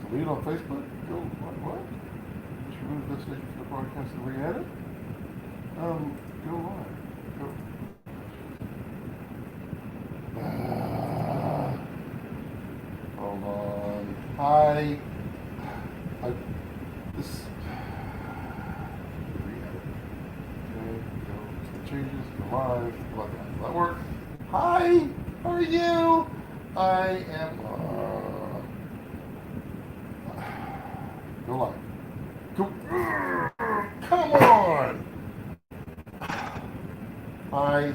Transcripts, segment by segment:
Delete on Facebook? Go, what? Just remove this station from the broadcast and re-add it? Go live. Go. Hold on. Hi. This. Re-add it. Okay, go. Some changes. Go live. Will that work? Hi. How are you? I am. Go live. Go. Come on. Hi.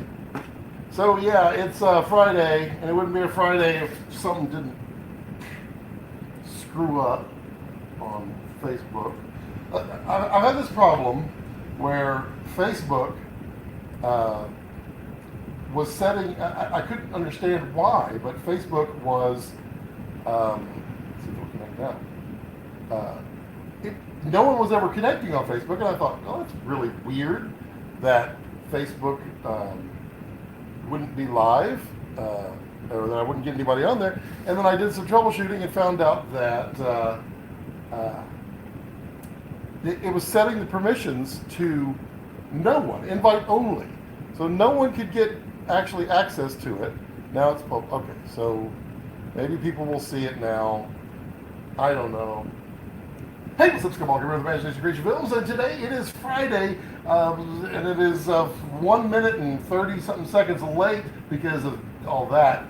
So yeah, it's Friday, and it wouldn't be a Friday if something didn't screw up on Facebook. I've had this problem where Facebook was setting. I couldn't understand why, but Facebook was. Let's see if we'll connect now. No one was ever connecting on Facebook, and I thought, oh, that's really weird that Facebook wouldn't be live, or that I wouldn't get anybody on there. And then I did some troubleshooting and found out that it was setting the permissions to no one, invite only. So no one could get actually access to it. Now it's, okay, so maybe people will see it now. I don't know. Hey, what's up, Skywalker? We're the Imagination Creation Films, and today it is Friday, and it is 1 minute and 30-something seconds late because of all that.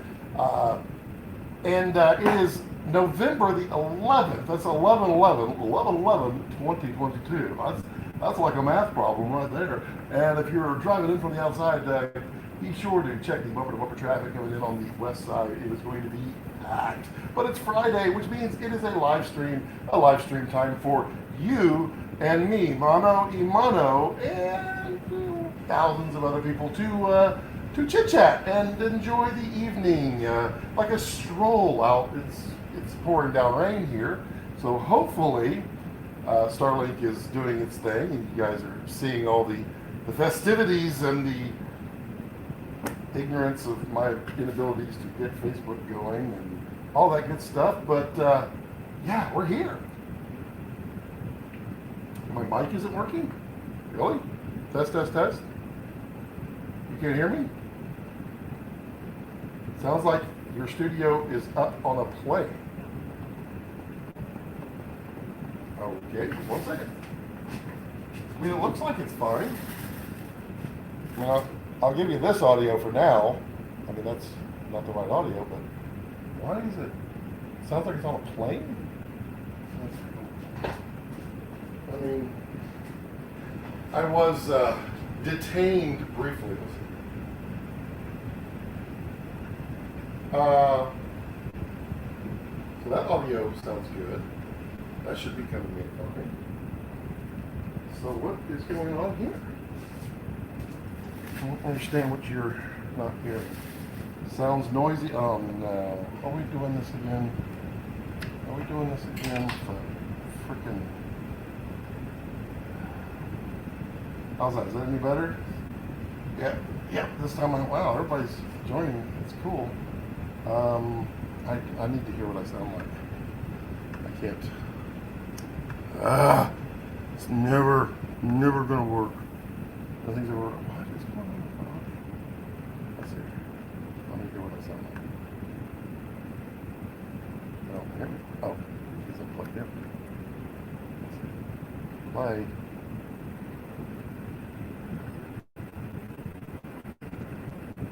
And it is November the 11th. That's 11/11/2022. That's like a math problem right there. And if you're driving in from the outside, be sure to check the bumper-to-bumper traffic coming in on the west side. It is going to be packed. But it's Friday, which means it is a live stream time for you and me, mano y mano, and thousands of other people to chit-chat and enjoy the evening, like a stroll out. It's pouring down rain here, so hopefully Starlink is doing its thing, and you guys are seeing all the festivities and the ignorance of my inabilities to get Facebook going and all that good stuff. But yeah, we're here. My mic isn't working? Really? Test. You can't hear me? Sounds like your studio is up on a plane. Okay, just 1 second. I mean, it looks like it's fine. Now, I'll give you this audio for now. I mean, that's not the right audio, but why is it? Sounds like it's on a plane? I mean, I was detained briefly. So that audio sounds good. That should be coming in fine. So what is going on here? I don't understand what you're not hearing. Sounds noisy. Oh no. Are we doing this again? For freaking. How's that? Is that any better? Yeah. This time wow, everybody's joining. It's cool. I need to hear what I sound like. I can't. It's never gonna work. Nothing's ever. What is going on? Let's see. Let me hear what I sound like. Oh, here we go. Oh, it's unplugged in. Bye.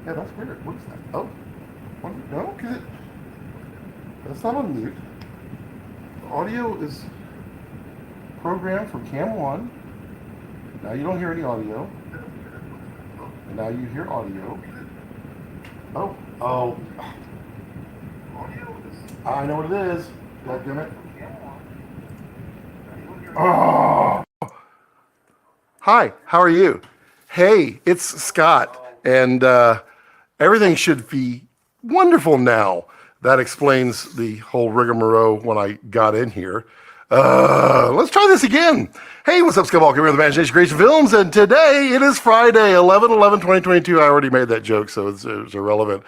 Yeah, that's weird. What is that? Oh, what? No, because that's not on mute. The audio is programmed for Cam 1. Now you don't hear any audio. And now you hear audio. Oh. I know what it is. Goddammit. Oh. Hi, how are you? Hey, it's Scott, and everything should be wonderful now. That explains the whole rigmarole when I got in here. Let's try this again. Hey, what's up, Skywalker? We're the Imagination Creation Films, and today it is Friday, 11/11/2022. I already made that joke, so it's irrelevant.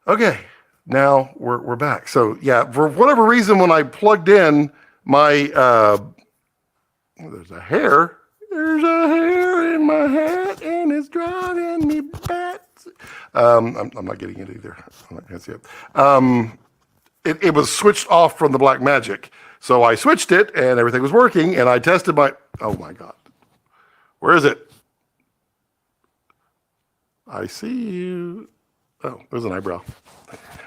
Okay, now we're back. So yeah, for whatever reason, when I plugged in my, there's a hair in my hat and it's driving me back. I'm not getting it either. I can't see it. It was switched off from the Black Magic. So I switched it and everything was working and I tested oh my God. Where is it? I see you. Oh, there's an eyebrow.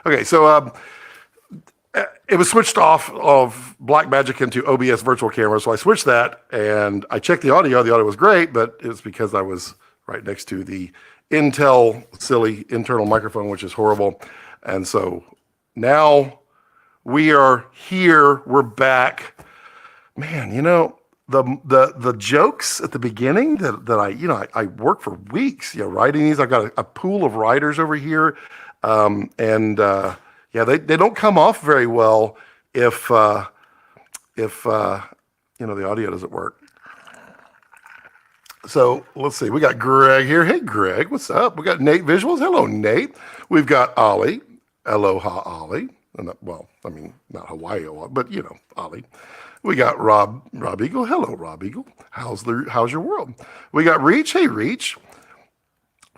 Okay, so it was switched off of Blackmagic into OBS virtual camera. So I switched that and I checked the audio. The audio was great, but it's because I was right next to the Intel silly internal microphone, which is horrible. And so now we are here. We're back. Man, you know, the jokes at the beginning that I worked for weeks, writing these. I got a pool of writers over here. Yeah, they don't come off very well if the audio doesn't work. So let's see. We got Greg here. Hey, Greg, what's up? We got Nate Visuals. Hello, Nate. We've got Ollie. Aloha, Ollie. Well, I mean, not Hawaii, but Ollie. We got Rob Eagle. Hello, Rob Eagle. How's your world? We got Reach. Hey, Reach.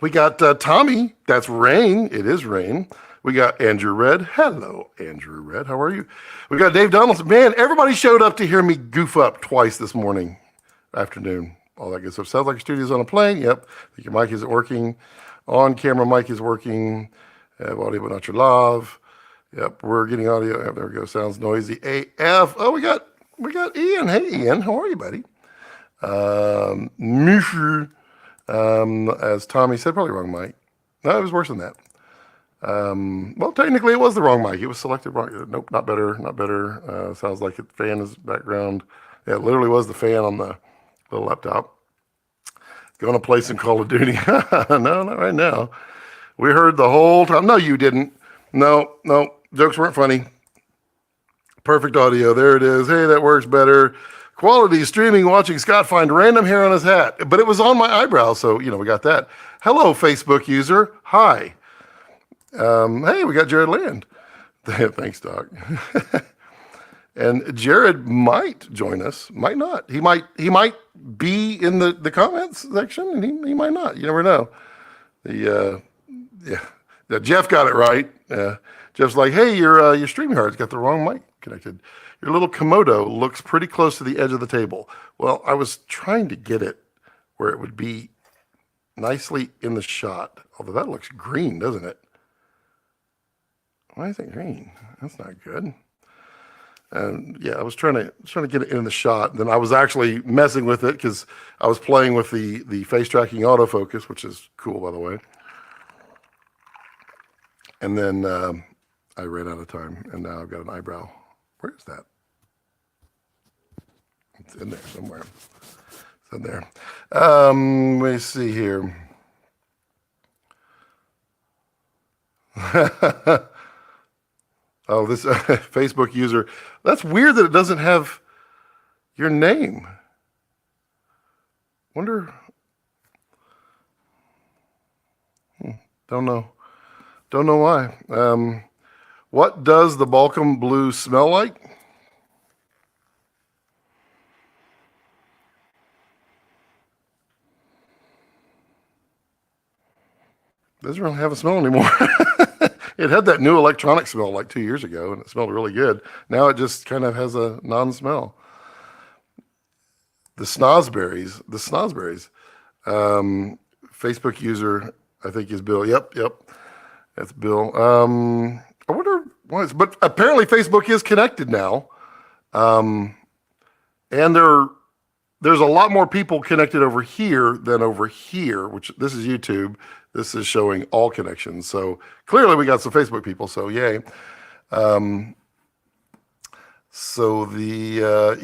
We got Tommy. That's Rain. It is Rain. We got Andrew Red. Hello, Andrew Red. How are you? We got Dave Donaldson. Man, everybody showed up to hear me goof up twice this afternoon. All that good stuff. Sounds like your studio's on a plane. Yep. I think your mic isn't working. On camera mic is working. Have audio but not your love. Yep, we're getting audio. There we go. Sounds noisy AF. Oh, we got Ian. Hey, Ian. How are you, buddy? Mishu, as Tommy said, probably wrong mic. No, it was worse than that. Well, technically it was the wrong mic. It was selected wrong. Nope, not better. Sounds like the fan is background. Yeah, it literally was the fan on the little laptop. Going to play some Call of Duty. No, not right now. We heard the whole time. No, you didn't. No. Jokes weren't funny. Perfect audio. There it is. Hey, that works better. Quality streaming, watching Scott find random hair on his hat. But it was on my eyebrow, so, we got that. Hello, Facebook user. Hi. Hey, we got Jared Land. Thanks, Doc. And Jared might join us, might not. He might be in the comments section, and he might not. You never know. Jeff got it right. Jeff's like, hey, your StreamYard's got the wrong mic connected. Your little Komodo looks pretty close to the edge of the table. Well, I was trying to get it where it would be nicely in the shot. Although that looks green, doesn't it? Why is it green? That's not good. And yeah, I was trying to get it in the shot. Then I was actually messing with it because I was playing with the face tracking autofocus, which is cool, by the way. And then I ran out of time, and now I've got an eyebrow. Where is that? It's in there somewhere. It's in there. Let me see here. Oh, this Facebook user. That's weird that it doesn't have your name. Wonder. Don't know. Don't know why. What does the Balkan blue smell like? Doesn't really have a smell anymore. It had that new electronic smell like 2 years ago, and it smelled really good. Now it just kind of has a non-smell. The snozberries. Facebook user, I think, is Bill. Yep. That's Bill. I wonder why. But apparently Facebook is connected now. And there's a lot more people connected over here than over here, which this is YouTube. This is showing all connections. So clearly we got some Facebook people, so yay. So Luca,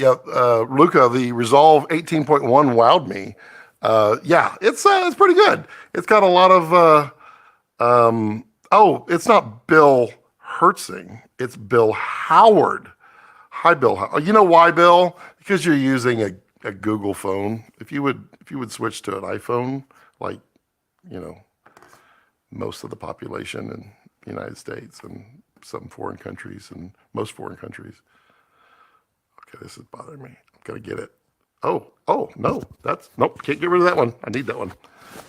the Resolve 18.1 wowed me. Yeah, it's pretty good. It's got a lot of, it's not Bill Hertzing. It's Bill Howard. Hi, Bill. You know why, Bill? Because you're using a Google phone. If you would switch to an iPhone, like, most of the population in the United States, and some foreign countries and most foreign countries. Okay, this is bothering me. I'm gonna get it. Oh, no, nope, can't get rid of that one. I need that one.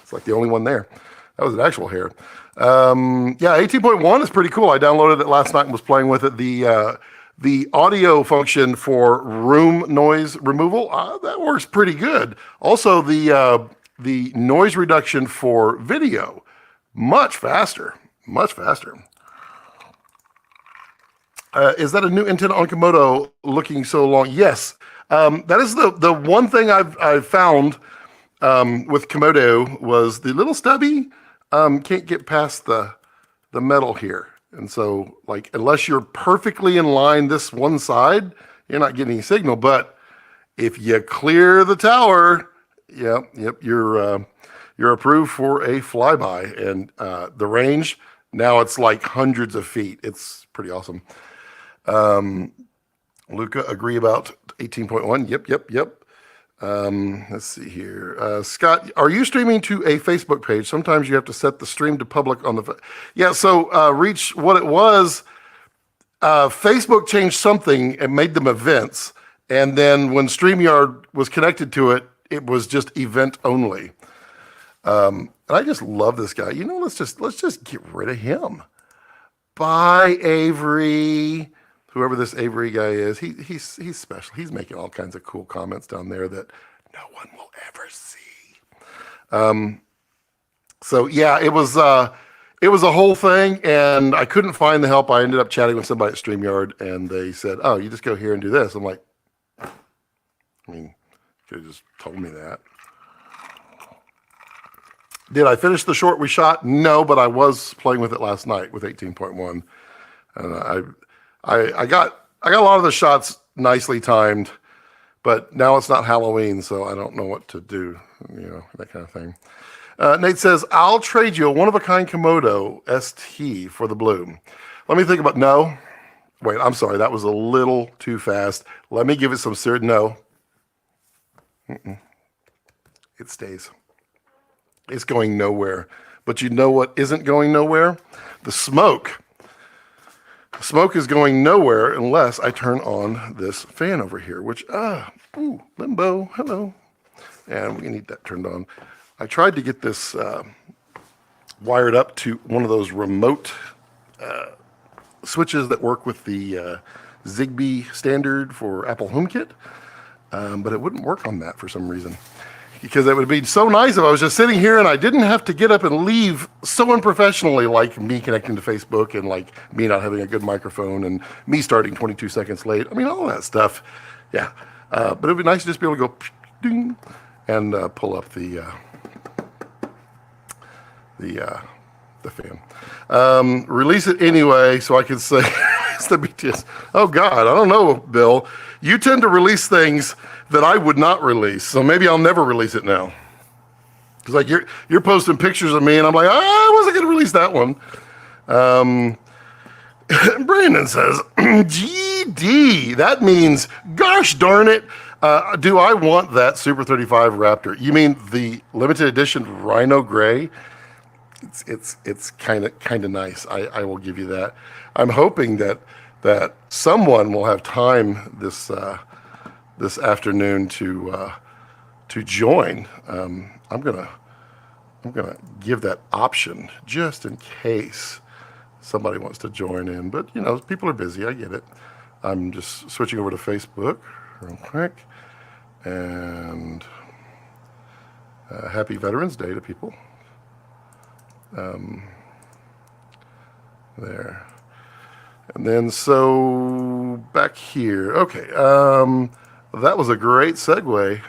It's like the only one there. That was an actual hair. Yeah, 18.1 is pretty cool. I downloaded it last night and was playing with it. The audio function for room noise removal, that works pretty good. Also, the noise reduction for video, much faster, much faster. Is that a new antenna on Komodo looking so long? Yes. That is the one thing I've found with Komodo was the little stubby can't get past the metal here. And so, like, unless you're perfectly in line this one side, you're not getting any signal. But if you clear the tower, yep, you're approved for a flyby. And the range, now it's like hundreds of feet. It's pretty awesome. Luca, agree about 18.1. Yep. Let's see here. Scott, are you streaming to a Facebook page? Sometimes you have to set the stream to public on the... Yeah, so Reach, what it was, Facebook changed something and made them events. And then when StreamYard was connected to it, it was just event only. And I just love this guy. You know, let's just get rid of him. Bye, Avery. Whoever this Avery guy is, he's special. He's making all kinds of cool comments down there that no one will ever see. So yeah, it was a whole thing, and I couldn't find the help. I ended up chatting with somebody at StreamYard, and they said, "Oh, you just go here and do this." I'm like, I mean, you could have just told me that. Did I finish the short we shot? No, but I was playing with it last night with 18.1, and I got a lot of the shots nicely timed, but now it's not Halloween, so I don't know what to do, you know, that kind of thing. Nate says, I'll trade you a one-of-a-kind Komodo ST for the blue. Let me think about, no. Wait, I'm sorry, that was a little too fast. Let me give it some serious, no. It stays. It's going nowhere. But you know what isn't going nowhere? The smoke. Smoke is going nowhere unless I turn on this fan over here, which, limbo, hello. And we need that turned on. I tried to get this wired up to one of those remote switches that work with the Zigbee standard for Apple HomeKit, but it wouldn't work on that for some reason. Because it would be so nice if I was just sitting here and I didn't have to get up and leave so unprofessionally, like me connecting to Facebook and like me not having a good microphone and me starting 22 seconds late. I mean, all that stuff. Yeah. But it would be nice to just be able to go ding and pull up the fan. Release it anyway so I can say it's the BTS. Oh God, I don't know, Bill. You tend to release things that I would not release, so maybe I'll never release it now. Because like you're posting pictures of me, and I'm like, I wasn't going to release that one. Brandon says, GD. That means, gosh darn it, do I want that Super 35 Raptor? You mean the limited edition Rhino Grey? It's kind of nice. I will give you that. I'm hoping that someone will have time this afternoon to join. I'm gonna give that option just in case somebody wants to join in. But you know, people are busy. I get it. I'm just switching over to Facebook real quick, and happy Veterans Day to people. There. And then so back here. Okay. That was a great segue.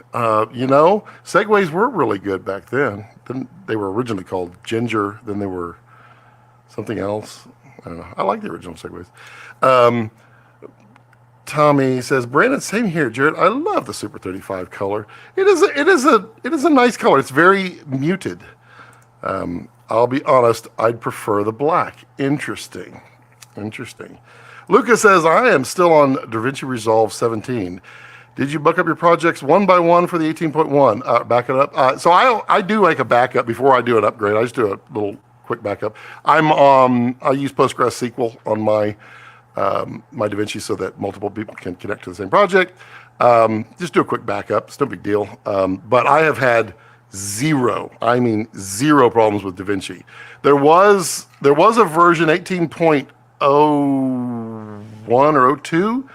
You know, segues were really good back then. They were originally called Ginger, then they were something else. I don't know. I like the original segues. Tommy says, Brandon, same here, Jared. I love the Super 35 color. It is a nice color. It's very muted. I'll be honest, I'd prefer the black. Interesting. Lucas says, I am still on DaVinci Resolve 17. Did you buck up your projects one by one for the 18.1? Back it up. So I do like a backup before I do an upgrade. I just do a little quick backup. I use PostgreSQL on my my DaVinci so that multiple people can connect to the same project. Just do a quick backup. It's no big deal. But I have had zero problems with DaVinci. There was a version 18.01 or 02.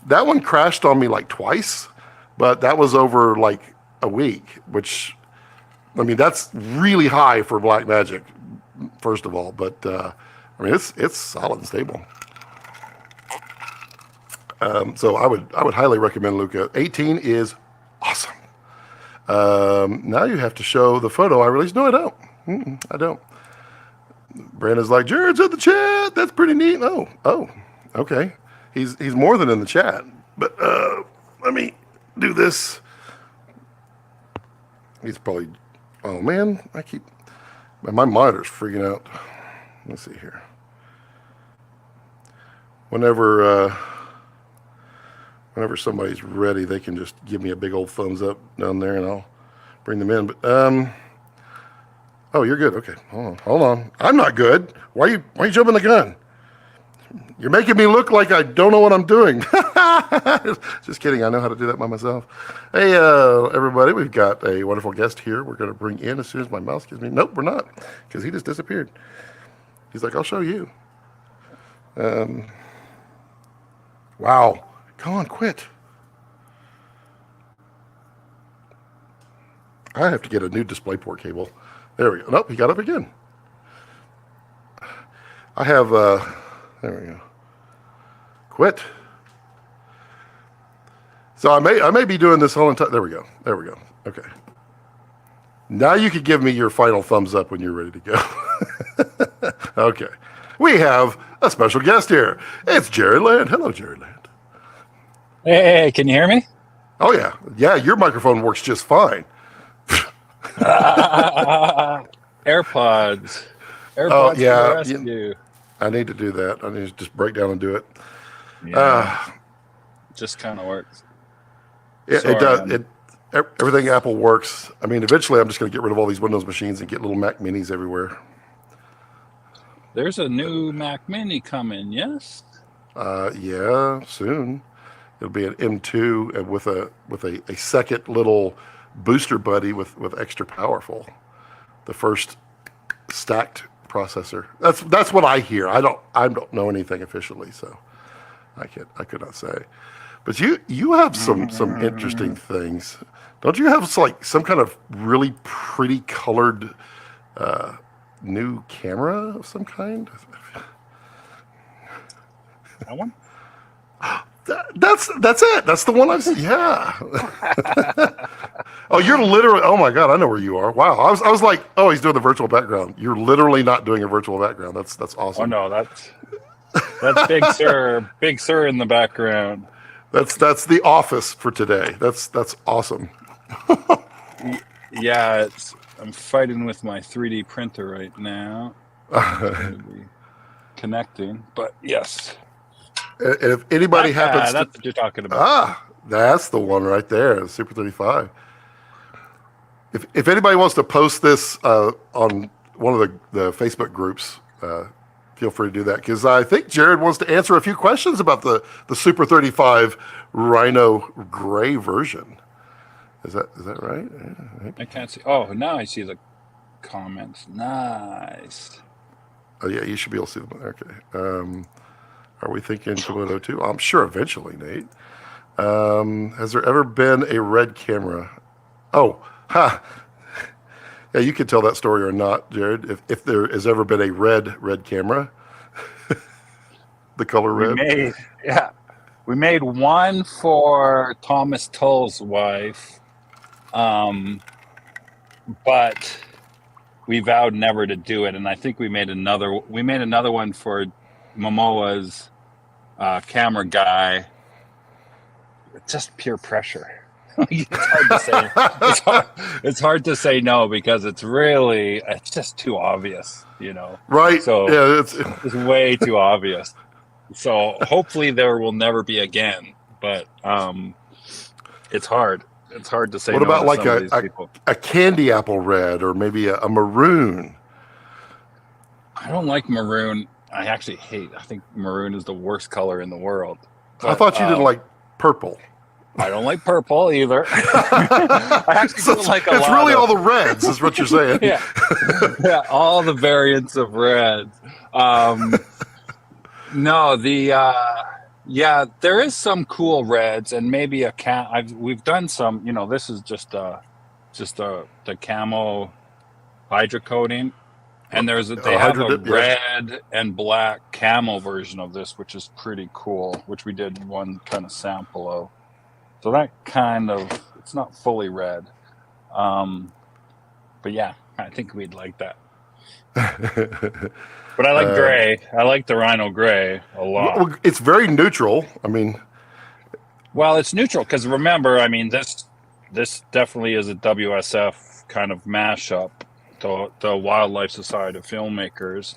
That one crashed on me like twice, but that was over like a week, which, I mean, that's really high for Blackmagic, first of all. But I mean, it's solid and stable. So I would highly recommend Luca. 18 is awesome. Now you have to show the photo I released. No, I don't. I don't. Brandon's like, Jared's in the chat. That's pretty neat. Oh, okay. He's more than in the chat. But let me do this. He's probably. Oh man, my monitor's freaking out. Let's see here. Whenever somebody's ready, they can just give me a big old thumbs up down there, and I'll bring them in. But oh, you're good. Okay, hold on. I'm not good. Why you jumping the gun? You're making me look like I don't know what I'm doing. Just kidding. I know how to do that by myself. Hey, everybody, we've got a wonderful guest here. We're going to bring in as soon as my mouse gives me. Nope, we're not, because he just disappeared. He's like, I'll show you. Wow. Come on, quit. I have to get a new DisplayPort cable. There we go. Nope, he got up again. I have, there we go. Quit. So I may be doing this whole entire, there we go. Okay. Now you can give me your final thumbs up when you're ready to go. Okay. We have a special guest here. It's Jared Land. Hello, Jared Land. Hey, can you hear me? Oh, yeah. Yeah, your microphone works just fine. AirPods. Oh, yeah. Rescue. I need to do that. I need to just break down and do it. Yeah. Just kind of works. It does. Everything Apple works. I mean, eventually I'm just going to get rid of all these Windows machines and get little Mac Minis everywhere. There's a new Mac Mini coming, yes? Yeah, soon. It'll be an M2 with a second little booster buddy with extra powerful. The first stacked processor. That's what I hear. I don't know anything officially, so I could not say. But you have some interesting things. Don't you have some kind of really pretty colored new camera of some kind? That one? That's it. That's the one I've seen. Yeah. Oh, you're literally. Oh my God, I know where you are. Wow. I was like, oh, he's doing the virtual background. You're literally not doing a virtual background. That's awesome. Oh no, that's Big Sir, Big Sir in the background. That's the office for today. That's awesome. Yeah, I'm fighting with my 3D printer right now. Connecting, but yes. And if anybody happens that's what you're talking about. That's the one right there, the Super 35. If anybody wants to post this on one of the Facebook groups, feel free to do that, because I think Jared wants to answer a few questions about the Super 35 Rhino Grey version. Is that right? I can't see. Oh, now I see the comments. Nice. Oh yeah, you should be able to see them. Okay. Are we thinking Komodo too? I'm sure eventually, Nate. Has there ever been a RED camera? Oh, ha. Yeah, you can tell that story or not, Jared. If there has ever been a red camera, the color red. We made one for Thomas Tull's wife, but we vowed never to do it. And I think we made another one for Momoa's camera guy. It's just pure pressure. It's hard to say. It's hard to say no, because it's just too obvious, Right. So yeah, it's way too obvious. So hopefully there will never be again. But it's hard. It's hard to say. What no about to like some of these people. a candy apple red, or maybe a maroon? I don't like maroon. I actually hate. I think maroon is the worst color in the world. I But, thought you didn't like purple. I don't like purple either. I actually So don't like a it's lot really of, all the reds, is what you're saying. yeah, yeah, all the variants of reds. No, yeah, there is some cool reds and maybe a we've done some. This is just the camo hydrocoating, and they have Hydro a dip, yeah. red and black camo version of this, which is pretty cool. Which we did one kind of sample of. So that it's not fully red, but yeah, I think we'd like that. But I like gray. I like the Rhino Grey a lot. Well, it's very neutral. I mean, Well, it's neutral because remember, I mean, this definitely is a WSF kind of mashup, the Wildlife Society of Filmmakers,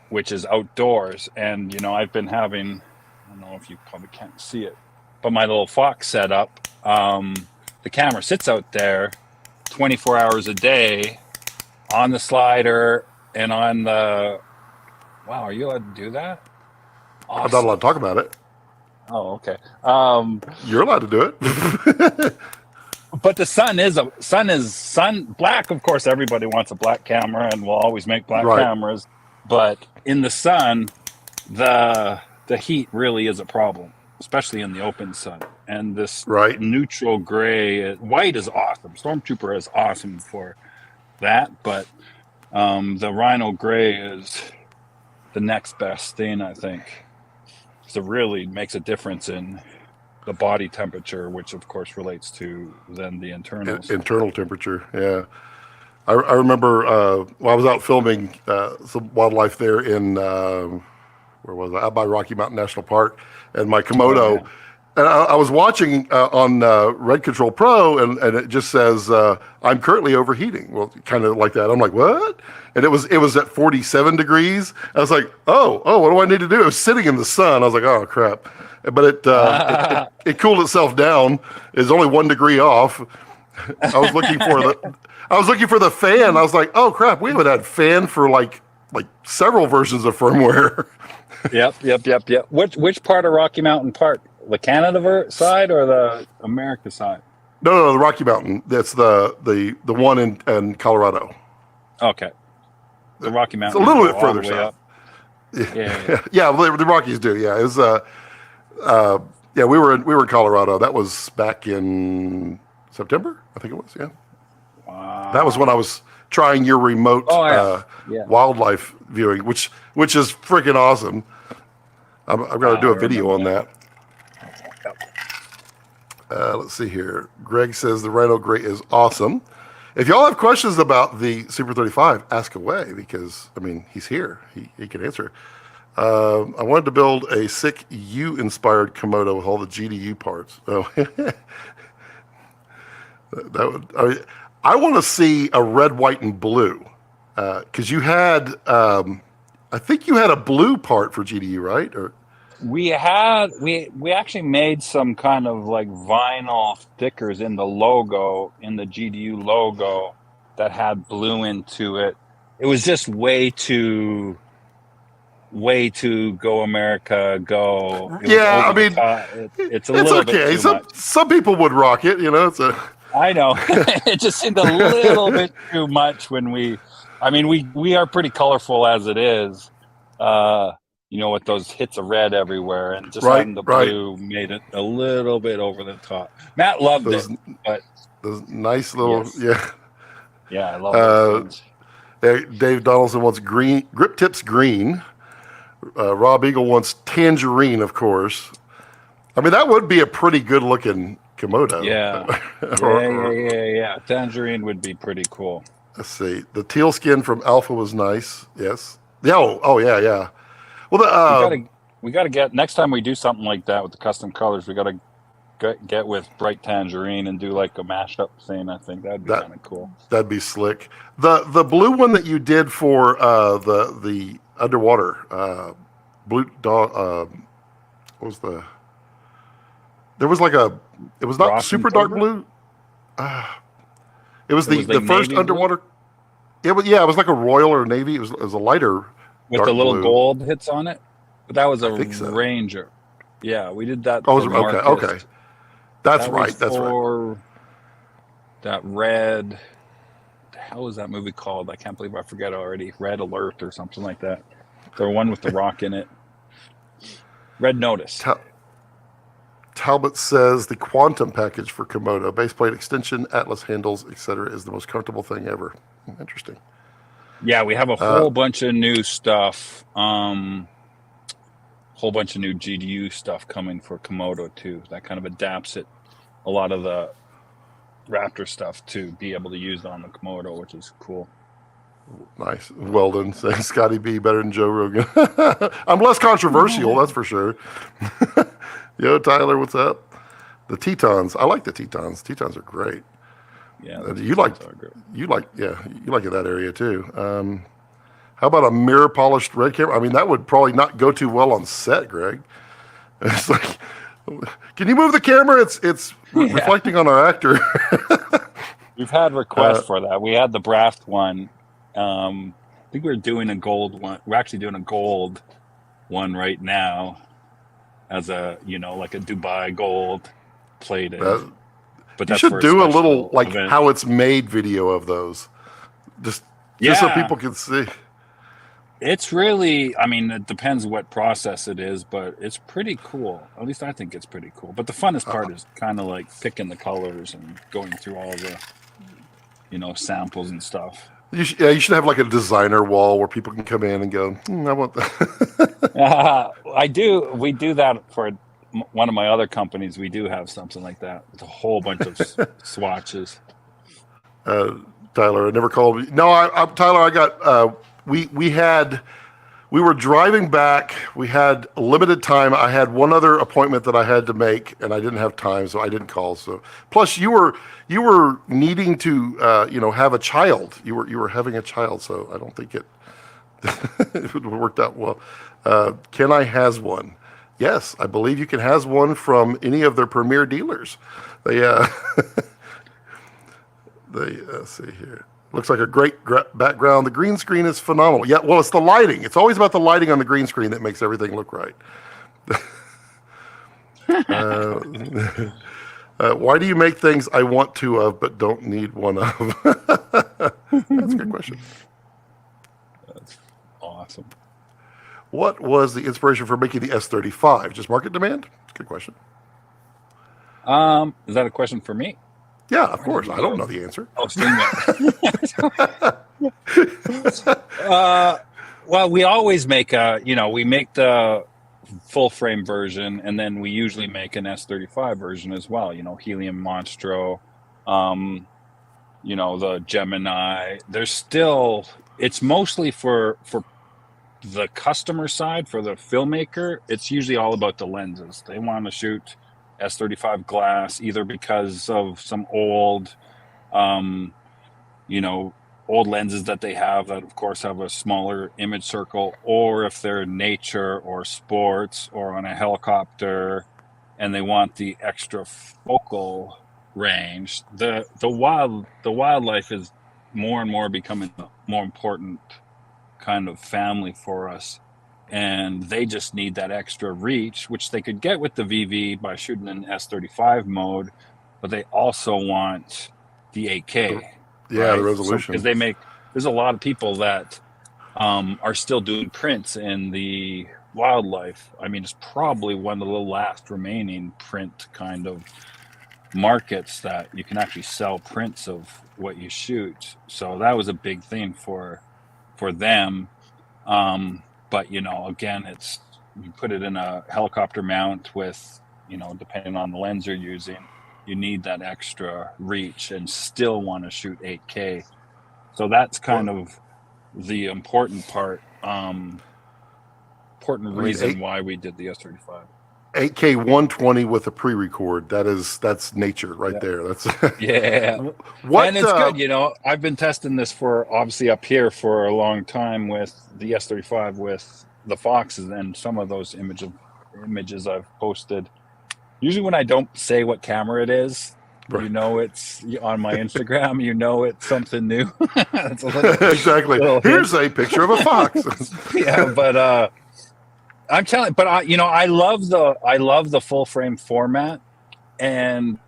which is outdoors. And I've been having, I don't know if you probably can't see it, but my little Fox setup, the camera sits out there 24 hours a day on the slider and on the. Wow, are you allowed to do that? Awesome. I'm not allowed to talk about it. Oh, okay. You're allowed to do it. But the sun black. Of course, everybody wants a black camera, and we'll always make black cameras. But in the sun, the heat really is a problem, especially in the open sun. And this neutral gray, white is awesome. Stormtrooper is awesome for that, but the Rhino Grey is the next best thing, I think. So it really makes a difference in the body temperature, which of course relates to then the internals. Internal temperature, yeah. I remember I was out filming some wildlife there in where was I? Out by Rocky Mountain National Park, and my Komodo. Oh, yeah. And I was watching on Red Control Pro, and it just says I'm currently overheating. Well, kind of like that. I'm like, what? And it was at 47 degrees. I was like, oh, what do I need to do? It was sitting in the sun. I was like, oh crap. But it cooled itself down. It's only 1 degree off. I was looking for the fan. I was like, oh crap, we haven't had fan for like several versions of firmware. Yep. Which part of Rocky Mountain Park? The Canada side or the America side? No, the Rocky Mountain. That's the one in Colorado. Okay. The Rocky Mountain. It's a little bit further south. Yeah, the Rockies do. Yeah, it was. We were in Colorado. That was back in September, I think it was. Yeah. Wow. That was when I was trying your remote wildlife viewing, which is freaking awesome. I've got to do a video on that. Let's see here. Greg says the Rhino Grey is awesome. If y'all have questions about the Super 35, ask away, because I mean he's here. He can answer. I wanted to build a sick U-inspired Komodo with all the GDU parts. Oh, I want to see a red, white, and blue, because you had. I think you had a blue part for GDU, right? Or we actually made some kind of like vinyl stickers in the GDU logo that had blue into it. It was just way too go America, go. Yeah, I mean, it's a little okay. bit too much. Some people would rock it, I know. It just seemed a little bit too much when we are pretty colorful as it is. With those hits of red everywhere, and just having the blue made it a little bit over the top. Matt loved it, but those nice little yeah, I love those things. Dave Donaldson wants green grip tips green. Rob Eagle wants tangerine, of course. I mean, that would be a pretty good looking Komodo. Yeah. Tangerine would be pretty cool. Let's see. The teal skin from Alpha was nice. Yes. Yeah. Oh yeah. Well, we got to get next time we do something like that with the custom colors. We got to get with bright tangerine and do like a mashup thing. I think that'd be kind of cool. That'd be slick. The blue one that you did for the underwater blue dog. What was the? There was it was not Frost super dark blue. It was the first underwater. Blue? it was like a royal or navy. It was a lighter with dark the little blue. gold hits on it. But that was a I think so. Ranger. Yeah, we did that Oh, for okay, Marcus. okay. That's That right. was That's right. for that Red. The hell was that movie called? I can't believe I forget already. Red Alert or something like that. The one with the rock in it. Red Notice. Talbot says the Quantum package for Komodo, base plate extension, Atlas handles, etc., is the most comfortable thing ever. Interesting. Yeah, we have a whole bunch of new stuff. Whole bunch of new GDU stuff coming for Komodo too. That kind of adapts it, a lot of the Raptor stuff to be able to use on the Komodo, which is cool. Nice. Well done. Saying Scotty B better than Joe Rogan. I'm less controversial, that's for sure. Yo, Tyler, what's up? The Tetons. I like the Tetons. Tetons are great. Yeah, you like in that area too. How about a mirror polished red camera? I mean, that would probably not go too well on set, Greg. It's like, can you move the camera? It's reflecting on our actor. We've had requests for that. We had the brass one. I think we're doing a gold one. We're actually doing a gold one right now as a, like a Dubai gold plated. But you should do a little like event. How it's made video of those. Just so people can see. It's really, I mean, it depends what process it is, but it's pretty cool. At least I think it's pretty cool. But the funnest part is kind of like picking the colors and going through all the, samples and stuff. You should have like a designer wall where people can come in and go, I want that. I do. We do that for one of my other companies. We do have something like that. It's a whole bunch of swatches. Tyler, I never called me. No, Tyler, I got, we were driving back. We had limited time. I had one other appointment that I had to make, and I didn't have time, so I didn't call. So, plus you were needing to, have a child. You were having a child, so I don't think it worked out well. Can I has one? Yes, I believe you can has one from any of their premier dealers. They see here. Looks like a great background. The green screen is phenomenal. Yeah, well, it's the lighting. It's always about the lighting on the green screen that makes everything look right. Why do you make things I want two of but don't need one of? That's a good question. That's awesome. What was the inspiration for making the S35? Just market demand? Good question. Is that a question for me? Yeah, of course. I don't know the answer. Oh, well, we always make we make the full frame version, and then we usually make an S35 version as well. Helium Monstro, the Gemini. It's mostly for the customer side, for the filmmaker. It's usually all about the lenses. They want to shoot S35 glass, either because of some old lenses that they have that of course have a smaller image circle, or if they're nature or sports or on a helicopter and they want the extra focal range. The wildlife is more and more becoming a more important kind of family for us. And they just need that extra reach, which they could get with the VV by shooting in S35 mode, but they also want the 8K. Yeah, right? The resolution. Because there's a lot of people that are still doing prints in the wildlife. I mean, it's probably one of the last remaining print kind of markets that you can actually sell prints of what you shoot. So that was a big thing for them. But, again, you put it in a helicopter mount with, depending on the lens you're using, you need that extra reach and still want to shoot 8K. So that's kind of the important part, reason why we did the S35. 8K 120 with a pre-record. That's nature right there. That's yeah. And it's good, I've been testing this for obviously up here for a long time with the S35 with the Foxes, and some of those images I've posted. Usually when I don't say what camera it is, You know it's on my Instagram. You know it's something new. It's a Exactly. little Here's hint. a picture of a fox. Yeah, but I'm telling. But I love the full frame format, and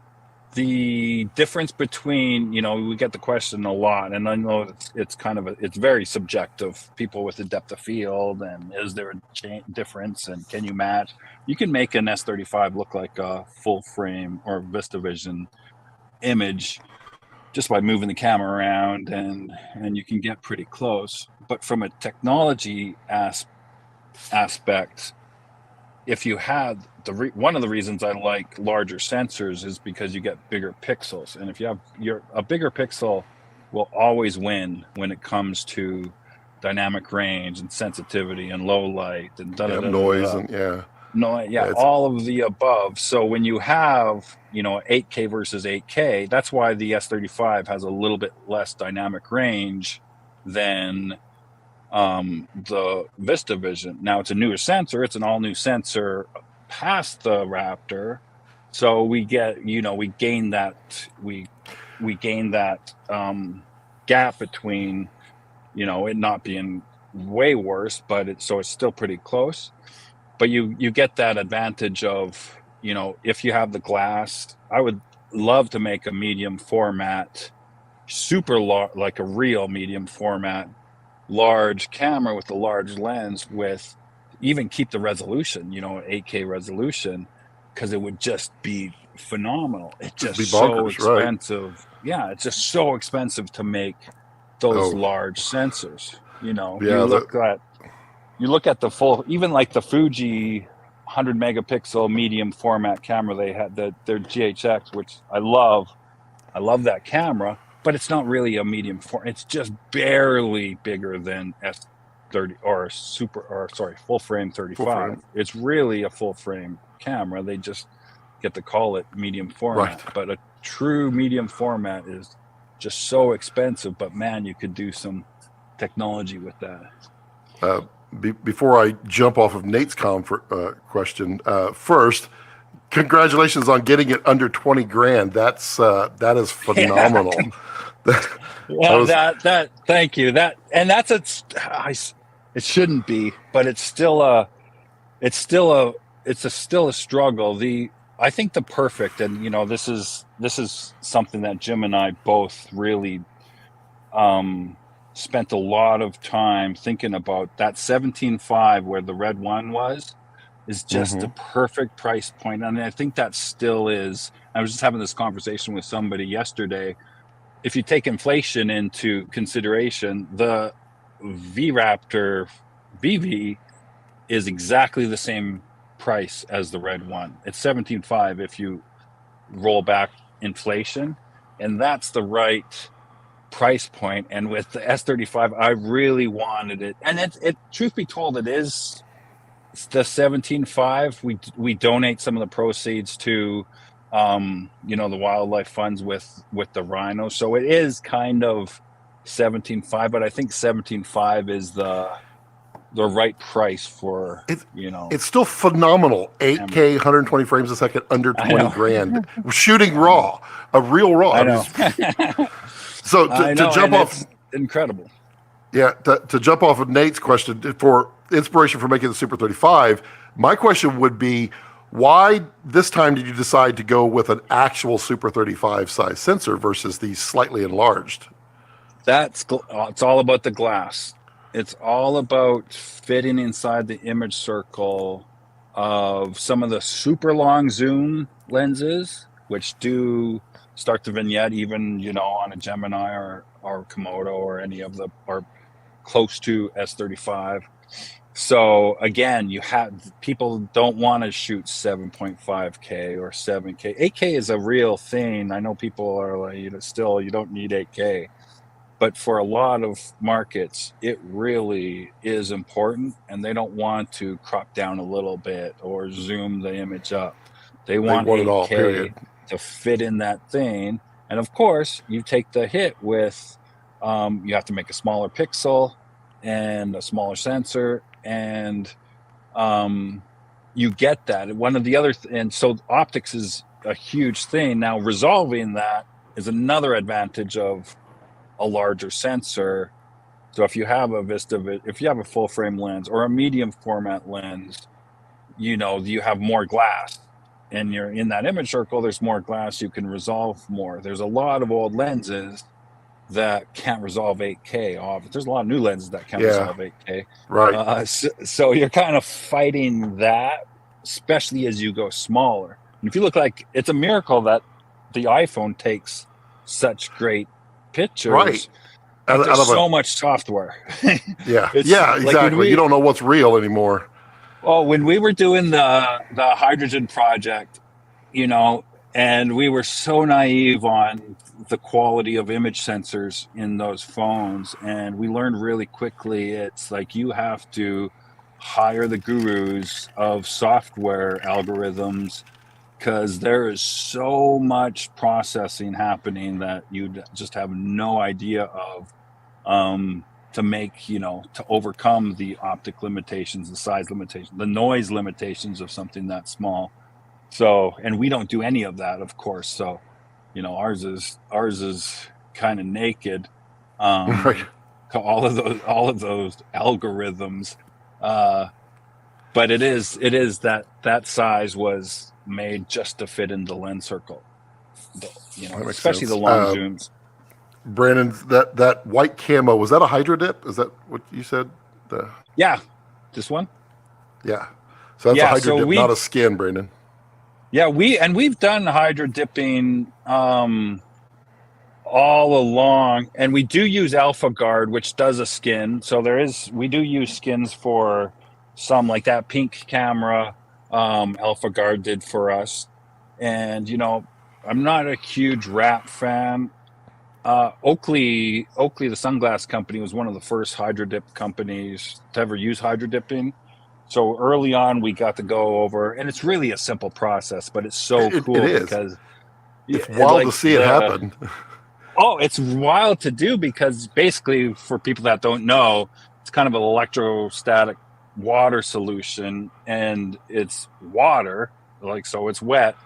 the difference between, we get the question a lot, and I know it's kind of it's very subjective. People with the depth of field, and is there a difference, and can you match? You can make an S35 look like a full frame or VistaVision image just by moving the camera around, and you can get pretty close. But from a technology aspect, if you had one of the reasons I like larger sensors is because you get bigger pixels, and if you have a bigger pixel will always win when it comes to dynamic range and sensitivity and low light and noise and all of the above. So when you have 8K versus 8K, that's why the S35 has a little bit less dynamic range than the VistaVision. Now it's a newer sensor, it's an all new sensor past the Raptor, so we get we gain that gap between it not being way worse, but it's still pretty close. But you get that advantage of if you have the glass. I would love to make a medium format, super large, like a real medium format large camera with a large lens, with even keep the resolution, 8K resolution, because it would just be phenomenal. It's just so expensive. Right? Yeah, it's just so expensive to make those large sensors. You look at the full, even like the Fuji 100 megapixel medium format camera they had, their GHX, which I love that camera. But it's not really a medium form. It's just barely bigger than S30 or full frame 35. Full frame. It's really a full frame camera. They just get to call it medium format. Right. But a true medium format is just so expensive. But man, you could do some technology with that. Before I jump off of Nate's question, first, congratulations on getting it under 20 grand. That is phenomenal. Thank you. It shouldn't be, but it's still a struggle. I think the perfect, and this is something that Jim and I both really spent a lot of time thinking about. That 17.5 where the red one is just the perfect price point. And I think that still is. I was just having this conversation with somebody yesterday. If you take inflation into consideration, the V-Raptor VV is exactly the same price as the red one. It's 17.5 if you roll back inflation, and that's the right price point. And with the S35, I really wanted it. And it truth be told, it is the 17.5. We donate some of the proceeds to the wildlife funds with the Rhino, so it is kind of 17.5, but I think 17.5 is the right price for it's still phenomenal. 8K 120 frames a second under 20 grand shooting raw, a real raw. I know. So to jump off, incredible. Yeah, to jump off of Nate's question for inspiration for making the Super 35, my question would be, why this time did you decide to go with an actual Super 35 size sensor versus the slightly enlarged? It's all about the glass. It's all about fitting inside the image circle of some of the super long zoom lenses, which do start to vignette even, on a Gemini or Komodo or any of the, or close to S35. So again, people don't want to shoot 7.5K or 7K. 8K is a real thing. I know people are like, still, you don't need 8K. But for a lot of markets, it really is important, and they don't want to crop down a little bit or zoom the image up. They want 8K to fit in that thing. And of course, you take the hit with, you have to make a smaller pixel and a smaller sensor, and you get that. One of the other, and so optics is a huge thing. Now resolving that is another advantage of a larger sensor. So if you have a if you have a full frame lens or a medium format lens, you have more glass, and you're in that image circle, there's more glass, you can resolve more. There's a lot of old lenses that can't resolve 8K off. There's a lot of new lenses that can't resolve 8K. Right. So you're kind of fighting that, especially as you go smaller. And if you look, like, it's a miracle that the iPhone takes such great pictures. Right. But there's so much software. Yeah. It's yeah, like exactly. You don't know what's real anymore. Oh, when we were doing the hydrogen project, and we were so naive on the quality of image sensors in those phones, and we learned really quickly, it's like you have to hire the gurus of software algorithms, because there is so much processing happening that you just have no idea of, to make, to overcome the optic limitations, the size limitations, the noise limitations of something that small. So, and we don't do any of that, of course. So, ours is kind of naked, Right. to all of those algorithms. But it is that size was made just to fit in the lens circle, especially sense. the long zooms. Brandon, that white camo, was that a hydro dip? Is that what you said? Yeah, this one. Yeah, so that's a hydro dip, not a skin, Brandon. Yeah, we've done hydro dipping all along, and we do use Alpha Guard, which does a skin. So we do use skins for some, like that pink camera. Alpha Guard did for us, and I'm not a huge wrap fan. Oakley, the sunglass company, was one of the first hydro dip companies to ever use hydro dipping. So early on, we got to go over, and it's really a simple process, but it's so cool. It is. Because it's wild to see it happen. Oh, it's wild to do, because basically, for people that don't know, it's kind of an electrostatic water solution, and it's water, so it's wet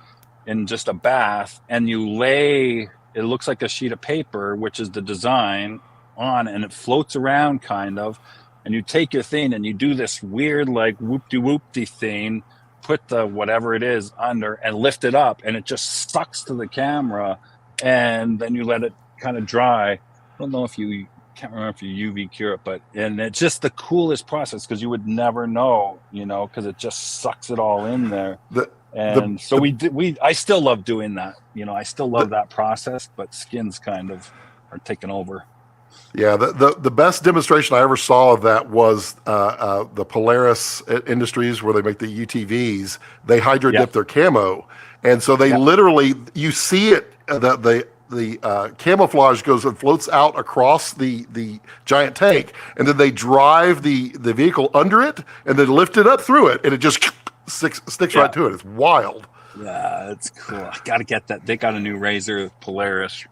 in just a bath, and you lay, it looks like a sheet of paper, which is the design, on, and it floats around kind of, and you take your thing and you do this weird, like, whoop-de-whoop-de thing, put the whatever it is under and lift it up, and it just sucks to the camera, and then you let it kind of dry. I don't know if you can't remember if you UV cure it, and it's just the coolest process, because you would never know, because it just sucks it all in there. I still love doing that. I still love that process, but skins kind of are taking over. Yeah, the best demonstration I ever saw of that was the Polaris Industries, where they make the UTVs. They hydro dip their camo, and so they literally, you see it, the camouflage goes and floats out across the giant tank, and then they drive the vehicle under it, and then lift it up through it, and it just sticks right to it. It's wild. Yeah, it's cool. I gotta get that. They got a new Razor Polaris.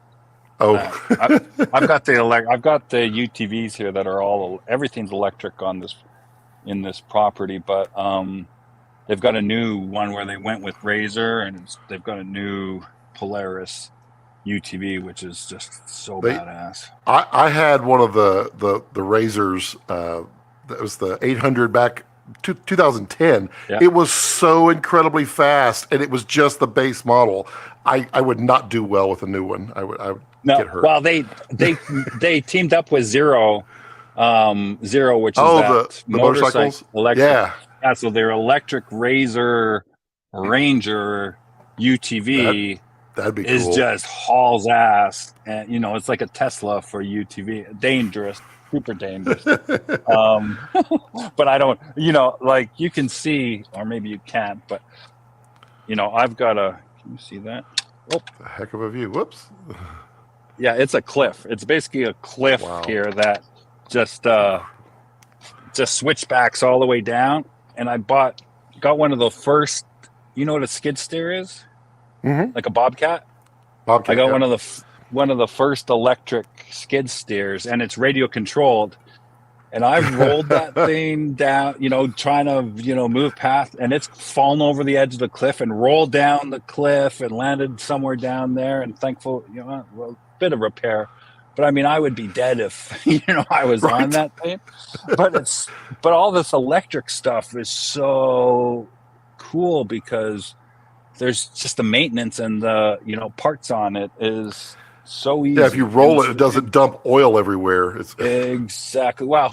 Oh, I've got the UTVs here that are everything's electric in this property, but they've got a new one where they went with Razor, and they've got a new Polaris UTV, which is just so badass. I had one of the Razors. That was the 800 back 2010. Yeah. It was so incredibly fast, and it was just the base model. I would not do well with a new one. I would get hurt. Well, they teamed up with Zero, which is the motorcycles. Electric. Yeah. So their electric Razor Ranger UTV that'd be is cool. Just hauls ass, and it's like a Tesla for UTV. Dangerous. Super dangerous. But I don't, like, you can see, or maybe you can't, but I've got can you see that? Oh, a heck of a view. Whoops. Yeah, it's a cliff. It's basically a cliff here that just switchbacks all the way down. And I got one of the first, what a skid steer is? Mm-hmm. Like a Bobcat? I got one of the first electric skid steers, and it's radio controlled, And I've rolled that thing down, trying to, move past, and it's fallen over the edge of the cliff and rolled down the cliff and landed somewhere down there. And thankful, well, bit of repair. But I mean, I would be dead if, I was Right. on that thing. But all this electric stuff is so cool because there's just the maintenance and the, parts on it is so easy. Yeah, if you roll it, it doesn't dump oil everywhere. It's exactly. Well,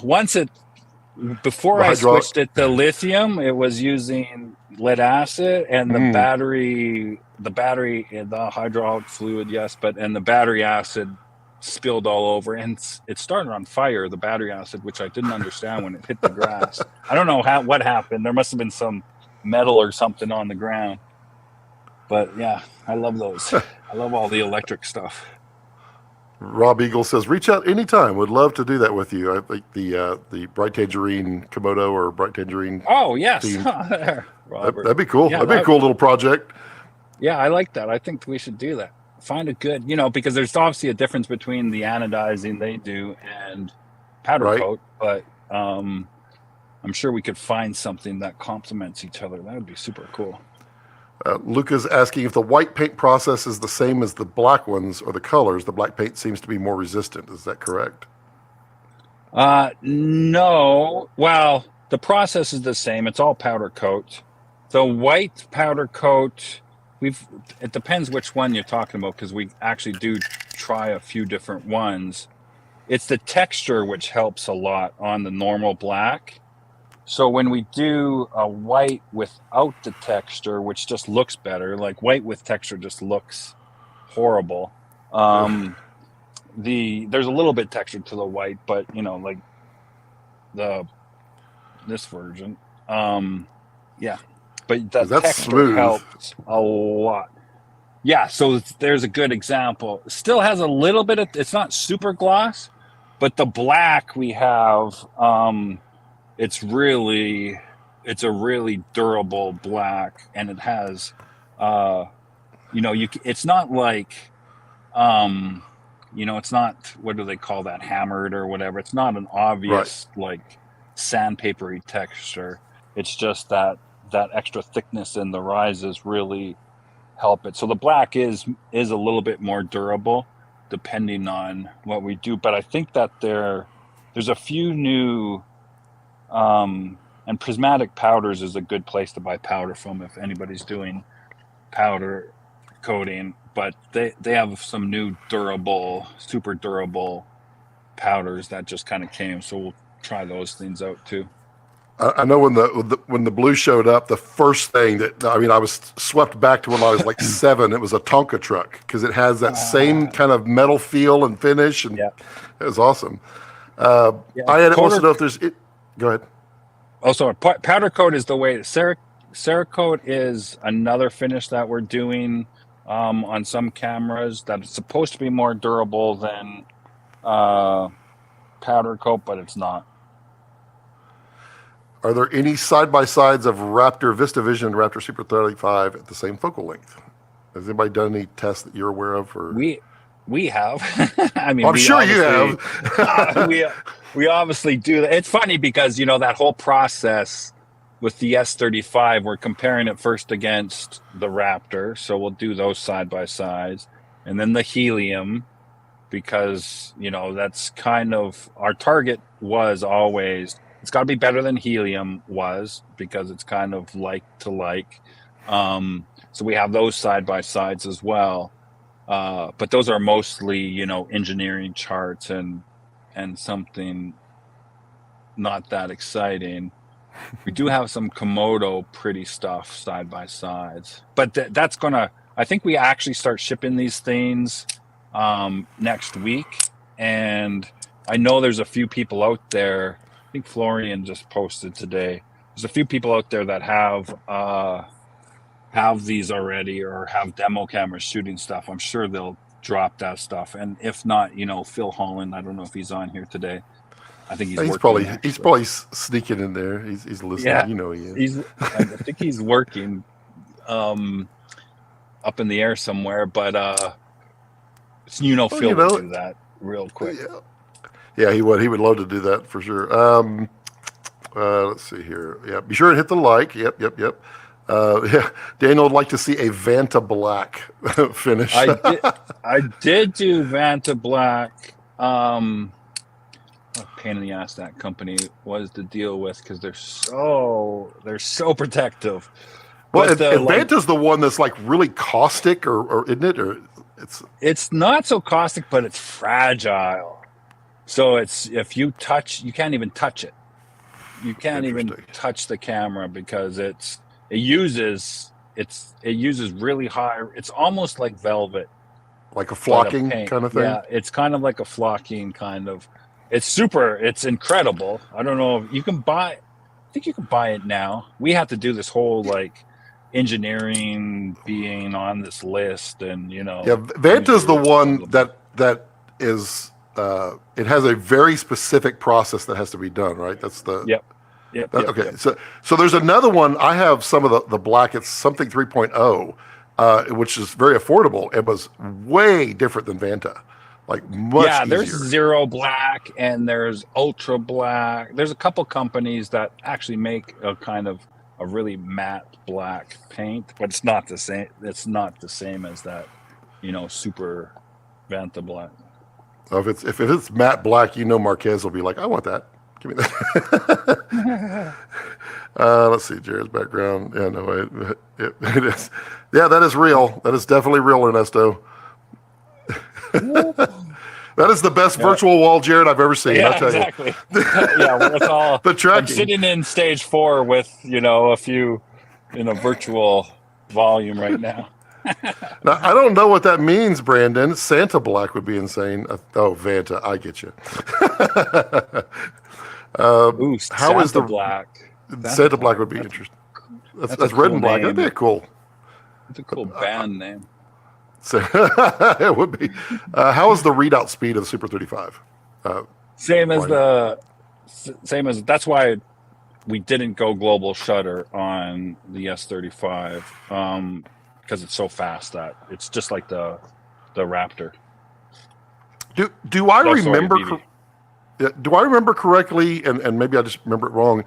before I switched it to lithium, it was using lead acid, and the battery, and the hydraulic fluid, yes, and the battery acid spilled all over, and it started on fire, the battery acid, which I didn't understand when it hit the grass. I don't know what happened. There must have been some metal or something on the ground. But yeah, I love those. I love all the electric stuff. Rob Eagle says, reach out anytime. Would love to do that with you. I think the Bright Tangerine Komodo or Bright Tangerine. Oh, yes. That'd be cool. Yeah, that'd be a cool little project. Yeah, I like that. I think we should do that. Find a good, because there's obviously a difference between the anodizing they do and powder coat, but I'm sure we could find something that complements each other. That would be super cool. Luca's asking if the white paint process is the same as the black ones or the colors. The black paint seems to be more resistant. Is that correct? No. Well, the process is the same. It's all powder coat. The white powder coat, it depends which one you're talking about, because we actually do try a few different ones. It's the texture which helps a lot on the normal black. So when we do a white without the texture, which just looks better, like white with texture just looks horrible. There's a little bit texture to the white, but like this version, yeah. But the texture smooth. helps a lot. Yeah, so there's a good example. Still has a little bit of, it's not super gloss, but the black we have, it's a really durable black, and it has, it's not like, it's not, what do they call that, hammered or whatever. It's not an obvious like sandpapery texture. It's just that extra thickness in the rises really help it. So the black is a little bit more durable depending on what we do. But I think that there's a few new, and prismatic powders is a good place to buy powder from if anybody's doing powder coating. But they have some new super durable powders that just kind of came. So we'll try those things out too. I know when the blue showed up, the first thing I was swept back to when I was like 7. It was a Tonka truck because it has that same kind of metal feel and finish, and it was awesome. I had also know if there's it. Go ahead. Oh, sorry. Powder coat is the way. Cerakote is another finish that we're doing on some cameras that is supposed to be more durable than powder coat, but it's not. Are there any side-by-sides of Raptor VistaVision and Raptor Super 35 at the same focal length? Has anybody done any tests that you're aware of? Or we have. I mean, I'm sure you have. we obviously do that. It's funny because that whole process with the S35, we're comparing it first against the Raptor, so we'll do those side by sides, and then the helium, because that's kind of our target was always. It's got to be better than helium was, because it's kind of like to like. So we have those side by sides as well. But those are mostly, engineering charts and something not that exciting. We do have some Komodo pretty stuff side by sides, but that's I think we actually start shipping these things next week. And I know there's a few people out there. I think Florian just posted today. There's a few people out there that have these already or have demo cameras shooting stuff. I'm sure they'll drop that stuff. And if not, Phil Holland, I don't know if he's on here today. I think he's probably sneaking in there. He's listening. Yeah, he is. I think he's working up in the air somewhere. But Phil will do that real quick. Yeah, he would. He would love to do that for sure. Let's see here. Yeah, be sure and hit the like. Yep. Yeah, Daniel would like to see a Vanta Black finish. I did do Vanta Black. What a pain in the ass that company was to deal with because they're so protective. Well, if Vanta's the one that's like really caustic, or isn't it? Or it's not so caustic, but it's fragile. So it's if you touch, you can't even touch it. You can't even touch the camera because it uses really high. It's almost like velvet, like a flocking kind of thing. Yeah, it's kind of like a flocking kind of. It's incredible. I don't know if you can buy. I think you can buy it now. We have to do this whole like engineering being on this list, and you know. Yeah, Vanta's the one that is. It has a very specific process that has to be done, right? That's the. Yep. Okay, so there's another one. I have some of the black. It's something 3.0, which is very affordable. It was way different than Vanta. Like much easier. There's Zero Black and there's Ultra Black. There's a couple companies that actually make a kind of a really matte black paint, but it's not the same. It's not the same as that, super Vanta Black. So if it's matte black, Marquez will be like, I want that. Give me that. Let's see, Jared's background. Yeah, no, it is. Yeah, that is real. That is definitely real, Ernesto. That is the best virtual wall, Jared, I've ever seen. Yeah, I'll tell exactly. That's all. The tracking. I'm sitting in stage 4 with a few virtual volume right now. Now, I don't know what that means, Brandon. Santa Black would be insane. Oh, Vanta, I get you. Ooh, how is the black? Santa Black would be interesting. That's red and black. That'd be cool. It's a cool band name. So, it would be. How is the readout speed of the Super 35? Same as that's why we didn't go global shutter on the S35 because it's so fast that it's just like the Raptor. Do I remember? Do I remember correctly? And maybe I just remember it wrong.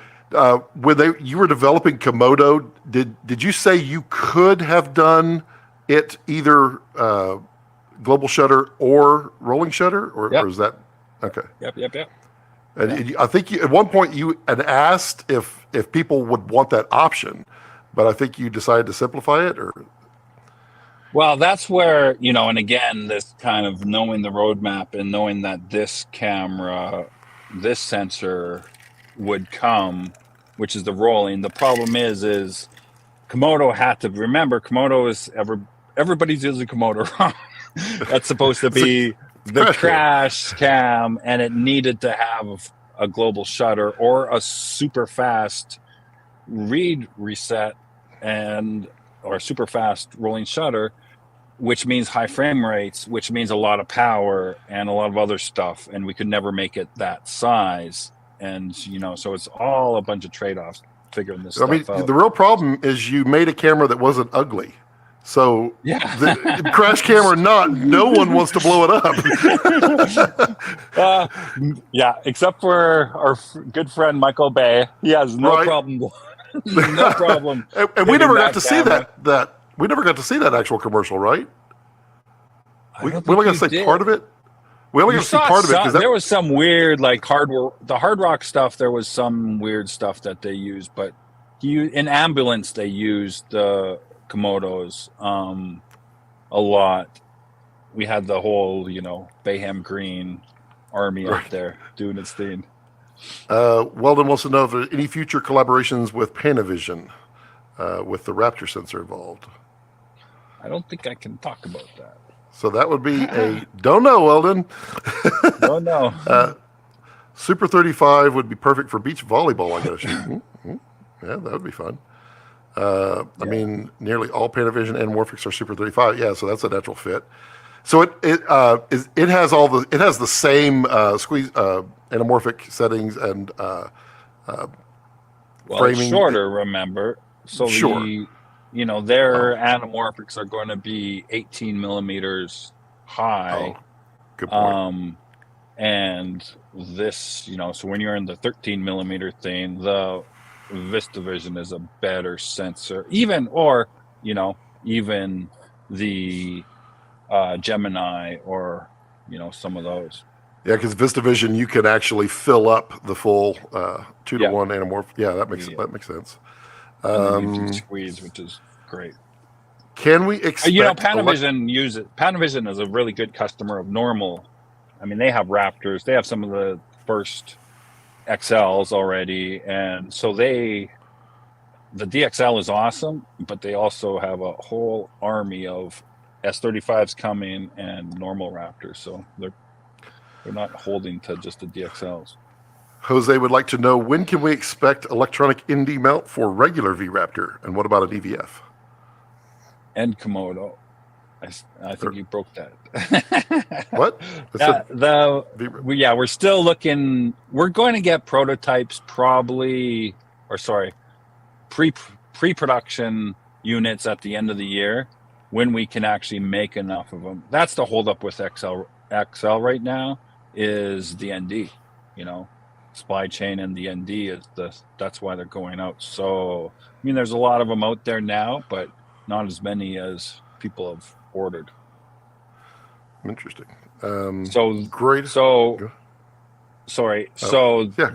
When you were developing Komodo, did you say you could have done it either global shutter or rolling shutter, or is that okay? Yep. And I think at one point you had asked if people would want that option, but I think you decided to simplify it, or. Well, that's where, and again, this kind of knowing the roadmap and knowing that this camera, this sensor would come, which is the rolling. The problem is Komodo had to remember, Komodo is everybody's using Komodo wrong. That's supposed to be the crash cam, and it needed to have a global shutter or a super fast read reset or super fast rolling shutter, which means high frame rates, which means a lot of power and a lot of other stuff. And we could never make it that size. And, so it's all a bunch of trade-offs figuring this stuff out. The real problem is you made a camera that wasn't ugly. So the crash camera no one wants to blow it up. Except for our good friend Michael Bay. He has no problem. No problem. And we never got to see that. We never got to see that actual commercial, right? We only got to see part of it. We only got to see part of it because there was some weird, like the hard rock stuff. There was some weird stuff that they used, but in ambulance they used the Komodos a lot. We had the whole, Bayham Green army up there doing its thing. Weldon wants to know if there are any future collaborations with Panavision with the Raptor sensor involved. I don't think I can talk about that. So that would be don't know, Weldon. Don't know. Super 35 would be perfect for beach volleyball, I gotta shoot. Yeah, that would be fun. I mean, nearly all Panavision anamorphics are Super 35. Yeah, so that's a natural fit. So it has the same squeeze anamorphic settings and framing. It's shorter, remember? So their anamorphics are going to be 18 millimeters high. Oh, good point. And this, so when you're in the 13 millimeter thing, the VistaVision is a better sensor, even the Gemini, or some of those. Yeah, because VistaVision, you can actually fill up the full 2-to-1 anamorph. Yeah, that makes sense. And then you can squeeze, which is great. Can we expect? Panavision is a really good customer of normal. I mean, they have Raptors. They have some of the first XLs already, and so the DXL is awesome, but they also have a whole army of S35s coming and normal Raptors. So they're not holding to just the DXLs. Jose would like to know, when can we expect electronic ND mount for regular V-Raptor, and what about an EVF? And Komodo. I think you broke that. What? We're still looking. We're going to get prototypes pre-production units at the end of the year, when we can actually make enough of them. That's the holdup with XL right now, is the ND. Supply chain, and the ND that's why they're going out. So there's a lot of them out there now, but not as many as people have ordered. Interesting. Great. The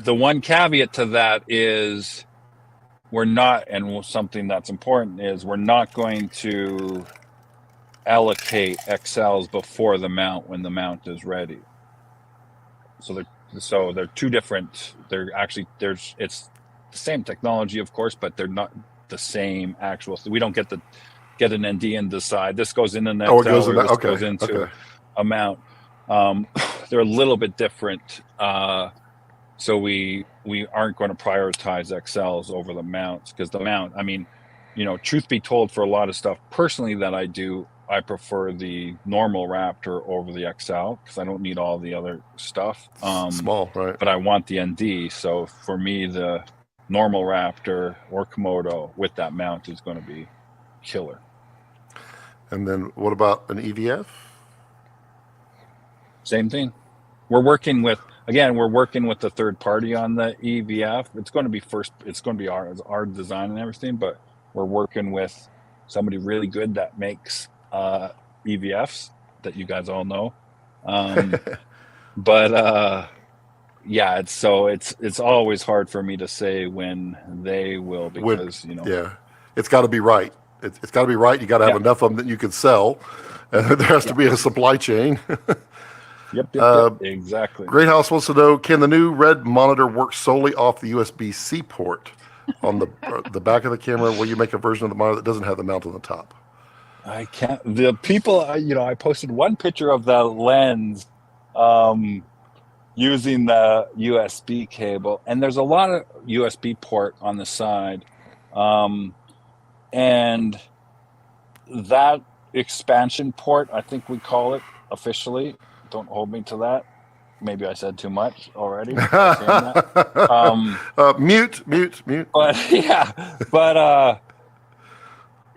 one caveat to that is we're not, and something that's important is we're not going to allocate XLs before the mount when the mount is ready. So they're two different. It's the same technology, of course, but they're not the same actual. So we don't get an ND and decide this goes in an XL, goes into a mount. They're a little bit different. So we aren't going to prioritize XLs over the mounts, because the mount, truth be told, for a lot of stuff personally that I do, I prefer the normal Raptor over the XL, because I don't need all the other stuff. Small, right? But I want the ND. So for me, the normal Raptor or Komodo with that mount is going to be killer. And then what about an EVF? Same thing. We're working with the third party on the EVF. It's going to be our design and everything, but we're working with somebody really good that makes EVFs that you guys all know. It's always hard for me to say when they will, because it's got to be right. It's got to be right. You got to have enough of them that you can sell. There has to be a supply chain. Yep, exactly. Great House wants to know, can the new RED monitor work solely off the USB-C port on the back of the camera, where you make a version of the monitor that doesn't have the mount on the top? I can't. The people, I posted one picture of the lens using the USB cable, and there's a lot of USB port on the side, and that expansion port, I think we call it officially. Don't hold me to that. Maybe I said too much already. Mute. But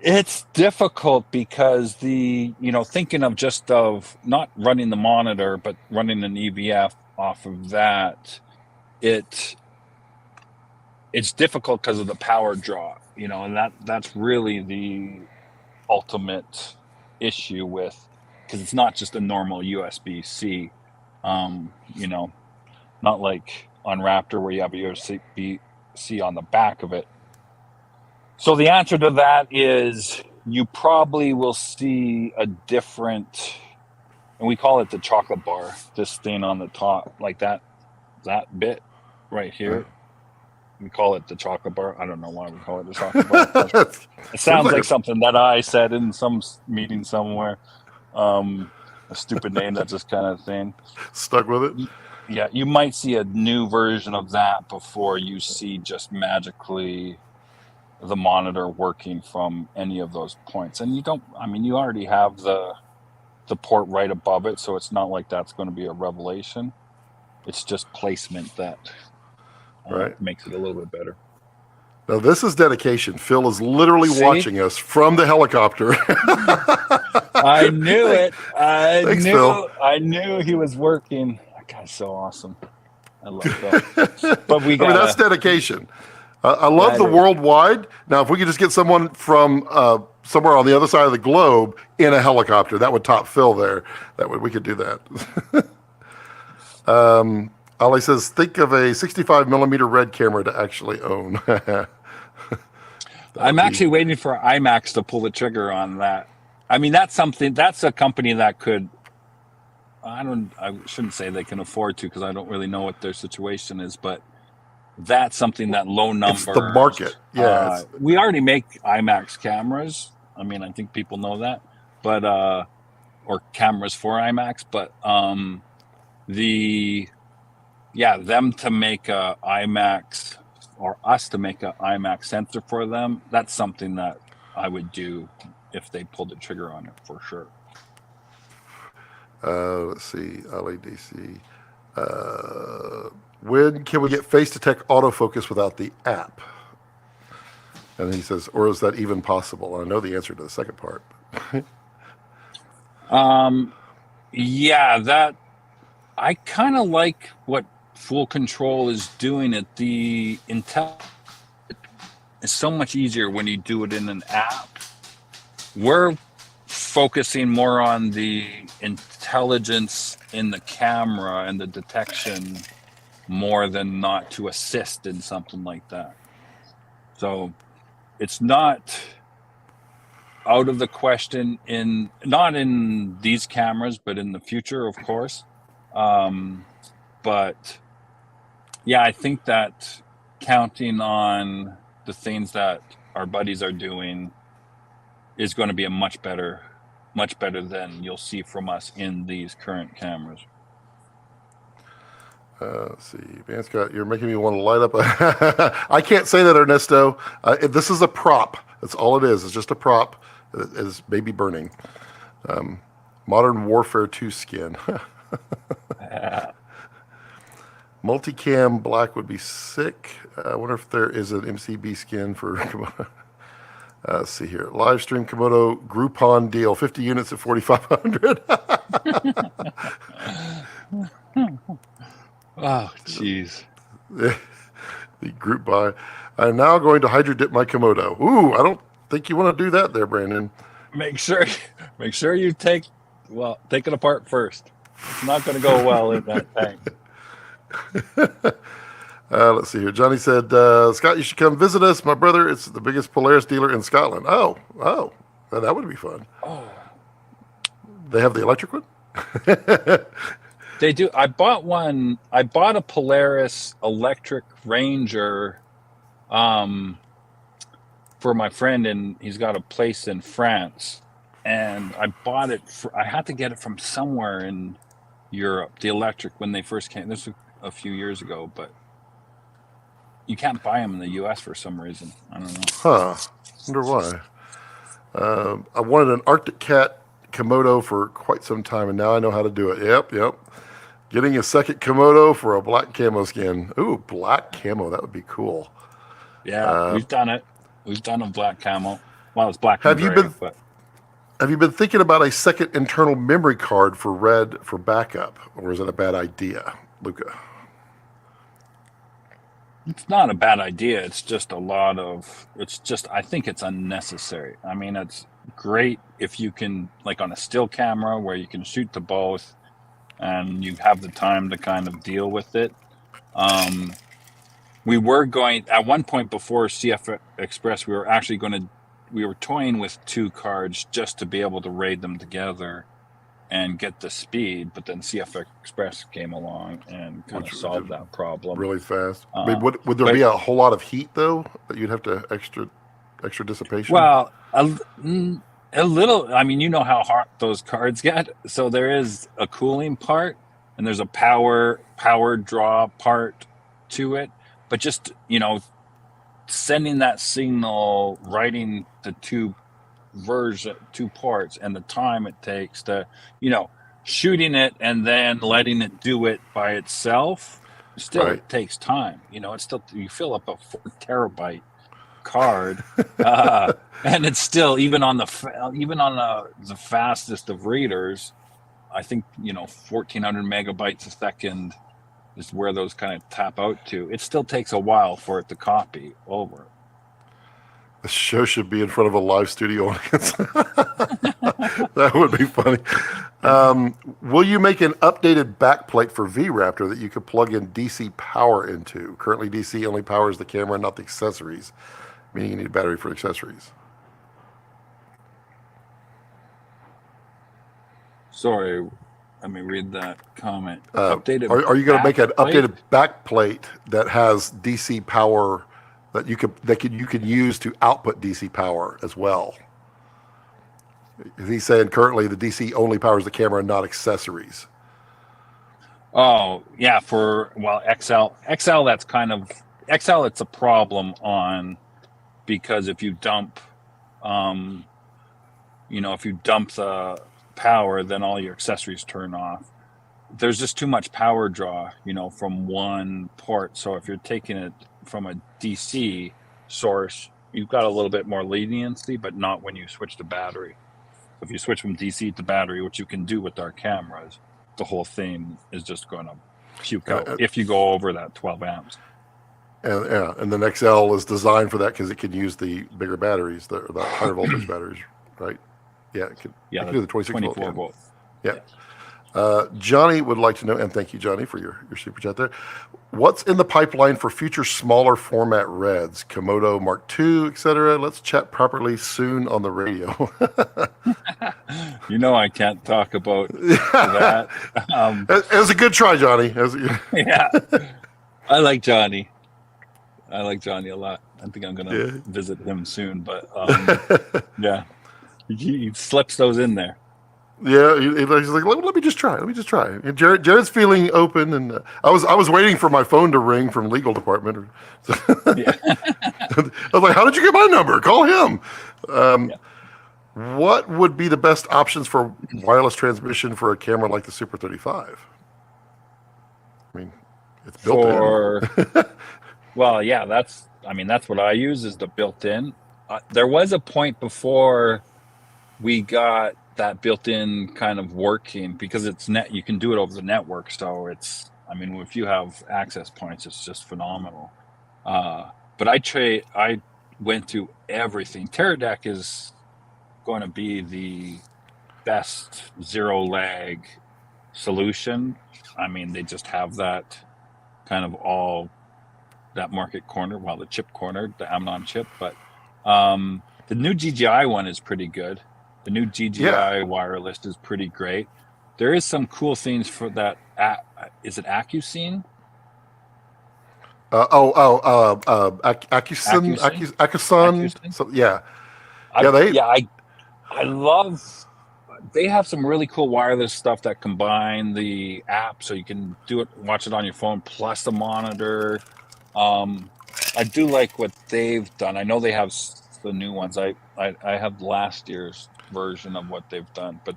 it's difficult, because thinking of not running the monitor, but running an EVF off of that, it's difficult because of the power draw, and that's really the ultimate issue with, because it's not just a normal USB-C, not like on Raptor where you have a USB-C on the back of it. So the answer to that is you probably will see a different, and we call it the chocolate bar, this thing on the top, like that bit right here. We call it the chocolate bar. I don't know why we call it the chocolate bar. It sounds like something that I said in some meeting somewhere. A stupid name, that's just kind of thing. Stuck with it? Yeah, you might see a new version of that before you see just magically the monitor working from any of those points. And you already have the port right above it, so it's not like that's going to be a revelation. It's just placement that makes it a little bit better. Now, this is dedication. Phil is literally watching us from the helicopter. I knew it. Thanks, Phil. I knew he was working. I God, so awesome. I love that. But we I mean, that's got dedication. I love That the is- worldwide. Now, if we could just get someone from somewhere on the other side of the globe in a helicopter, that would top Phil there. We could do that. Ali says, think of a 65 millimeter RED camera to actually own. I'm actually waiting for IMAX to pull the trigger on that. I mean, that's a company that could, I shouldn't say they can afford to, because I don't really know what their situation is, but that's something that low numbers. It's the market. Yeah. We already make IMAX cameras. I mean, I think people know that, but, or cameras for IMAX, but, them to make a IMAX, or us to make a IMAX sensor for them, that's something that I would do if they pulled the trigger on it, for sure. Let's see, LADC. When can we get face detect autofocus without the app? And he says, or is that even possible? I know the answer to the second part. Yeah, that I kind of like what Full Control is doing it. The intel is so much easier when you do it in an app. We're focusing more on the intelligence in the camera and the detection more than not to assist in something like that. So it's not out of the question not in these cameras, but in the future, of course. But yeah, I think that counting on the things that our buddies are doing is going to be a much better than you'll see from us in these current cameras. Let's see, man, Scott, you're making me want to light up. I can't say that, Ernesto. This is a prop. That's all it is. It's just a prop. It is baby burning. Modern Warfare 2 skin. Multicam black would be sick. I wonder if there is an MCB skin for Komodo. Let's see here. Live stream Komodo Groupon deal. 50 units at 4,500. Oh, jeez. The group buy. I'm now going to hydro dip my Komodo. Ooh, I don't think you want to do that there, Brandon. Make sure you take it apart first. It's not going to go well in that tank. Let's see here. Johnny said, Scott, you should come visit us. My brother is the biggest Polaris dealer in Scotland. Oh, that would be fun. Oh, they have the electric one? They do. I bought a Polaris electric Ranger for my friend, and he's got a place in France. And I bought it I had to get it from somewhere in Europe, the electric, when they first came. This was a few years ago, but you can't buy them in the US for some reason. I don't know. Huh. Wonder why. I wanted an Arctic Cat Komodo for quite some time, and now I know how to do it. Yep. Getting a second Komodo for a black camo skin. Ooh, black camo. That would be cool. Yeah, we've done it. We've done a black camo. Well, it's black and Have you been thinking about a second internal memory card for RED for backup, or is it a bad idea, Luca? It's not a bad idea. It's just I think it's unnecessary. I mean, it's great if you can, like on a still camera where you can shoot to both and you have the time to kind of deal with it. We were going, at one point before CF Express, we were toying with two cards just to be able to raid them together and get the speed, but then CF Express came along and kind of solved that problem really fast. I mean, would there be a whole lot of heat though that you'd have to extra dissipation? Well, a little. I mean, you know how hot those cards get, so there is a cooling part and there's a power draw part to it. But just sending that signal, writing the two parts, and the time it takes to, shooting it and then letting it do it by itself, still right. It takes time. It's still, you fill up a 4 terabyte card, and it's still, even on the fastest of readers, I think 1,400 megabytes a second is where those kind of tap out to. It still takes a while for it to copy over. The show should be in front of a live studio audience. That would be funny. Will you make an updated backplate for V-Raptor that you could plug in DC power into? Currently, DC only powers the camera, not the accessories, meaning you need a battery for accessories. Sorry, let me read that comment. Updated. Are you going to make an updated backplate that has DC power that you can use to output DC power as well? He's saying currently the DC only powers the camera, not accessories. Oh yeah, XL. That's kind of XL. It's a problem on because if you dump, if you dump the power, then all your accessories turn off. There's just too much power draw, from one port. So if you're taking it from a DC source, you've got a little bit more leniency, but not when you switch to battery. If you switch from DC to battery, which you can do with our cameras, the whole thing is just going to puke out if you go over that 12 amps. And the XL is designed for that because it can use the bigger batteries, the higher voltage batteries, right? Yeah, it can do the 24 volt. Yeah. Johnny would like to know, and thank you, Johnny, for your super chat there. What's in the pipeline for future smaller format REDs, Komodo Mark II, etc.? Let's chat properly soon on the radio. I can't talk about that. It was a good try, Johnny. Yeah, I like Johnny. I like Johnny a lot. I think I'm going to visit him soon, but yeah, he slips those in there. Yeah, he's like, let me just try. And Jared's feeling open, and I was waiting for my phone to ring from legal department. I was like, how did you get my number? Call him. What would be the best options for wireless transmission for a camera like the Super 35? I mean, it's built in. Well, yeah, that's what I use is the built-in. There was a point before we got that built-in kind of working because you can do it over the network. So if you have access points, it's just phenomenal. But I went through everything. Teradek is going to be the best zero lag solution. They just have that kind of all that market corner, the chip corner, the Amnon chip, but the new GGI one is pretty good. The new GGI wireless is pretty great. There is some cool things for that. Is it AccuScene? AccuSun. So, yeah. I love. They have some really cool wireless stuff that combine the app, so you can watch it on your phone plus the monitor. I do like what they've done. I know they have the new ones. I have last year's version of what they've done, but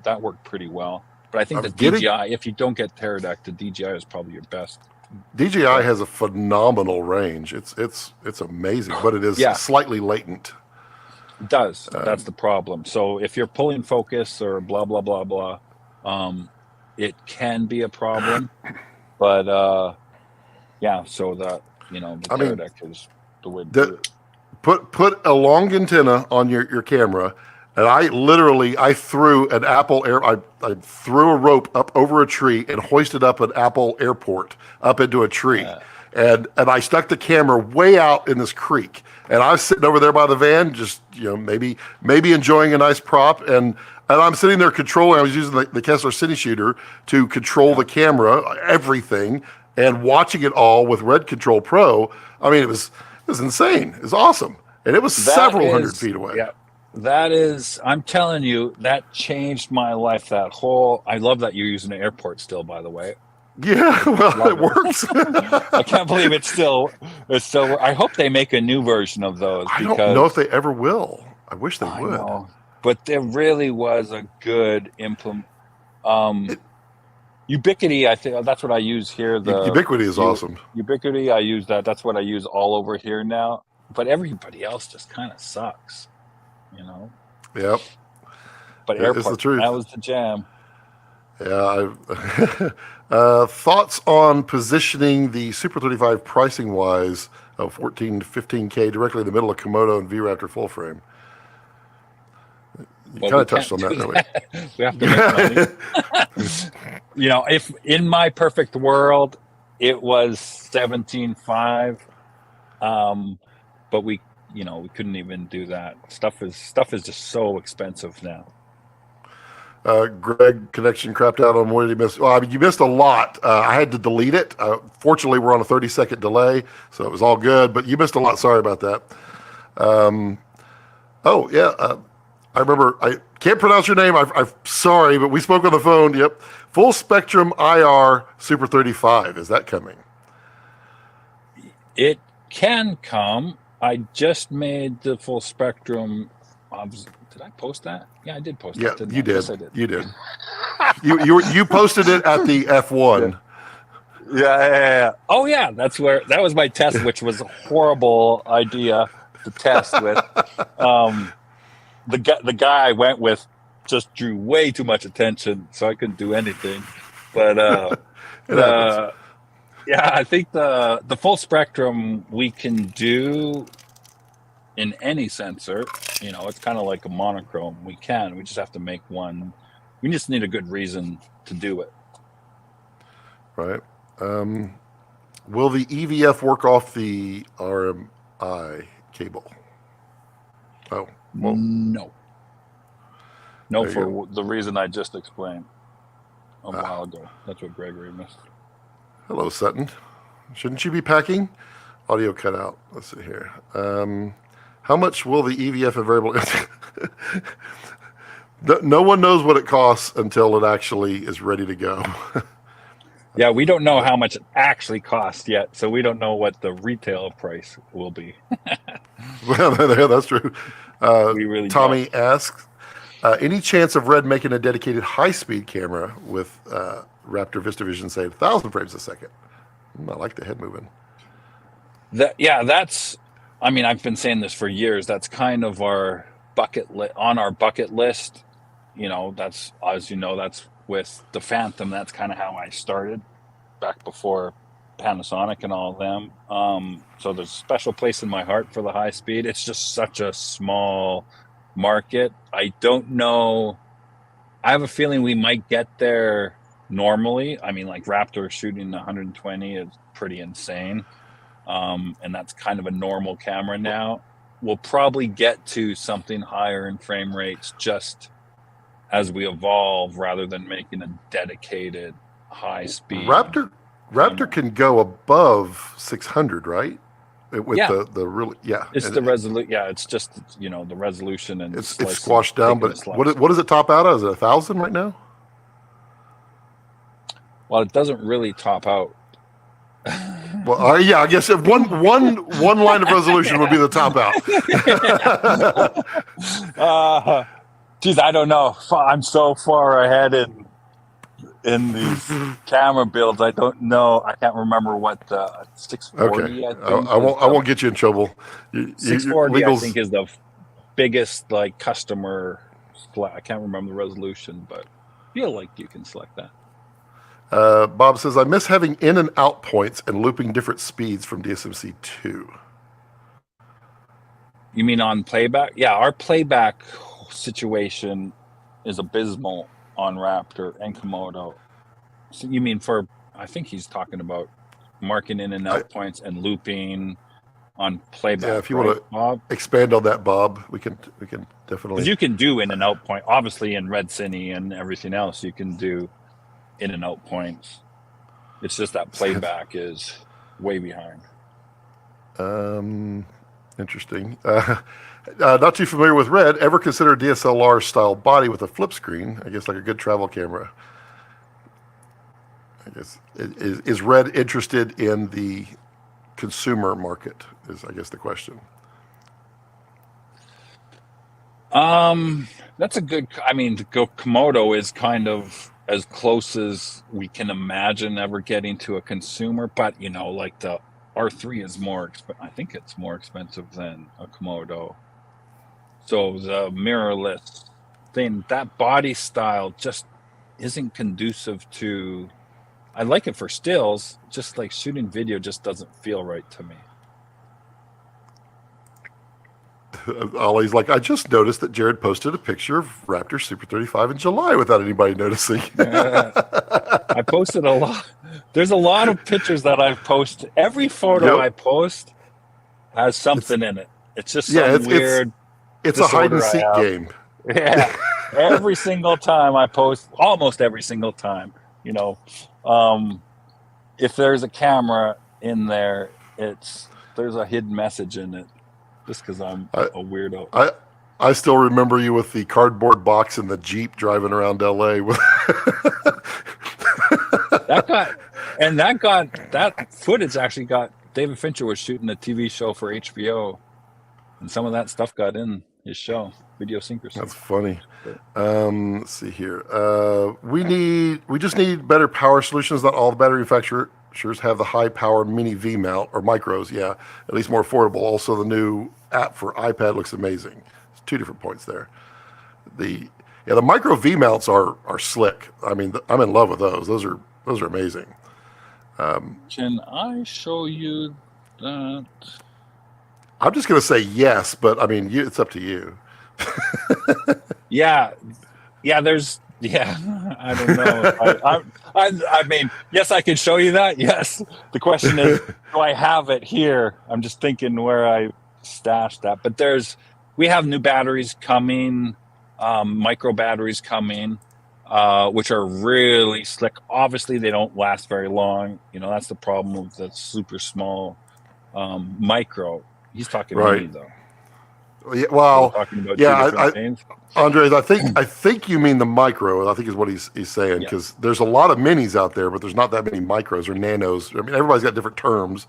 that worked pretty well. But I think the DJI, if you don't get Teradek, the DJI is probably your best. DJI has a phenomenal range. It's amazing, but it is slightly latent. It does. That's the problem. So if you're pulling focus or blah blah blah blah, it can be a problem. But so that the Teradek is the way to do it. Put a long antenna on your camera, and I threw an Apple I threw a rope up over a tree and hoisted up an Apple airport up into a tree, and I stuck the camera way out in this creek, and I was sitting over there by the van, just maybe enjoying a nice prop, and I'm sitting there controlling. I was using the Kessler City Shooter to control the camera, everything, and watching it all with Red Control Pro. It was insane. It was awesome. And it was several hundred feet away. Yeah. I'm telling you, that changed my life. I love that you're using an airport still, by the way. Yeah, well, it works. I can't believe it's still, I hope they make a new version of those. I don't know if they ever will. I wish they would. Know, but there really was a good implement. Ubiquity, I think that's what I use here. The Ubiquity is awesome. Ubiquity, I use that. That's what I use all over here now. But everybody else just kind of sucks, Yep. But airport, the truth. That was the jam. Yeah. Thoughts on positioning the Super 35 pricing wise of 14 to 15K directly in the middle of Komodo and V-Raptor full frame? You Well, kind we of touched can't on do that earlier. that. We have to make money. You know, if in my perfect world it was 17.5, but we, you know, we couldn't even do that. Stuff is just so expensive now. Greg, connection crapped out on what did you miss? Well, I mean, you missed a lot. I had to delete it. Fortunately, we're on a 30-second delay, so it was all good, but you missed a lot. Sorry about that. Oh, yeah. I remember, I can't pronounce your name. I'm sorry, but we spoke on the phone. Yep. Full spectrum IR Super 35. Is that coming? It can come. I just made the full spectrum. Did I post that? Yeah, I did post Yeah, that, didn't you I? did. Yes, I did. You did. You posted it at the F1. Yeah. Oh, yeah. That's where that was my test, which was a horrible idea to test with. The guy I went with just drew way too much attention, so I couldn't do anything. But It happens. the yeah, I think the full spectrum we can do in any sensor. You know, it's kind of like a monochrome. We can. We just have to make one. We just need a good reason to do it. Right. Will the EVF work off the RMI cable? Oh, well, No, there you for the reason I just explained a while ago. That's what Gregory missed. hello, Sutton. Shouldn't you be packing? Audio cut out. Let's see here. How much will the EVF variable? No one knows what it costs until it actually is ready to go. Yeah, we don't know how much it actually costs yet, so we don't know what the retail price will be. Well, that's true. We really Tommy don't. asks, any chance of Red making a dedicated high-speed camera with Raptor VistaVision, say, 1,000 frames a second? I like the head moving. That's. I mean, I've been saying this for years. That's kind of our on our bucket list. You know, that's, as you know, that's with the Phantom. That's kind of how I started back before Panasonic and all of them. So there's a special place in my heart for the high speed. It's just such a small market. I don't know. I have a feeling we might get there normally. I mean, like Raptor shooting 120 is pretty insane. And that's kind of a normal camera now. We'll probably get to something higher in frame rates just as we evolve, rather than making a dedicated high speed Raptor camera. can go above 600, right? With Yeah, the really, yeah. it's And the resolution. Yeah, it's just, you know, the resolution and it's slicing, squashed down, taking the but slice. what does it top out as? Is it 1,000 right now? Well, it doesn't really top out. Well, yeah, I guess if one line of resolution would be the top out. Geez, I don't know. I'm so far ahead in these camera builds. I don't know. I can't remember what the 640. Okay, I think I won't get you in trouble. 640. I think Legals. is the biggest like customer. I can't remember the resolution, but I feel like you can select that. Bob says, I miss having in and out points and looping different speeds from DSMC 2. You mean on playback? Yeah, our playback situation is abysmal on Raptor and Komodo. So you mean for? I think he's talking about marking in and out points and looping on playback. Yeah, if you right, want to Bob, expand on that, Bob, we can because definitely. you can do in and out point. Obviously, in Red Cine and everything else, you can do in and out points. It's just that playback is way behind. Interesting. Not too familiar with Red. Ever consider DSLR style body with a flip screen? I guess like a good travel camera. I guess is Red interested in the consumer market? Is, I guess, the question. That's a good. I mean, the Komodo is kind of as close as we can imagine ever getting to a consumer, but you know, like the R3 is more. I think it's more expensive than a Komodo. So the mirrorless thing, that body style, just isn't conducive to. I like it for stills, just like shooting video just doesn't feel right to me. Ollie's like, I just noticed that Jared posted a picture of Raptor Super 35 in July without anybody noticing. I posted a lot. There's a lot of pictures that I've posted. Every photo I post has something in it. It's just some weird. It's a hide and seek game. Yeah. Every single time I post, almost every single time, you know, if there's a camera in there, there's a hidden message in it. Just because I'm a weirdo. I still remember you with the cardboard box and the Jeep driving around LA. that footage actually got, David Fincher was shooting a TV show for HBO, and some of that stuff got in his show, Idiosyncrasy. That's funny. Let's see here. We just need better power solutions. Not all the battery manufacturers have the high power mini V mount or micros. Yeah, at least more affordable. Also, the new app for iPad looks amazing. It's 2 different points there. The micro V mounts are slick. I mean, I'm in love with those. Those are amazing. Can I show you that? I'm just going to say yes, but I mean, it's up to you. Yeah. I don't know. I mean, yes, I can show you that. Yes. The question is, do I have it here? I'm just thinking where I stashed that. But we have new batteries coming, micro batteries coming, which are really slick. Obviously, they don't last very long. You know, that's the problem with the super small micro. He's talking mini, though. Yeah, well, Andres, I think you mean the micro. I think is what he's saying, because there's a lot of minis out there, but there's not that many micros or nanos. I mean, everybody's got different terms.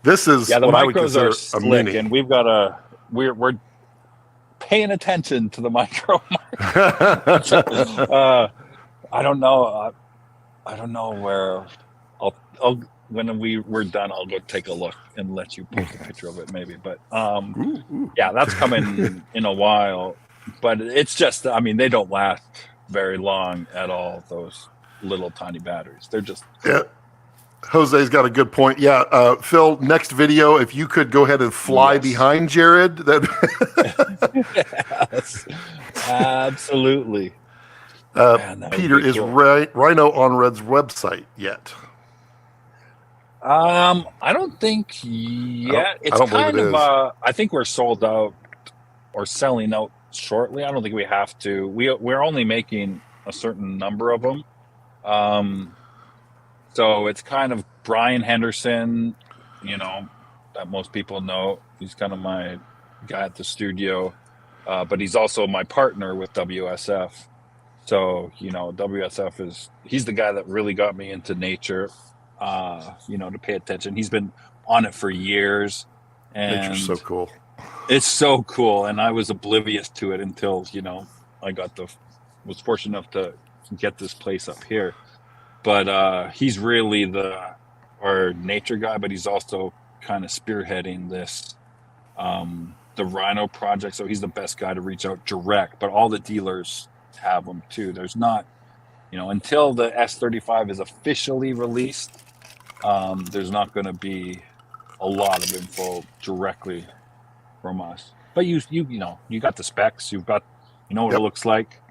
This is the what micros I would consider are slick, a mini, and we're paying attention to the micro. I don't know. I don't know where. I'll when we're done, I'll go take a look and let you post a picture of it, maybe. But yeah, that's coming in a while. But it's just, I mean, they don't last very long at all. Those little tiny batteries, they're just. Yeah. Jose's got a good point. Yeah, Phil, next video, if you could go ahead and fly behind Jared, yes, absolutely. Peter, is Rhino on Red's website yet? I don't think yet. It's kind of. I think we're sold out or selling out shortly. I don't think we have to. We're only making a certain number of them. So it's kind of Brian Henderson, you know, that most people know. He's kind of my guy at the studio, but he's also my partner with WSF. So, you know, he's the guy that really got me into nature, you know, to pay attention. He's been on it for years. And nature's so cool. It's so cool. And I was oblivious to it until, you know, I was fortunate enough to get this place up here. But he's really our nature guy, but he's also kind of spearheading this, the Rhino project. So he's the best guy to reach out direct, but all the dealers have them too. There's not, you know, until the S35 is officially released, there's not going to be a lot of info directly from us. But you know, you got the specs, you know what it looks like.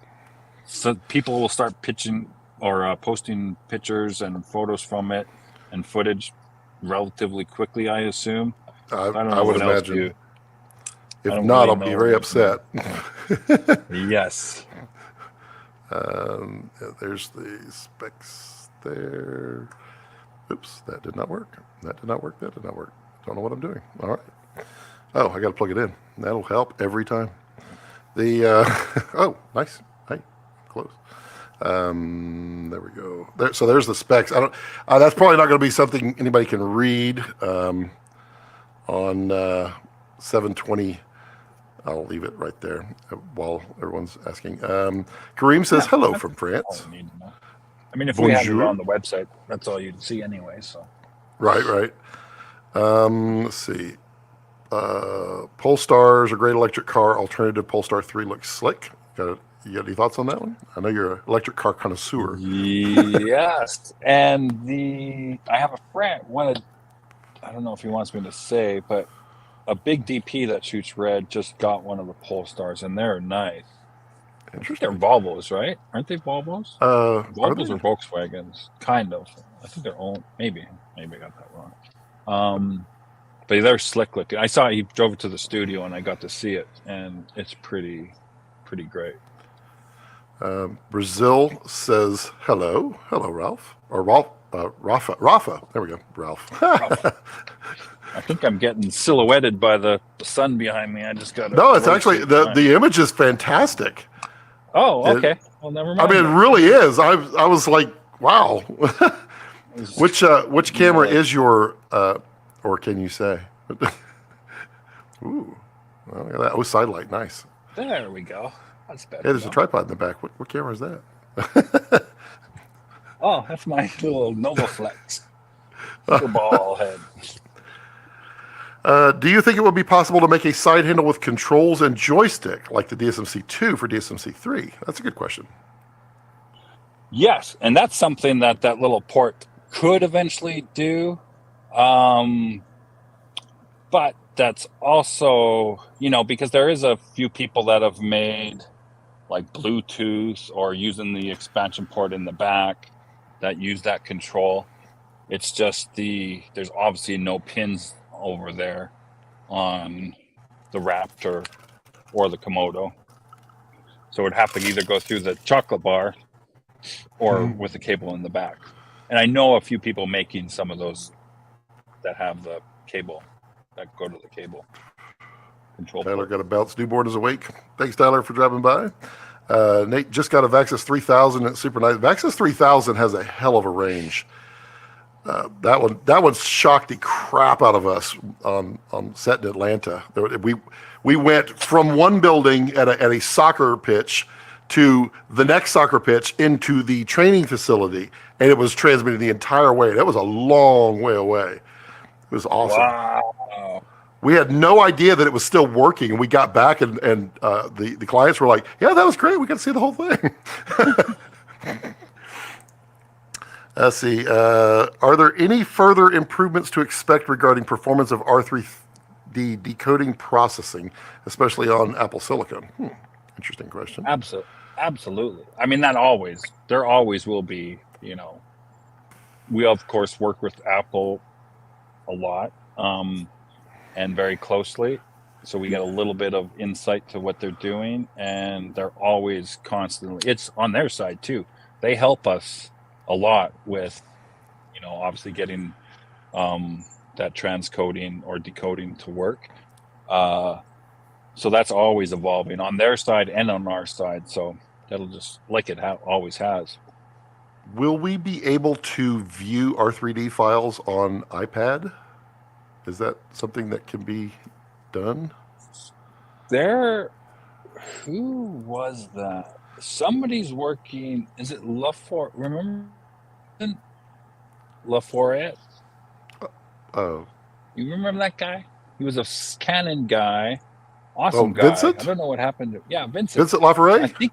So people will start pitching or posting pictures and photos from it and footage relatively quickly, I assume. I don't know, I would imagine. If not, I'll be very upset. Yes. There's the specs there. Oops, that did not work. That did not work. Don't know what I'm doing. All right. Oh, I got to plug it in. That'll help every time. Oh, nice. Hey, close. There we go. So there's the specs. That's probably not going to be something anybody can read on 720. I'll leave it right there while everyone's asking. Kareem says hello from France. I mean, if we had it on the website, that's all you'd see anyway. So. Right. Let's see. Polestar is a great electric car. Alternative Polestar 3 looks slick. Got You got any thoughts on that one? I know you're an electric car connoisseur. Yes, and I have a friend. I don't know if he wants me to say, but a big DP that shoots red just got one of the Polestars, and they're nice. I think they're Volvos, right? Aren't they Volvos? Volvos or Volkswagens, kind of. I think they're own. Maybe I got that wrong. But they're slick looking. I saw he drove it to the studio, and I got to see it, and it's pretty great. Brazil says hello, Ralph, or Rafa. There we go, Ralph. I think I'm getting silhouetted by the sun behind me. I just got. No, it's actually the image is fantastic. Oh, okay. Well, never mind. I mean, it really is. I was like, wow. Which camera is your, or can you say? Ooh, well, look at that. Oh, side light, nice. There we go. That's better. Hey, there's a tripod in the back. What camera is that? Oh, that's my little Novaflex. Ball head. Do you think it would be possible to make a side handle with controls and joystick like the DSMC2 for DSMC3? That's a good question. Yes, and that's something that little port could eventually do. But that's also, because there is a few people that have made like Bluetooth or using the expansion port in the back that use that control. It's just there's obviously no pins over there on the Raptor or the Komodo. So it would have to either go through the chocolate bar or with the cable in the back. And I know a few people making some of those that have the cable, that go to the cable control. Tyler got a bounce. Newborn is awake. Thanks, Tyler, for dropping by. Nate just got a Vaxis 3000. It's super nice. Vaxis 3000 has a hell of a range. That one shocked the crap out of us on set in Atlanta. We went from one building at a soccer pitch to the next soccer pitch into the training facility, and it was transmitted the entire way. That was a long way away. It was awesome. Wow. We had no idea that it was still working, and we got back, and the clients were like, "Yeah, that was great. We got to see the whole thing." Let's see. Are there any further improvements to expect regarding performance of R3D decoding processing, especially on Apple Silicon? Interesting question. Absolutely. I mean, there always will be, we of course work with Apple a lot and very closely. So we get a little bit of insight to what they're doing, and they're always constantly, it's on their side too. They help us a lot with, obviously getting that transcoding or decoding to work. So that's always evolving on their side and on our side. So that'll just, like it always has. Will we be able to view R3D files on iPad? Is that something that can be done? Who was that? Somebody's working. Is it LaForest? Remember LaForest? Oh, you remember that guy? He was a Canon guy. Awesome guy. Vincent? I don't know what happened to. Yeah, Vincent. Vincent LaForest? I think.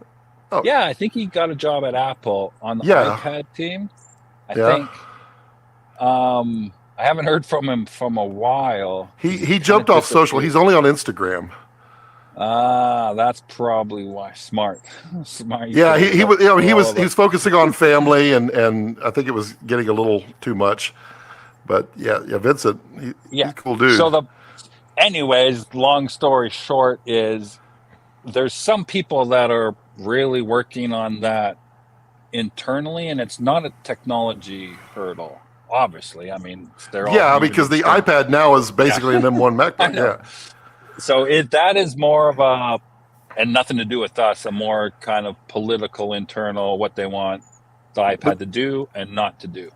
Oh. Yeah, I think he got a job at Apple on the iPad team. I think. I haven't heard from him from a while. He jumped off social. He's only on Instagram. That's probably why. Smart. Yeah, he was focusing on family, and I think it was getting a little too much. But yeah, Vincent, he's a cool dude. So anyways, long story short is there's some people that are really working on that internally, and it's not a technology hurdle. Obviously, I mean, they're all because the iPad now is basically an M1 MacBook. Yeah. So that is more of and nothing to do with us, a more kind of political internal, what they want the iPad to do and not to do.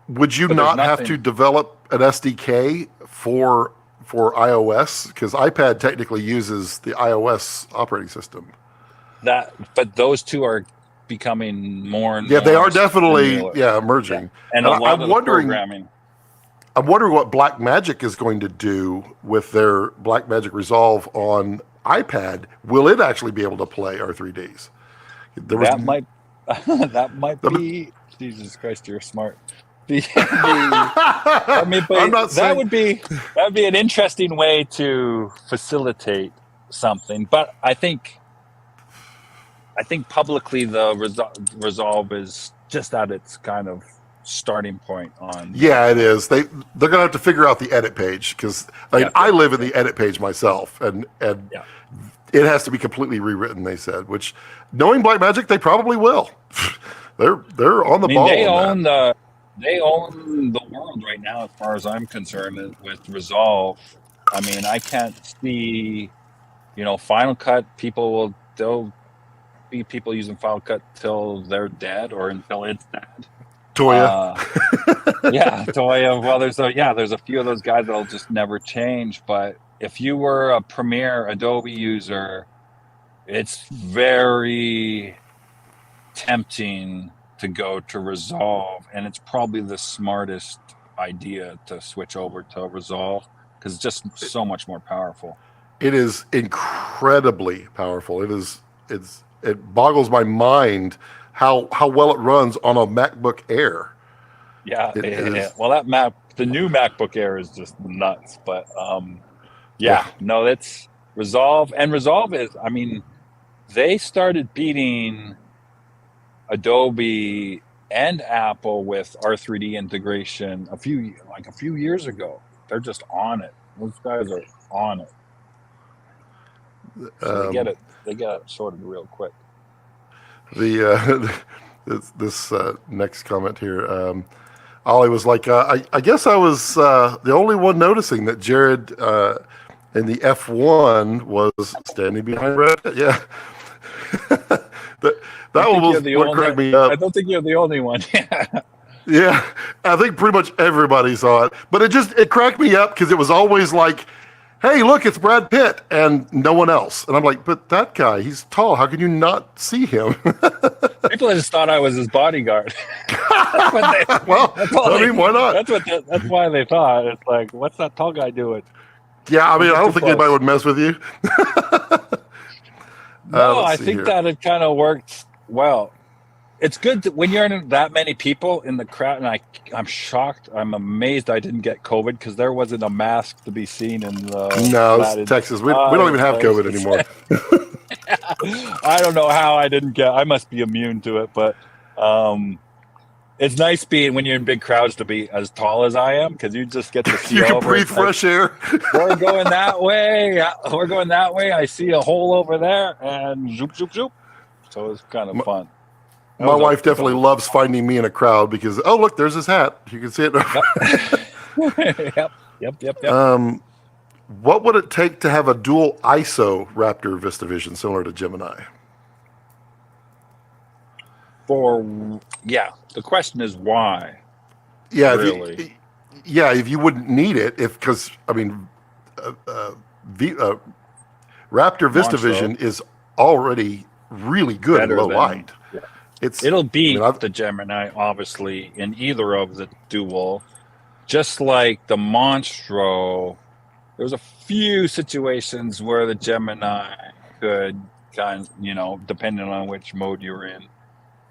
Would you not have to develop an SDK for iOS? Because iPad technically uses the iOS operating system. But those two are becoming more and more. They are definitely emerging. Yeah. And I'm wondering what Blackmagic is going to do with their Blackmagic Resolve on iPad. Will it actually be able to play R3Ds? There was That might that might be Jesus Christ, you're smart. I mean, I'm but not saying that would be an interesting way to facilitate something. But I think publicly the Resolve is just at its kind of starting point on. yeah, it is. They're gonna have to figure out the edit page because I live in the edit page myself, and Yeah. it has to be completely rewritten. They said, which knowing Blackmagic, they probably will. they're on the ball. They own the world right now, as far as I'm concerned, with Resolve. I mean, I can't see, Final Cut. There'll be people using Final Cut till they're dead or until it's dead. Toya. Yeah, Toya. Well, there's a few of those guys that'll just never change. But if you were a Premiere Adobe user, it's very tempting to go to Resolve, and it's probably the smartest idea to switch over to Resolve because it's just so much more powerful. It is incredibly powerful. It boggles my mind how well it runs on a MacBook Air. Yeah. Well, the new MacBook Air is just nuts, but no, that's Resolve, and Resolve is, I mean, they started beating Adobe and Apple with R3D integration a few years ago. They're just on it. Those guys are on it. So they get it sorted real quick. This next comment here, Ollie was like, I guess I was the only one noticing that Jared in the F1 was standing behind Red. Yeah. That one was what cracked me up. I don't think you're the only one. Yeah, I think pretty much everybody saw it, but it cracked me up because it was always like, hey, look, it's Brad Pitt and no one else. And I'm like, but that guy, he's tall. How can you not see him? People just thought I was his bodyguard. Well, I mean, why not? That's why they thought. It's like, what's that tall guy doing? Yeah, I mean, I don't think anybody would mess with you. No, I think that it kind of worked well. It's good that when you're in that many people in the crowd, and I'm shocked, I'm amazed I didn't get COVID because there wasn't a mask to be seen in the. No, it's Texas. We don't even have COVID anymore. I don't know how I didn't get. I must be immune to it, but it's nice being when you're in big crowds to be as tall as I am because you just get to see. You can breathe fresh air. We're going that way. We're going that way. I see a hole over there, and zoop zoop zoop. So it's kind of fun. My wife definitely loves finding me in a crowd because, oh, look, there's his hat. You can see it. Yep. What would it take to have a dual ISO Raptor VistaVision similar to Gemini? The question is why. Yeah, really? If you wouldn't need it, Raptor VistaVision is already really good in low light. Yeah. It'll beat the Gemini, obviously, in either of the dual. Just like the Monstro, there was a few situations where the Gemini could depending on which mode you're in.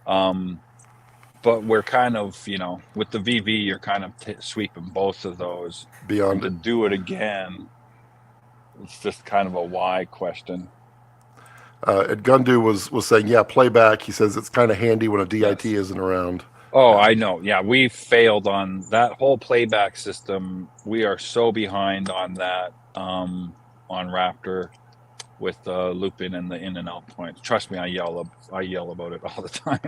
But we're kind of, with the VV, you're kind of sweeping both of those. Beyond to do it again, it's just kind of a why question. Ed Gundu was saying, yeah, playback. He says it's kind of handy when a DIT isn't around. Oh, I know. Yeah, we failed on that whole playback system. We are so behind on that on Raptor with the looping and the in and out points. Trust me, I yell about it all the time.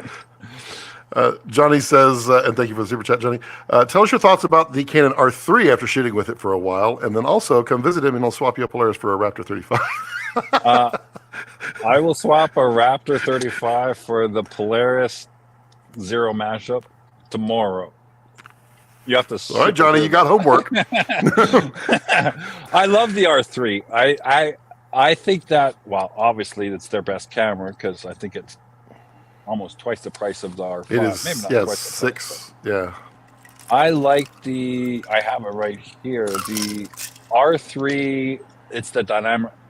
Johnny says, and thank you for the super chat, Johnny. Tell us your thoughts about the Canon R3 after shooting with it for a while, and then also come visit him and he'll swap you a Polaris for a Raptor 35. I will swap a Raptor 35 for the Polaris Zero mashup tomorrow. You have to. All right, Johnny, you got homework. I love the R3. I think that, well, obviously it's their best camera because I think it's almost twice the price of the R5. It is, maybe not twice six. The price, yeah. I like I have it right here. The R3, it's the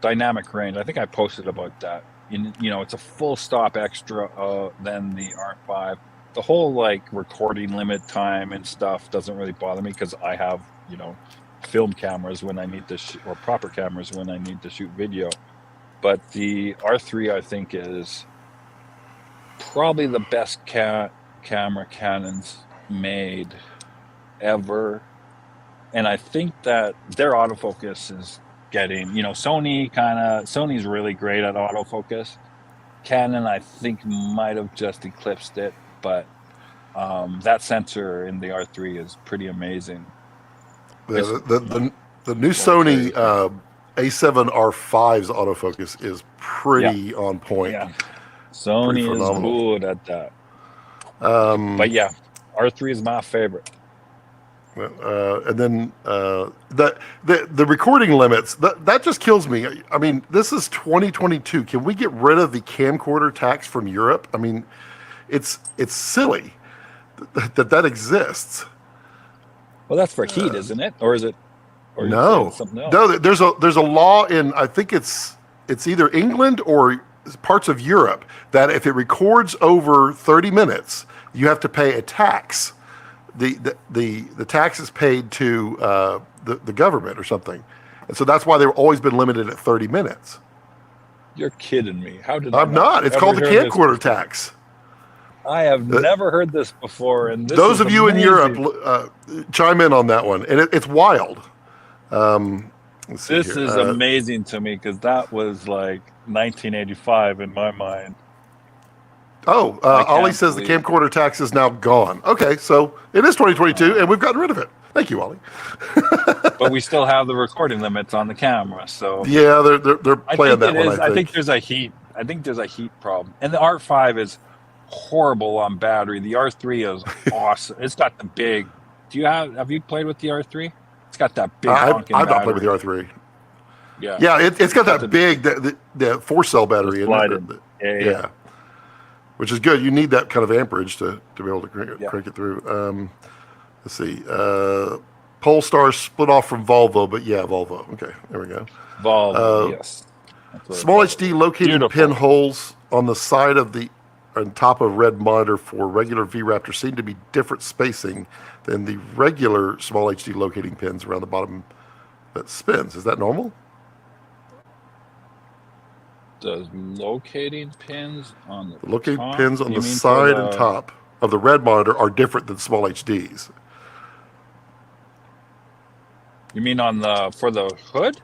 dynamic range. I think I posted about that It's a full stop extra than the R5. The whole like recording limit time and stuff doesn't really bother me because I have film cameras when I need to or proper cameras when I need to shoot video. But the R3 I think is probably the best camera Canon's made ever, and I think that their autofocus is getting, Sony's really great at autofocus. Canon I think might have just eclipsed it, but that sensor in the R3 is pretty amazing. The new Sony A7 R5's autofocus is pretty on point. Yeah, Sony is good at that. But yeah, R3 is my favorite. And then the recording limits, that just kills me. I mean, this is 2022. Can we get rid of the camcorder tax from Europe? I mean, it's silly that exists. Well, that's for heat, isn't it? Or is it? Or no, something else? No. There's a law in, I think it's either England or parts of Europe, that if it records over 30 minutes, you have to pay a tax. The tax is paid to the government or something, and so that's why they've always been limited at 30 minutes. You're kidding me. How did I'm not? It's called the camcorder tax. I have never heard this before. And those of you in Europe, chime in on that one. And it's wild. This is amazing to me because that was like 1985 in my mind. Oh, Ollie says the camcorder tax is now gone. Okay, so it is 2022, and we've gotten rid of it. Thank you, Ollie. But we still have the recording limits on the camera, so yeah, they're playing that one. I think there's a heat. I think there's a heat problem, and the R5 is horrible on battery. The R3 is awesome. It's got the big. Have you played with the R3? It's got that big. I've not played with the R3. Yeah, yeah, it's got that big the 4-cell battery in it. Yeah. Which is good. You need that kind of amperage to be able to crank it through. Let's see. Polestar split off from Volvo, but yeah, Volvo. Okay, there we go. Volvo, yes. Small HD locating pinholes on the side of on top of red monitor for regular V-Raptor seem to be different spacing than the regular small HD locating pins around the bottom that spins. Is that normal? The locating pins on the locating top? pins on the side and top of the red monitor are different than small HDs. You mean for the hood?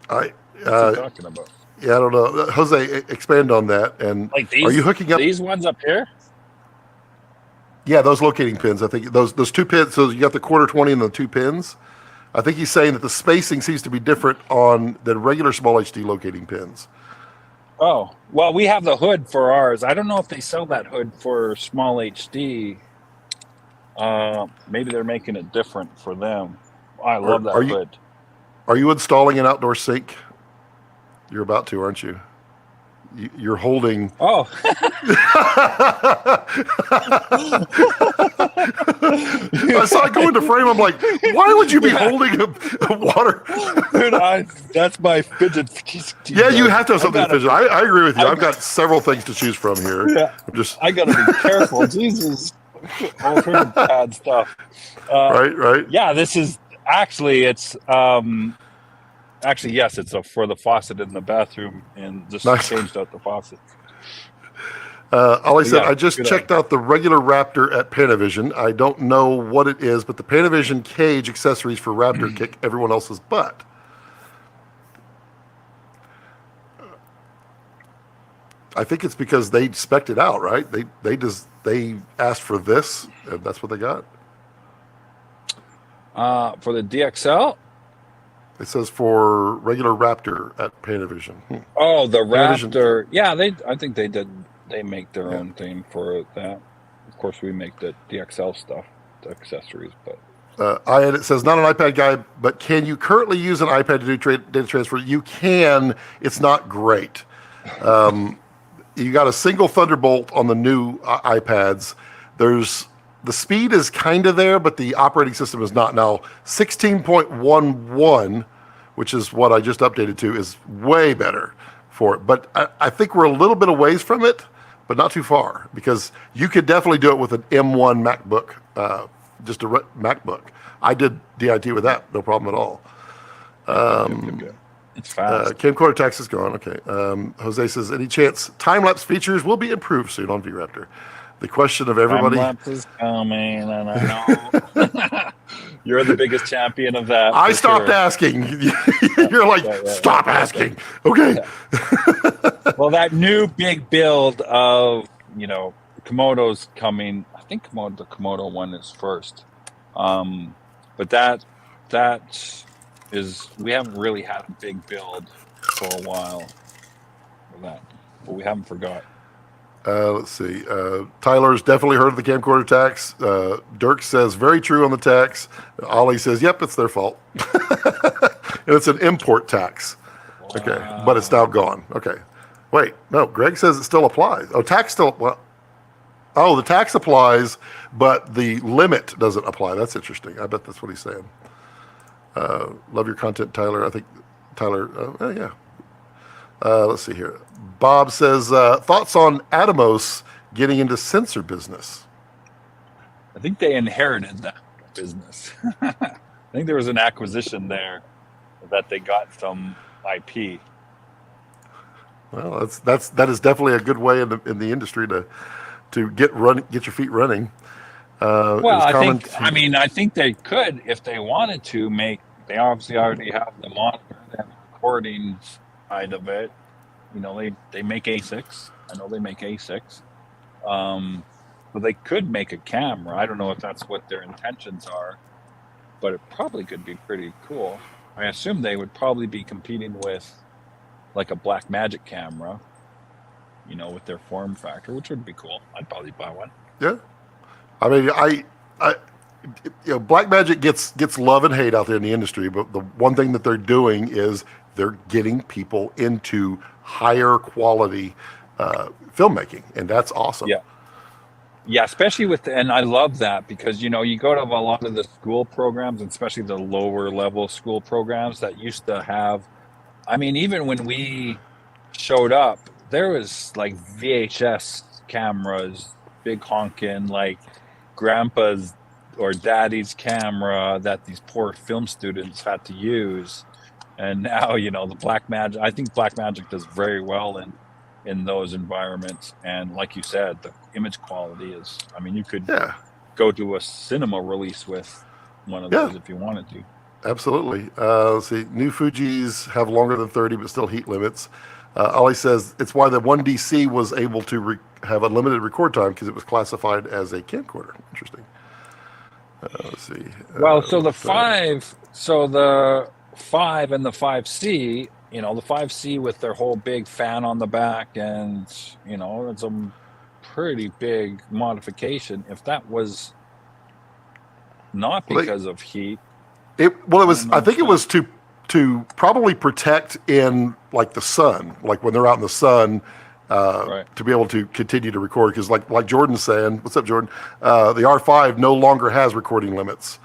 What's he talking about? Yeah, I don't know. Jose, expand on that. And like these, are you hooking up these ones up here? Yeah, those locating pins. I think those 2 pins. So you got the 1/4-20 and the 2 pins. I think he's saying that the spacing seems to be different than regular small HD locating pins. Oh, well, we have the hood for ours. I don't know if they sell that hood for small HD. Maybe they're making it different for them. I love that hood. Are you installing an outdoor sink? You're about to, aren't you? You're holding. Oh. I saw it go into frame. I'm like, why would you be holding a water? Dude, that's my fidget. Yeah, you have to have something to fidget. I agree with you. I've got several things to choose from here. Yeah, I got to be careful. Jesus. All sorts of bad stuff. Right. Yeah, this is actually, Actually, yes, it's for the faucet in the bathroom, and just changed out the faucet. Ollie said, I just checked out the regular Raptor at Panavision. I don't know what it is, but the Panavision cage accessories for Raptor kick everyone else's butt. I think it's because they spec'd it out, right? They asked for this, and that's what they got. For the DXL? It says for regular Raptor at Panavision. Oh, the Raptor. Yeah, I think they did. They make their own thing for that. Of course, we make the DXL stuff, the accessories. But it says, not an iPad guy, but can you currently use an iPad to do data transfer? You can. It's not great. You got a single Thunderbolt on the new iPads. The speed is kind of there, but the operating system is not. Now, 16.11, which is what I just updated to, is way better. for it. But I think we're a little bit away from it, but not too far, because you could definitely do it with an M1 MacBook, just a MacBook. I did DIT with that, no problem at all. It's fast. Camcorder tax is gone. Okay. Jose says, any chance time-lapse features will be improved soon on V-Raptor? The question of everybody. Time-lapse is coming, and I know you're the biggest champion of that. I stopped asking. You're like, stop asking. Okay. Well, that new big build of, Komodo's coming. I think the Komodo one is first. But that is, we haven't really had a big build for a while for that, but we haven't forgot. Let's see. Tyler's definitely heard of the camcorder tax. Dirk says, very true on the tax. Ollie says, yep, it's their fault. And it's an import tax. Wow. Okay, but it's now gone. Okay. Wait, no, Greg says it still applies. Oh, tax still, the tax applies, but the limit doesn't apply. That's interesting. I bet that's what he's saying. Love your content, Tyler. I think Tyler, yeah. Let's see here. Bob says, thoughts on Atomos getting into sensor business? I think they inherited that business. I think there was an acquisition there that they got some IP. Well, that is definitely a good way in the industry to get your feet running. Well, I think they could, if they wanted to, they obviously already have the monitor, they have the recording side of it. They make ASICs. I know they make ASICs. But they could make a camera. I don't know if that's what their intentions are, but it probably could be pretty cool. I assume they would probably be competing with like a Blackmagic camera, with their form factor, which would be cool. I'd probably buy one. Yeah. I mean, Blackmagic gets love and hate out there in the industry, but the one thing that they're doing is they're getting people into higher quality filmmaking, and that's awesome. Yeah, especially and I love that, because you go to a lot of the school programs, and especially the lower level school programs that used to have, even when we showed up, there was like VHS cameras, big honkin', like grandpa's or daddy's camera that these poor film students had to use. And now, the Blackmagic, I think Blackmagic does very well in those environments. And like you said, the image quality is, you could go to a cinema release with one of those if you wanted to. Absolutely. Let's see. New Fujis have longer than 30, but still heat limits. Ollie says it's why the 1DC was able to have a limited record time, because it was classified as a camcorder. Interesting. Let's see. Well, so the 5 and the 5C, the 5C with their whole big fan on the back, and it's a pretty big modification. If that was not because of heat, I think it was to probably protect in like the sun, like when they're out in the sun, to be able to continue to record. Because like Jordan's saying, what's up, Jordan? The R5 no longer has recording limits.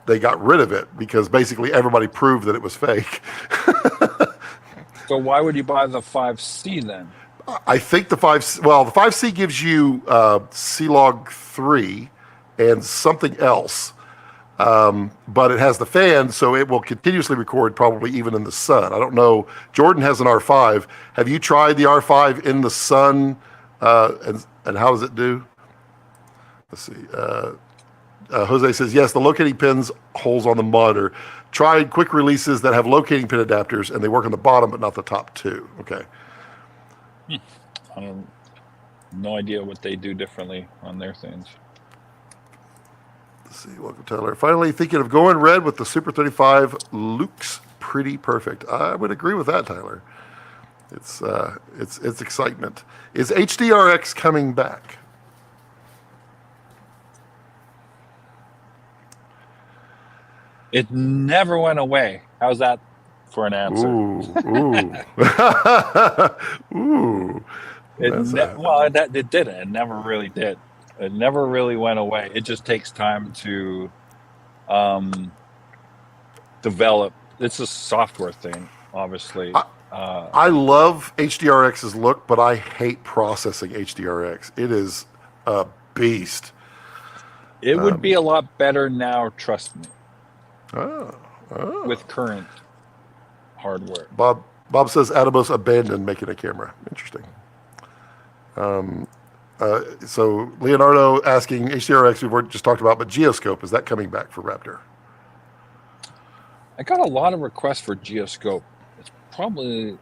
They got rid of it because basically everybody proved that it was fake. So why would you buy the 5C then? I think the 5C gives you C-Log 3 and something else. But it has the fan, so it will continuously record probably even in the sun. I don't know. Jordan has an R5. Have you tried the R5 in the sun? And how does it do? Let's see. Jose says, yes, the locating pins holes on the monitor. Tried quick releases that have locating pin adapters, and they work on the bottom but not the top two. Okay. I don't. No idea what they do differently on their things. Let's see. Welcome, Tyler. Finally thinking of going red with the Super 35. Looks pretty perfect. I would agree with that, Tyler. It's excitement. Is HDRX coming back? It never went away. How's that for an answer? Ooh. Ooh. It didn't. It never really did. It never really went away. It just takes time to develop. It's a software thing, obviously. I love HDRX's look, but I hate processing HDRX. It is a beast. It would be a lot better now, trust me, Oh, with current hardware. Bob says Atomos abandoned making a camera. Interesting. So Leonardo asking HDRX we've just talked about, but Geoscope, is that coming back for Raptor? I got a lot of requests for Geoscope. It's probably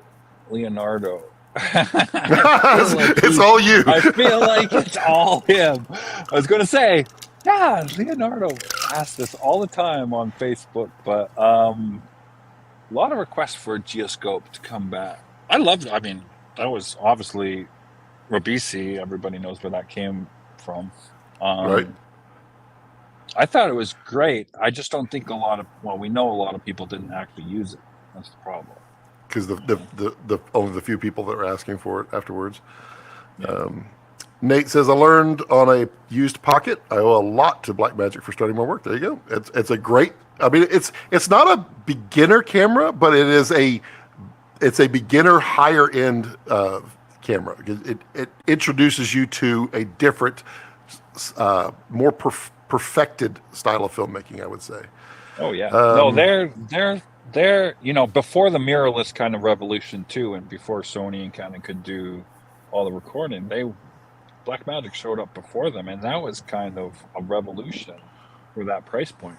Leonardo. It's all you. I feel like it's all him. I was going to say, yeah, Leonardo asks this all the time on Facebook, but a lot of requests for Geoscope to come back. I mean, that was obviously Robisi. Everybody knows where that came from. Right. I thought it was great. I just don't think we know a lot of people didn't actually use it. That's the problem. Because the only the few people that were asking for it afterwards. Yeah. Nate says, I learned on a used pocket. I owe a lot to Blackmagic for starting my work. There you go. It's a great, I mean, it's not a beginner camera, but it's a beginner higher end camera. It introduces you to a different, more perfected style of filmmaking, I would say. Oh yeah. No, they're before the mirrorless kind of revolution too, and before Sony kind of could do all the recording, Blackmagic showed up before them, and that was kind of a revolution for that price point.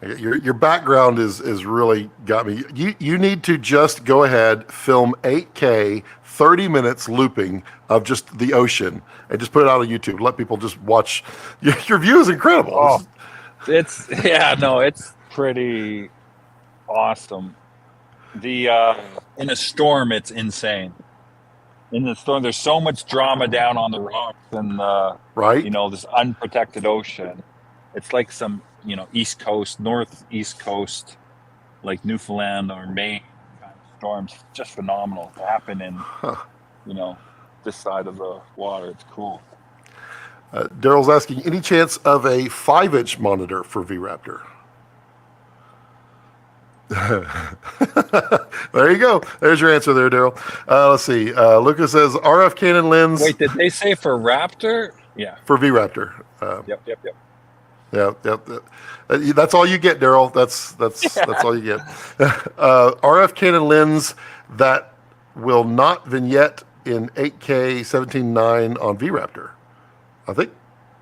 Your background is really got me. You need to just go ahead, film 8K, 30 minutes looping of just the ocean, and just put it out on YouTube. Let people just watch. Your view is incredible. Oh, it's pretty awesome. In a storm, it's insane. In the storm, there's so much drama down on the rocks and right, this unprotected ocean. It's like some northeast coast, like Newfoundland or Maine kind of storms. Just phenomenal to happen in this side of the water. It's cool. Daryl's asking, any chance of a 5-inch monitor for V-Raptor? There you go. There's your answer there, Daryl. Let's see. Lucas says RF Canon lens. Wait, did they say for Raptor? Yeah. For V-Raptor. Yep. Yeah. That's all you get, Daryl. That's all you get. RF Canon lens that will not vignette in 8K 17:9 on V-Raptor. I think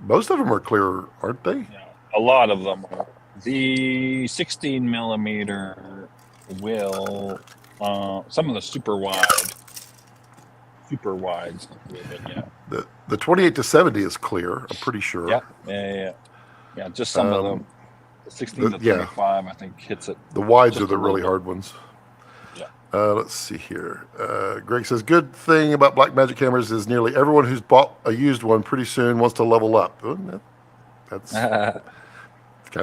most of them are clear, aren't they? Yeah, a lot of them are. The 16 millimeter will, some of the super wides will vignette. The 28 to 70 is clear, I'm pretty sure. Yeah. Just some of them. The 16 to 35, I think, hits it. The wides are the really hard ones. Yeah. Let's see here. Greg says, good thing about Blackmagic cameras is nearly everyone who's bought a used one pretty soon wants to level up. That's kind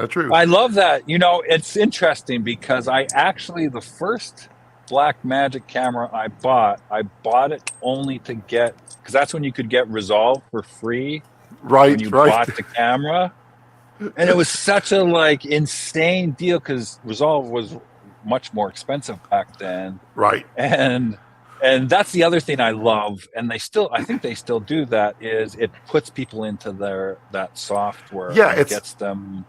of true. I love that. It's interesting because the first Blackmagic camera I bought it only to get, because that's when you could get Resolve for free. Right. When you bought the camera. And it was such a insane deal because Resolve was much more expensive back then. Right. And that's the other thing I love, and I think they still do that, is it puts people into that software. Yeah, it gets them.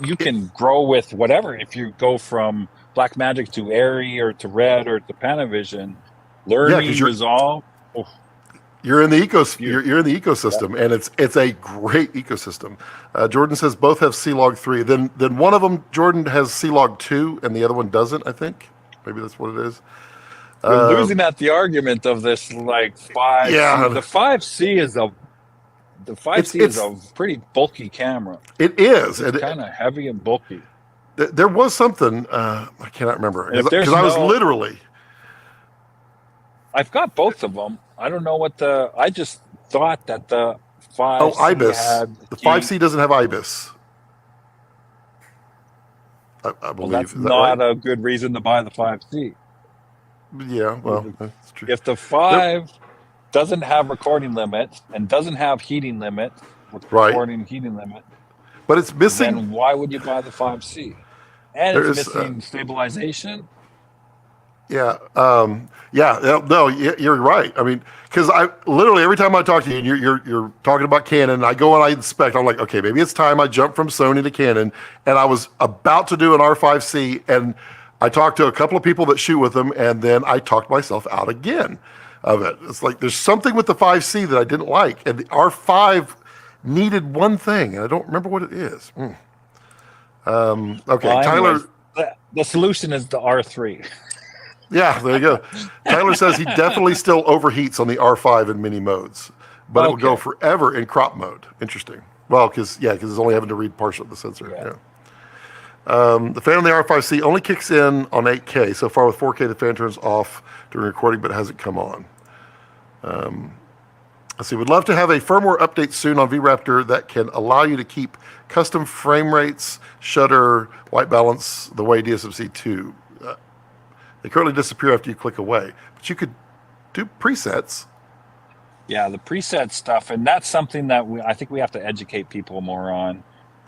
You can grow with whatever. If you go from Blackmagic to Airy or to Red or to Panavision, learning Resolve. You're in the You're in the ecosystem, and it's a great ecosystem. Jordan says both have C-Log 3. Then one of them, Jordan, has C-Log 2, and the other one doesn't. I think maybe that's what it is. We're losing at the argument of this 5. Yeah, the 5C is a pretty bulky camera. It is. It's kind of heavy and bulky. There was something I cannot remember because I was literally. I've got both of them. I don't know I just thought that the 5C IBIS. had... The 5C doesn't have IBIS. I believe. Well, that's not a good reason to buy the 5C. Yeah, well, that's true. If the 5 doesn't have recording limits and doesn't have heating limit, heating limit, but it's missing. Then why would you buy the 5C? And it's missing stabilization. Yeah, no, you're right. I mean, because I literally every time I talk to you, and you're talking about Canon, and I go and I inspect. I'm like, okay, maybe it's time I jump from Sony to Canon. And I was about to do an R5C, and I talked to a couple of people that shoot with them, and then I talked myself out again of it. It's like there's something with the 5C that I didn't like, and the R5 needed one thing, and I don't remember what it is. Okay, Well, Tyler. anyways, the solution is the R3. Yeah, there you go. Tyler says he definitely still overheats on the R5 in many modes, but it will go forever in crop mode. Interesting. Well, because it's only having to read partial of the sensor. Yeah. The fan on the R5C only kicks in on 8K. So far with 4K, the fan turns off during recording, but it hasn't come on. Let's see. We'd love to have a firmware update soon on V-Raptor that can allow you to keep custom frame rates, shutter, white balance the way DSMC2. They currently disappear after you click away, but you could do presets. Yeah, the preset stuff, and that's something that I think we have to educate people more on.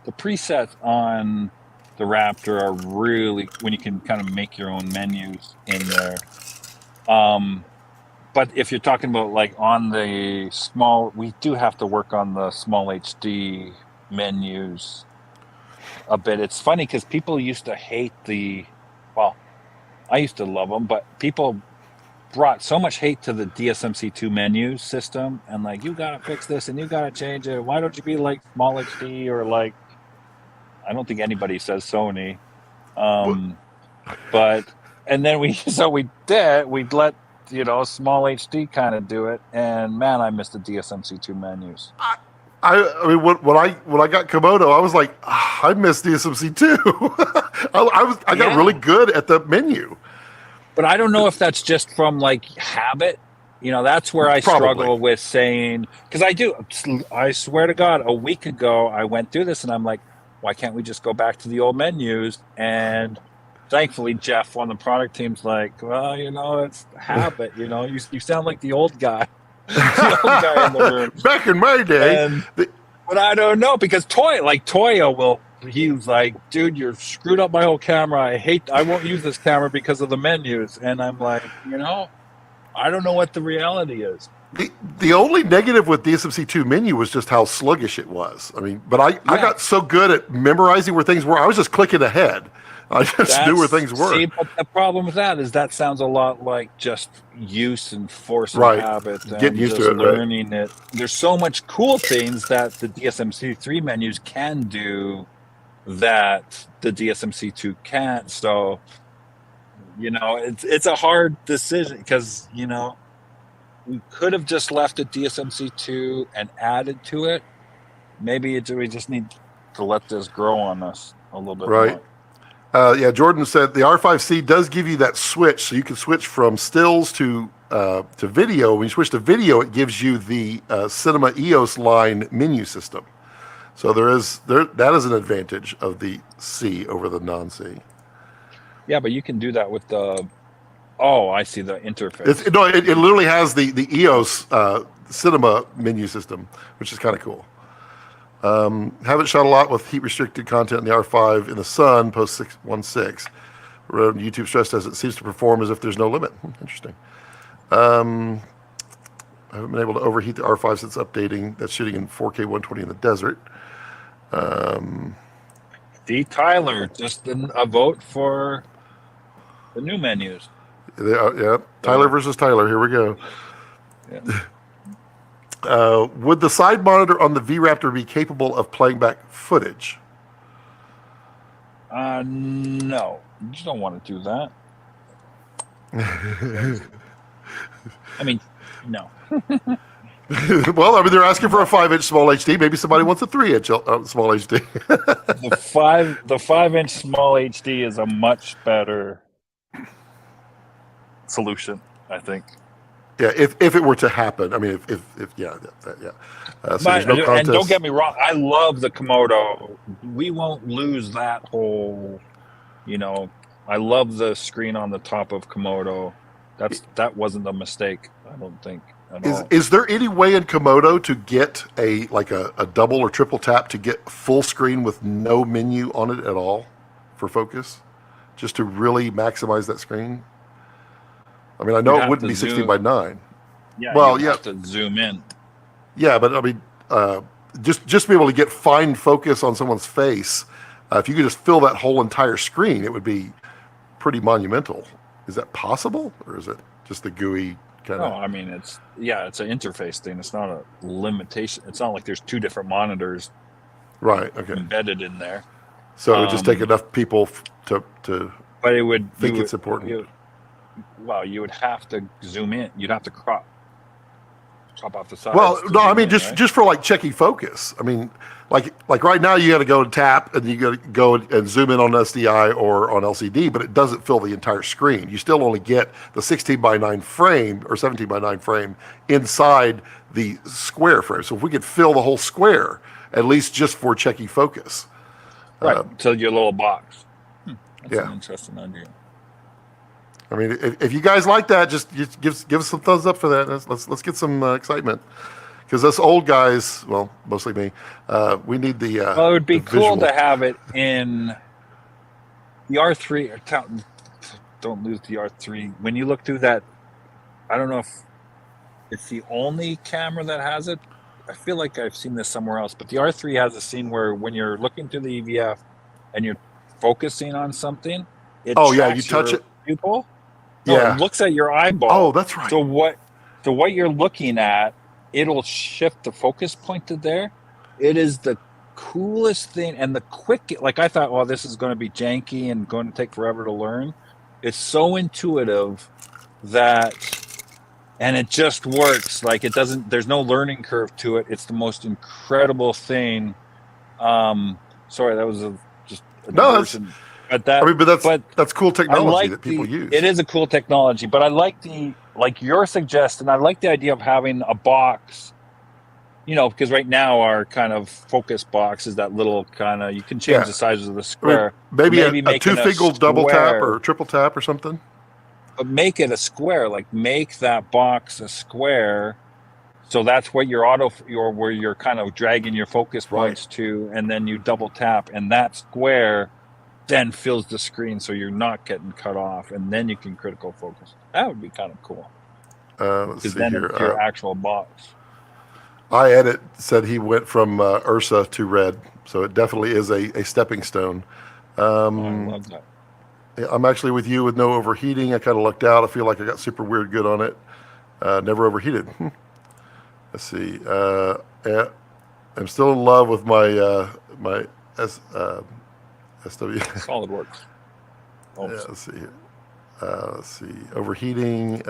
The presets on the Raptor are really when you can kind of make your own menus in there. But if you're talking about like on the small, we do have to work on the small HD menus a bit. It's funny because people used to hate I used to love them, but people brought so much hate to the DSMC2 menu system and like, you got to fix this and you got to change it. Why don't you be like small HD or like, I don't think anybody says Sony. But, and then we'd let, small HD kind of do it. And man, I miss the DSMC2 menus. I mean, when I got Komodo, I was like, I miss DSMC too. I got really good at the menu. But I don't know if that's just from like habit. That's where I struggle with saying, because I swear to God, a week ago I went through this and I'm like, why can't we just go back to the old menus? And thankfully, Jeff on the product team's like, well, it's habit. You sound like the old guy. The old guy in the room. Back in my day. But I don't know, because Toya he was like, dude, you're screwed up my whole camera. I won't use this camera because of the menus. And I'm like, I don't know what the reality is. The only negative with DSMC2 menu was just how sluggish it was. I mean, but I got so good at memorizing where things were. I was just clicking ahead. I just knew where things were. See, but the problem with that is that sounds a lot like just use and force and habit. And getting used to it. Learning it. There's so much cool things that the DSMC3 menus can do that the DSMC2 can't. So, it's a hard decision because, we could have just left it DSMC2 and added to it. Maybe we just need to let this grow on us a little bit more. Jordan said the R5C does give you that switch, so you can switch from stills to video. When you switch to video, it gives you the Cinema EOS line menu system. So that is an advantage of the C over the non-C. Yeah, but you can do that with the. Oh, I see the interface. It literally has the EOS Cinema menu system, which is kind of cool. Haven't shot a lot with heat-restricted content in the R5 in the sun post 616. YouTube stress test, it seems to perform as if there's no limit. Interesting. I haven't been able to overheat the R5 since updating. That's shooting in 4K 120 in the desert. D. Tyler, just a vote for the new menus. Yeah, Tyler versus Tyler. Here we go. Yeah. Would the side monitor on the V-Raptor be capable of playing back footage? No. You just don't want to do that. I mean, no. Well, they're asking for a 5-inch small HD. Maybe somebody wants a 3-inch small HD. the 5-inch small HD is a much better solution, I think. Yeah, if it were to happen, I mean, So there's no contest. And don't get me wrong, I love the Komodo. We won't lose that whole, I love the screen on the top of Komodo. That wasn't a mistake, I don't think. Is there any way in Komodo to get a double or triple tap to get full screen with no menu on it at all for focus, just to really maximize that screen? I mean, I know it wouldn't be 16 by 9. Yeah, Well, you have to zoom in. Yeah, but I mean, just be able to get fine focus on someone's face. If you could just fill that whole entire screen, it would be pretty monumental. Is that possible, or is it just the GUI kind of? No, I mean it's an interface thing. It's not a limitation. It's not like there's 2 different monitors, Right. Okay. embedded in there. So it would just take enough people to But it would think it's important. You would have to zoom in. You'd have to crop off the sides. Well, no, I mean right? just for like checking focus. I mean, like right now you got to go and tap, and you got to go and zoom in on SDI or on LCD, but it doesn't fill the entire screen. You still only get the 16 by 9 frame or 17 by 9 frame inside the square frame. So if we could fill the whole square, at least just for checking focus. Right. So your little box. That's Yeah. an interesting idea. I mean, if you guys like that, just give us some thumbs up for that. Let's get some excitement, because us old guys, well, mostly me, we need the. Well, it would be cool visual. to have it in the R3. Don't lose the R3. When you look through that, I don't know if it's the only camera that has it. I feel like I've seen this somewhere else, but the R3 has a scene where when you're looking through the EVF and you're focusing on something, it you touch your it. pupil. No, Yeah. it looks at your eyeball. Oh, that's right. So what you're looking at, it'll shift the focus point to there. It is the coolest thing, and the quick. Like I thought, well, this is going to be janky and going to take forever to learn. It's so intuitive and it just works. Like it doesn't. There's no learning curve to it. It's the most incredible thing. Sorry, that was just a diversion. But that's cool technology that people use. It is a cool technology, but I like your suggestion. I like the idea of having a box, because right now our kind of focus box is that little kind of, you can change the size of the square. I mean, maybe a 2-finger double tap or triple tap or something. But make it a square, like make that box a square. So that's what where you're kind of dragging your focus points to, and then you double tap, and that square then fills the screen so you're not getting cut off, and then you can critical focus. That would be kind of cool. Let's see then here. It's your actual box. iEdit said he went from Ursa to Red, so it definitely is a stepping stone. I love that. I'm actually with you with no overheating. I kind of lucked out. I feel like I got super weird good on it. Never overheated. Let's see. Yeah, I'm still in love with my SW. SolidWorks. Yeah, let's see. Let's see. Overheating.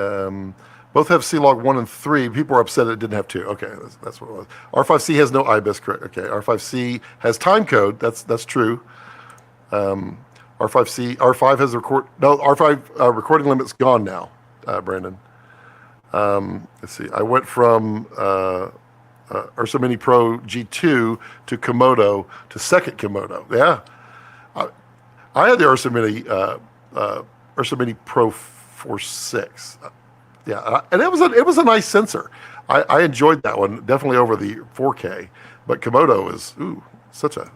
Both have C-Log 1 and 3. People are upset it didn't have 2. Okay, that's what it was. R5C has no IBIS, correct? Okay, R5C has time code. That's true. R5 has R5 recording limit's gone now, Brandon. Let's see. I went from Ursa Mini Pro G2 to Komodo to second Komodo. Yeah. I had the Ursa Mini Pro 4.6. Yeah, and it was a nice sensor. I enjoyed that one definitely over the 4K, but Komodo is such a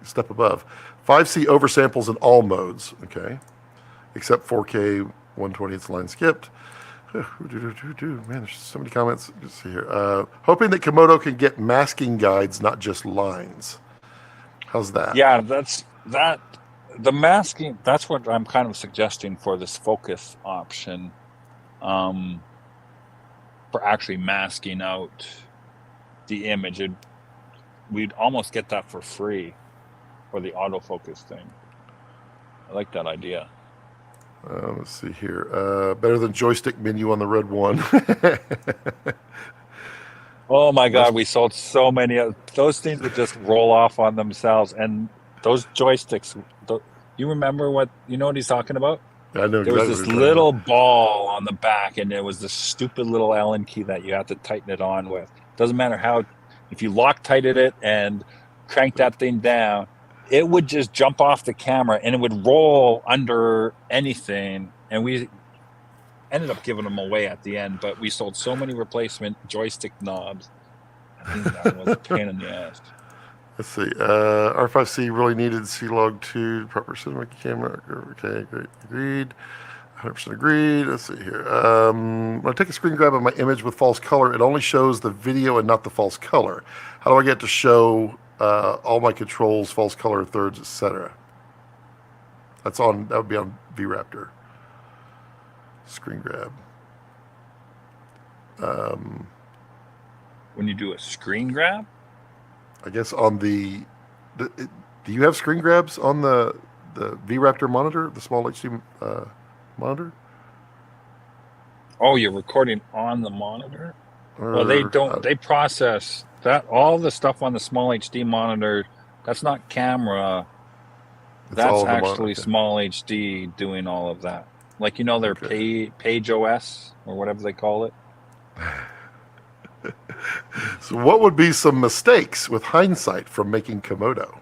step above. 5C oversamples in all modes, okay, except 4K 120th line skipped. Man, there's so many comments. Let's see here. Hoping that Komodo can get masking guides, not just lines. How's that? Yeah, the masking, that's what I'm kind of suggesting for this focus option, for actually masking out the image. We'd almost get that for free for the autofocus thing. I like that idea. Let's see here. Better than joystick menu on the Red One. Oh my God, we sold so many of those things would just roll off on themselves. And those joysticks, you remember what he's talking about? I know there was this little ball on the back, and it was this stupid little Allen key that you had to tighten it on with. Doesn't matter how, if you Loctited it and cranked that thing down, it would just jump off the camera and it would roll under anything. And we ended up giving them away at the end, but we sold so many replacement joystick knobs. I think that was a pain in the ass. Let's see. R5C really needed C-Log 2, proper cinema camera. Okay, great. Agreed. 100% agreed. Let's see here. When I take a screen grab of my image with false color, it only shows the video and not the false color. How do I get to show all my controls, false color, thirds, etc.? That would be on V-Raptor. Screen grab. When you do a screen grab? I guess on do you have screen grabs on the V-Raptor monitor, the small HD monitor? Oh, you're recording on the monitor? Well, they Or, don't. They process that all the stuff on the small HD monitor. That's not camera. It's That's all in the actually monitor. small HD doing all of that. Like their Page OS or whatever they call it. So, what would be some mistakes with hindsight from making Komodo?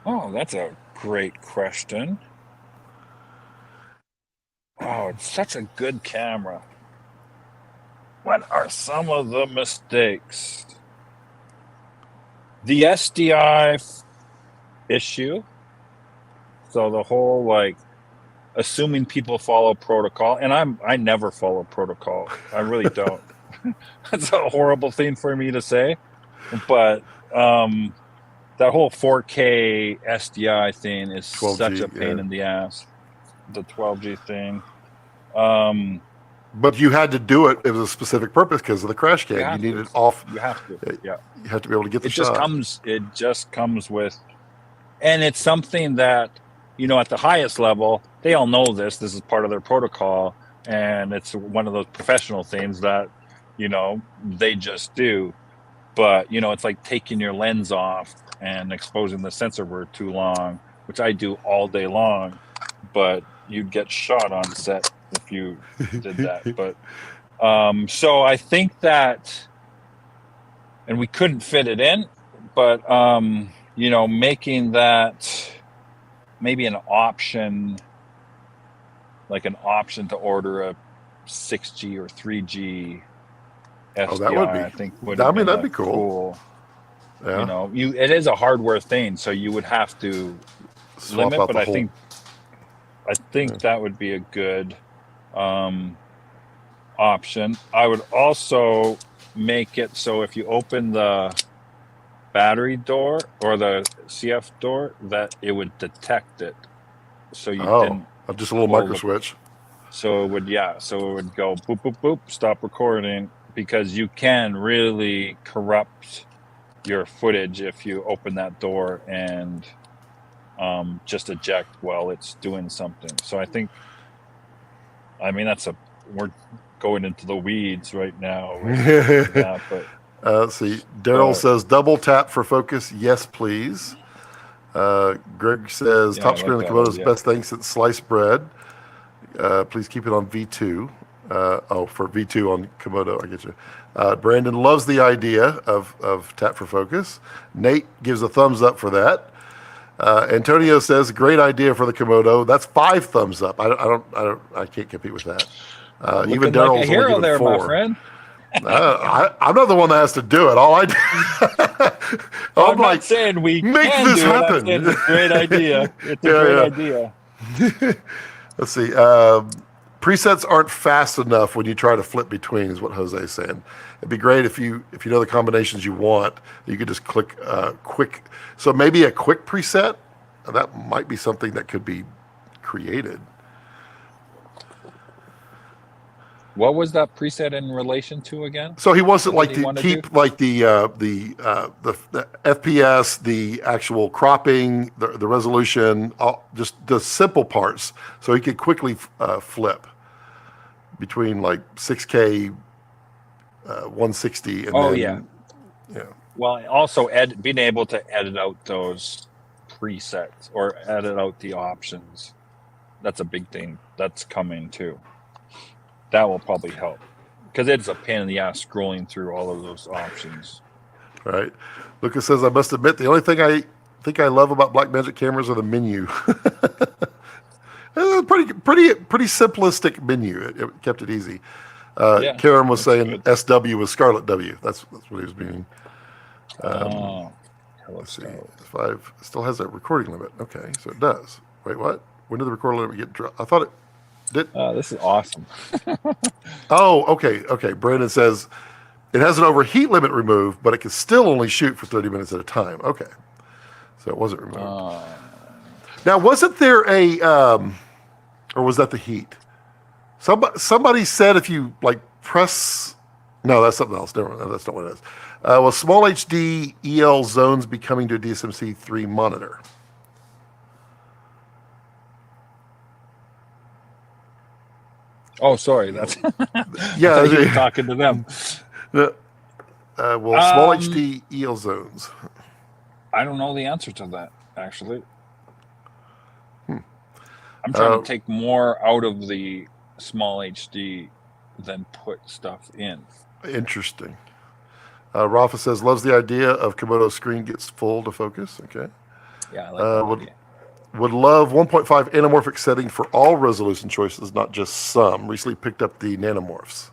Oh, that's a great question. Oh, it's such a good camera. What are some of the mistakes? The SDI issue. So the whole assuming people follow protocol, and I never follow protocol. I really don't. That's a horrible thing for me to say, but that whole 4K SDI thing is 12G, such a pain in the ass. The 12G thing. But you had to do it. It was a specific purpose because of the crash cam. You need it off. You have to. Yeah. You have to be able to get the It shot. just comes with, and it's something that at the highest level they all know this. This is part of their protocol, and it's one of those professional things that they just do. But it's like taking your lens off and exposing the sensor for too long, which I do all day long. But you'd get shot on set if you did that. But so I think that, and we couldn't fit it in, but making that maybe an option, like an option to order a 6G or 3G SDI, that would be. I think That'd be cool. Yeah. It is a hardware thing, so you would have to Swap limit, out but the I whole... think that would be a good option. I would also make it so if you open the battery door or the CF door, that it would detect it. So you didn't just a little micro switch. So it would go boop, boop, boop, stop recording, because you can really corrupt your footage if you open that door and just eject while it's doing something. So I think, we're going into the weeds right now. But let's see. Daryl says double tap for focus. Yes, please. Greg says top screen of the Komodo is the best thing since sliced bread. Please keep it on V2. For V2 on Komodo, I get you. Brandon loves the idea of tap for focus. Nate gives a thumbs up for that. Antonio says great idea for the Komodo. That's 5 thumbs up. I can't compete with that. Even Daryl's like a hero only there, 4. my friend. I'm not the one that has to do it. All I do, I'm not saying we make can this do happen. It. It's a great idea. It's a great idea. Let's see. Presets aren't fast enough when you try to flip between, is what Jose's saying. It'd be great if you know the combinations you want, you could just click quick. So maybe a quick preset, that might be something that could be created. What was that preset in relation to again? So he wants it keep like the FPS, the actual cropping, the resolution, just the simple parts, so he could quickly flip between like 6K, 160, and then. Yeah. Well, also being able to edit out those presets or edit out the options. That's a big thing that's coming too. That will probably help, because it's a pain in the ass scrolling through all of those options. Right. Lucas says, I must admit, the only thing I think I love about Blackmagic cameras are the menu. pretty simplistic menu. It kept it easy. Karen was saying good. SW was Scarlet W. That's what he was meaning. Let's see. 5 still has a recording limit. Okay, so it does. Wait, what? When did the recorder limit get dropped? I thought it did. This is awesome. Oh, okay. Okay. Brandon says it has an overheat limit removed, but it can still only shoot for 30 minutes at a time. Okay. So it wasn't removed. Now, wasn't there a, or was that the heat? Somebody said if you like press, no, that's something else. Never mind. That's not what it is. Well, small HD EL zones becoming to a DSMC3 monitor. Oh, sorry. That's Yeah, you're talking to them. Well, small HD EL zones. I don't know the answer to that, actually. I'm trying to take more out of the small HD than put stuff in. Interesting. Rafa says, loves the idea of Komodo screen gets full to focus. Okay. Yeah, I like that idea. Would love 1.5 anamorphic setting for all resolution choices, not just some. Recently picked up the nanomorphs.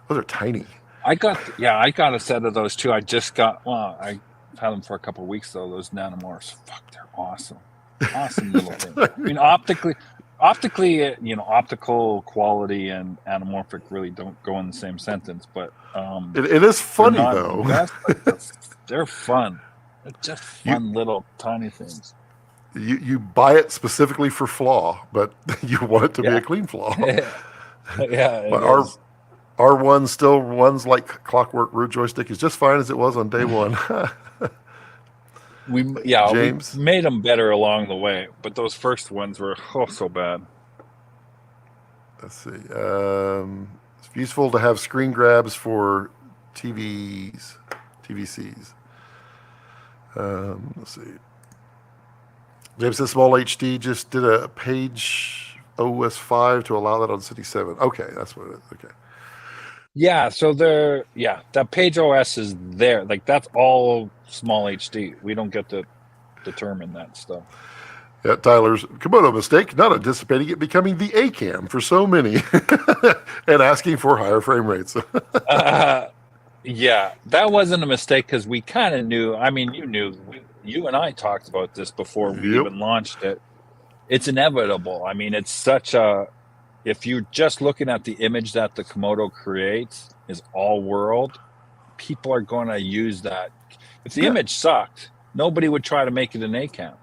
Those are tiny. I got a set of those too. I just got, I had them for a couple of weeks though, those nanomorphs. Fuck, they're awesome. Awesome little thing. I mean, optically, optical quality and anamorphic really don't go in the same sentence, but it is funny though. They're fun. They're just fun little tiny things. You buy it specifically for flaw, but you want it to be a clean flaw. Yeah. But our one still runs like clockwork. Root joystick is just fine as it was on day one. James? We made them better along the way, but those first ones were so bad. Let's see. It's useful to have screen grabs for TVCs. Let's see. James says small HD just did a page OS 5 to allow that on City 7. Okay, that's what it is. Okay. Yeah, so that page OS is there. Like that's all small HD. We don't get to determine that stuff. Yeah, Tyler's Komodo mistake, not anticipating it becoming the A-cam for so many and asking for higher frame rates. Yeah, that wasn't a mistake because we kind of knew. I mean, you and I talked about this before we even launched it. It's inevitable. I mean, it's such a, if you're just looking at the image that the Komodo creates is all world, people are going to use that. If the image sucked, nobody would try to make it an A-cam.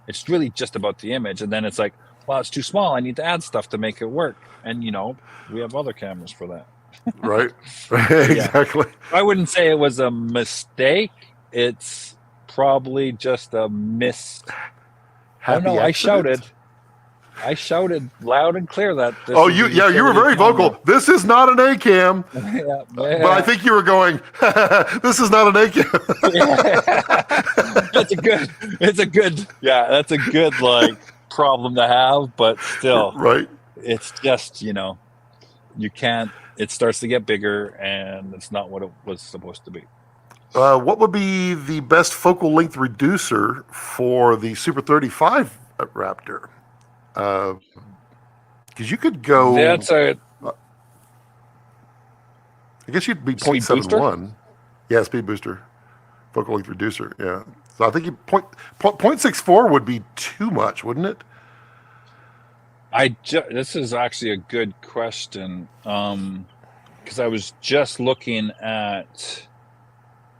It's really just about the image. And then it's like, well, it's too small. I need to add stuff to make it work. And, we have other cameras for that. Right. Exactly. I wouldn't say it was a mistake. It's probably just a miss. I know. I shouted loud and clear that. You were very vocal. This is not an A-cam. But I think you were going, this is not an A-cam. That's a good problem to have, but still. Right. It's just, you can't, it starts to get bigger and it's not what it was supposed to be. What would be the best focal length reducer for the Super 35 Raptor? Because you could go. I guess you'd be 0.71. Yeah, speed booster, focal length reducer. Yeah, so I think 0.64 would be too much, wouldn't it? This is actually a good question because I was just looking at.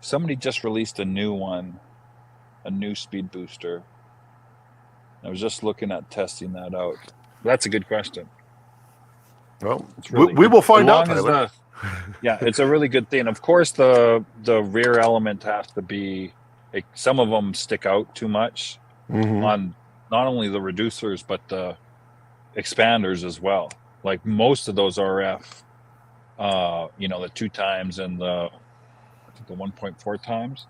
Somebody just released a new speed booster. I was just looking at testing that out. That's a good question. Well, we will find out, Tyler. It's a really good thing. Of course, the rear element has to be. Some of them stick out too much on not only the reducers but the expanders as well. Like most of those RF, the 2 times and the 1.4 times,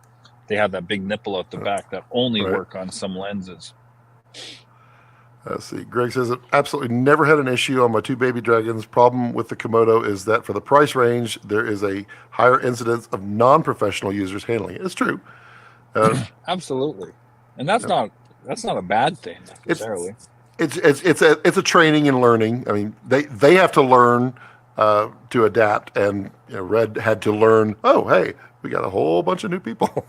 they have that big nipple at the back that only work on some lenses. Let's see. Greg says it absolutely never had an issue on my 2 baby dragons. Problem with the Komodo is that for the price range, there is a higher incidence of non-professional users handling it. It's true. Absolutely, and that's not a bad thing necessarily. It's a training and learning. I mean, they have to learn to adapt, and Red had to learn. Oh, hey, we got a whole bunch of new people.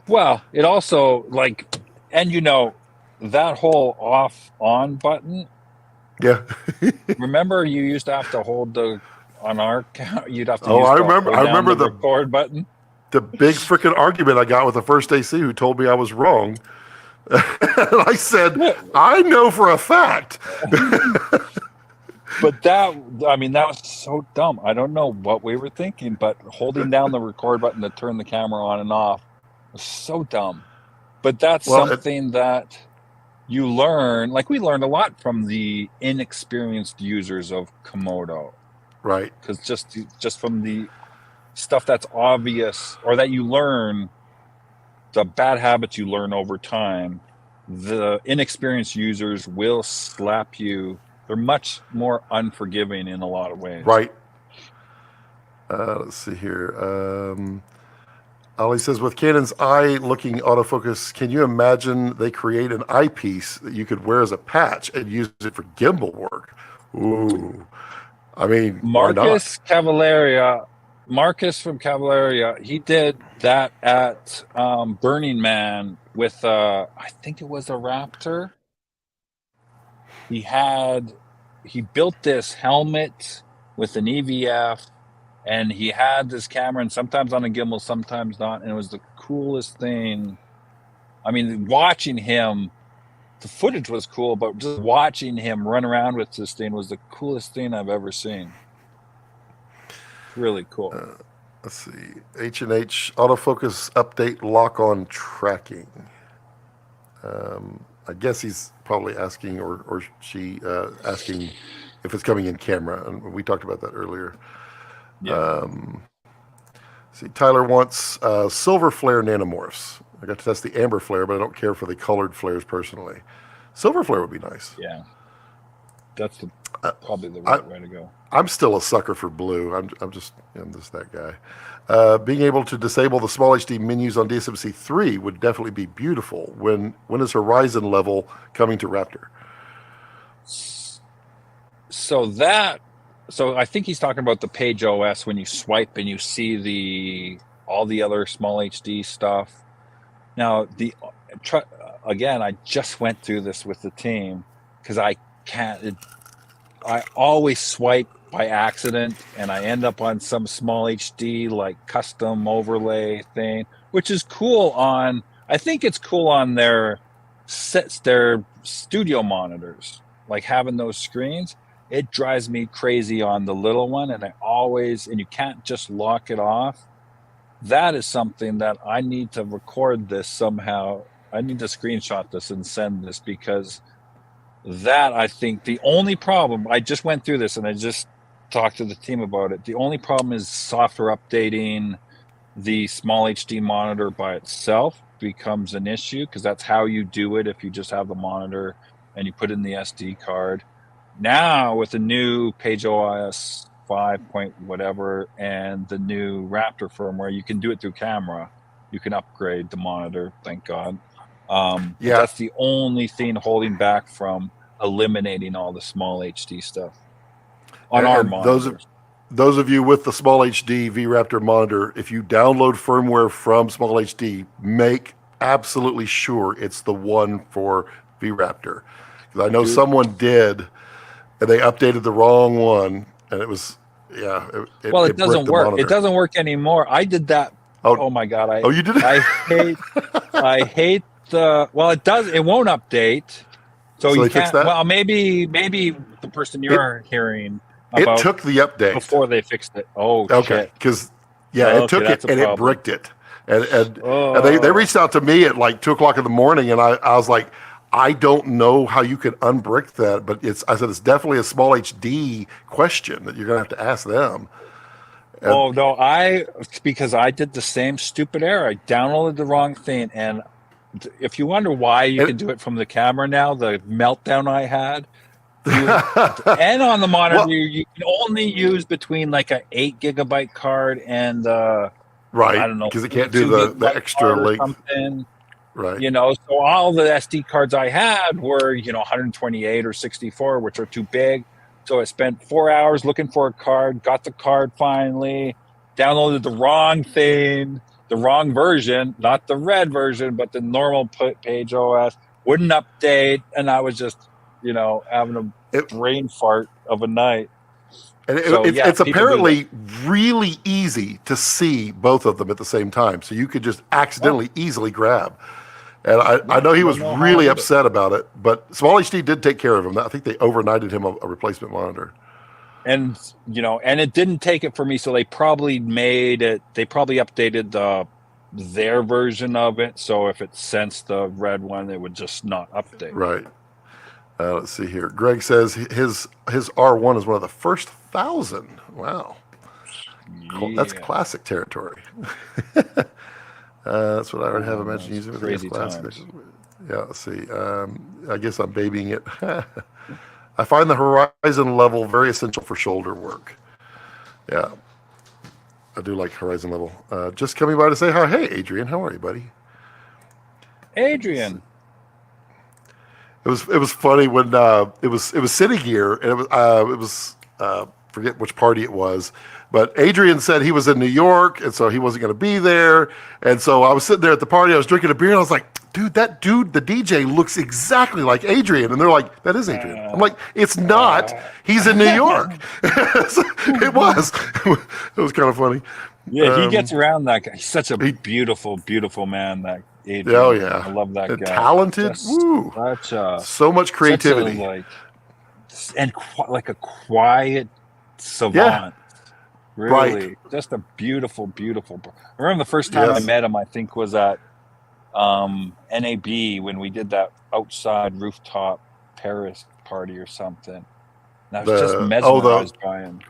Well, it also that whole off-on button. Yeah. Remember, you used to have to hold on our count, you'd have to Oh, I remember. hold I down remember the record button. the big freaking argument I got with the first AC who told me I was wrong. And I said, Yeah. I know for a fact. But that was so dumb. I don't know what we were thinking, but holding down the record button to turn the camera on and off was so dumb. But that's Well, something that you learn. Like, we learned a lot from the inexperienced users of Komodo, right. because just from the stuff that's obvious, or that you learn, the bad habits you learn over time, the inexperienced users will slap you. They're much more unforgiving in a lot of ways. Right. Let's see here. Ollie says, with Canon's eye-looking autofocus, can you imagine they create an eyepiece that you could wear as a patch and use it for gimbal work? Ooh. I mean, why not? Marcus from Cavalaria, he did that at Burning Man with, I think it was a Raptor. He built this helmet with an EVF, and he had this camera, and sometimes on a gimbal, sometimes not, and it was the coolest thing. I mean, watching him, the footage was cool, but just watching him run around with this thing was the coolest thing I've ever seen. Really cool. Let's see. H&H autofocus update lock-on tracking. I guess he's probably asking, or she asking if it's coming in camera, and we talked about that earlier. Yeah. See, Tyler wants silver flare nanomorphs. I got to test the amber flare, but I don't care for the colored flares personally. Silver flare would be nice. Yeah, that's probably the right way to go. I'm still a sucker for blue. I'm just that guy. Being able to disable the small HD menus on DSMC3 would definitely be beautiful. When is Horizon level coming to Raptor? So I think he's talking about the Page OS, when you swipe and you see all the other small HD stuff. Now, again, I just went through this with the team because I always swipe by accident, and I end up on some small HD like custom overlay thing, which is cool I think it's cool on their studio monitors, like having those screens. It drives me crazy on the little one, and and you can't just lock it off. That is something that I need to record this somehow. I need to screenshot this and send this, because that, I think, the only problem, I just went through this and I just talked to the team about it. The only problem is software updating the small HD monitor by itself becomes an issue, because that's how you do it if you just have the monitor and you put in the SD card. Now, with the new Page OS 5 point whatever and the new Raptor firmware, you can do it through camera. You can upgrade the monitor, thank God. That's the only thing holding back from eliminating all the small HD stuff on our monitors. Those of you with the small HD V-Raptor monitor, if you download firmware from small HD, make absolutely sure it's the one for V-Raptor. Because I know someone did, and they updated the wrong one, and it was, it doesn't work. It doesn't work anymore. I did that. Oh my God. You did it? I hate it does. It won't update. So you can't. Well, maybe the person you're hearing about, it took the update before they fixed it. Oh, okay. Because it took it and it bricked it, and they reached out to me at like 2:00 in the morning, and I was like, I don't know how you can unbrick that, but I said it's definitely a small HD question that you're gonna have to ask them. And, because I did the same stupid error. I downloaded the wrong thing, and if you wonder why you can do it from the camera now, the meltdown I had, and on the monitor, you can only use between like an 8 gigabyte card and I don't know, because it can't do the extra length. Right. So all the SD cards I had were 128 or 64, which are too big. So I spent 4 hours looking for a card, got the card finally, downloaded the wrong thing, the wrong version, not the red version, but the normal Page OS. wouldn't update, and I was just, having a brain fart of a night. And So, it's people do apparently really easy to see both of them at the same time. So you could just accidentally easily grab. And I know he was really upset about it, but Small HD did take care of him. I think they overnighted him a replacement monitor. And, and it didn't take it for me. So they probably updated their version of it. So if it sensed the red one, it would just not update. Right. Let's see here. Greg says his R1 is one of the first 1,000. Wow. Cool. That's classic territory. That's what I would have imagined using with crazy classic. times. Yeah, let's see. I guess I'm babying it. I find the horizon level very essential for shoulder work. Yeah. I do like horizon level. Just coming by to say hi. Hey, Adrian. How are you, buddy? Adrian. It was funny when it was sitting here, and it was forget which party it was, but Adrian said he was in New York, and so he wasn't going to be there, and so I was sitting there at the party, I was drinking a beer, and I was like, the DJ looks exactly like Adrian, and they're like, that is Adrian. I'm like, it's not. He's in New York. It was kind of funny. Yeah, he gets around that guy. He's such a beautiful, beautiful man. That Adrian. Oh yeah, I love that guy. Talented. Woo. So much creativity. Like a quiet savant. Yeah. Really, right. Just a beautiful, beautiful. I remember the first time I met him, I think was at NAB when we did that outside rooftop Paris party or something. And I was just mesmerized by him.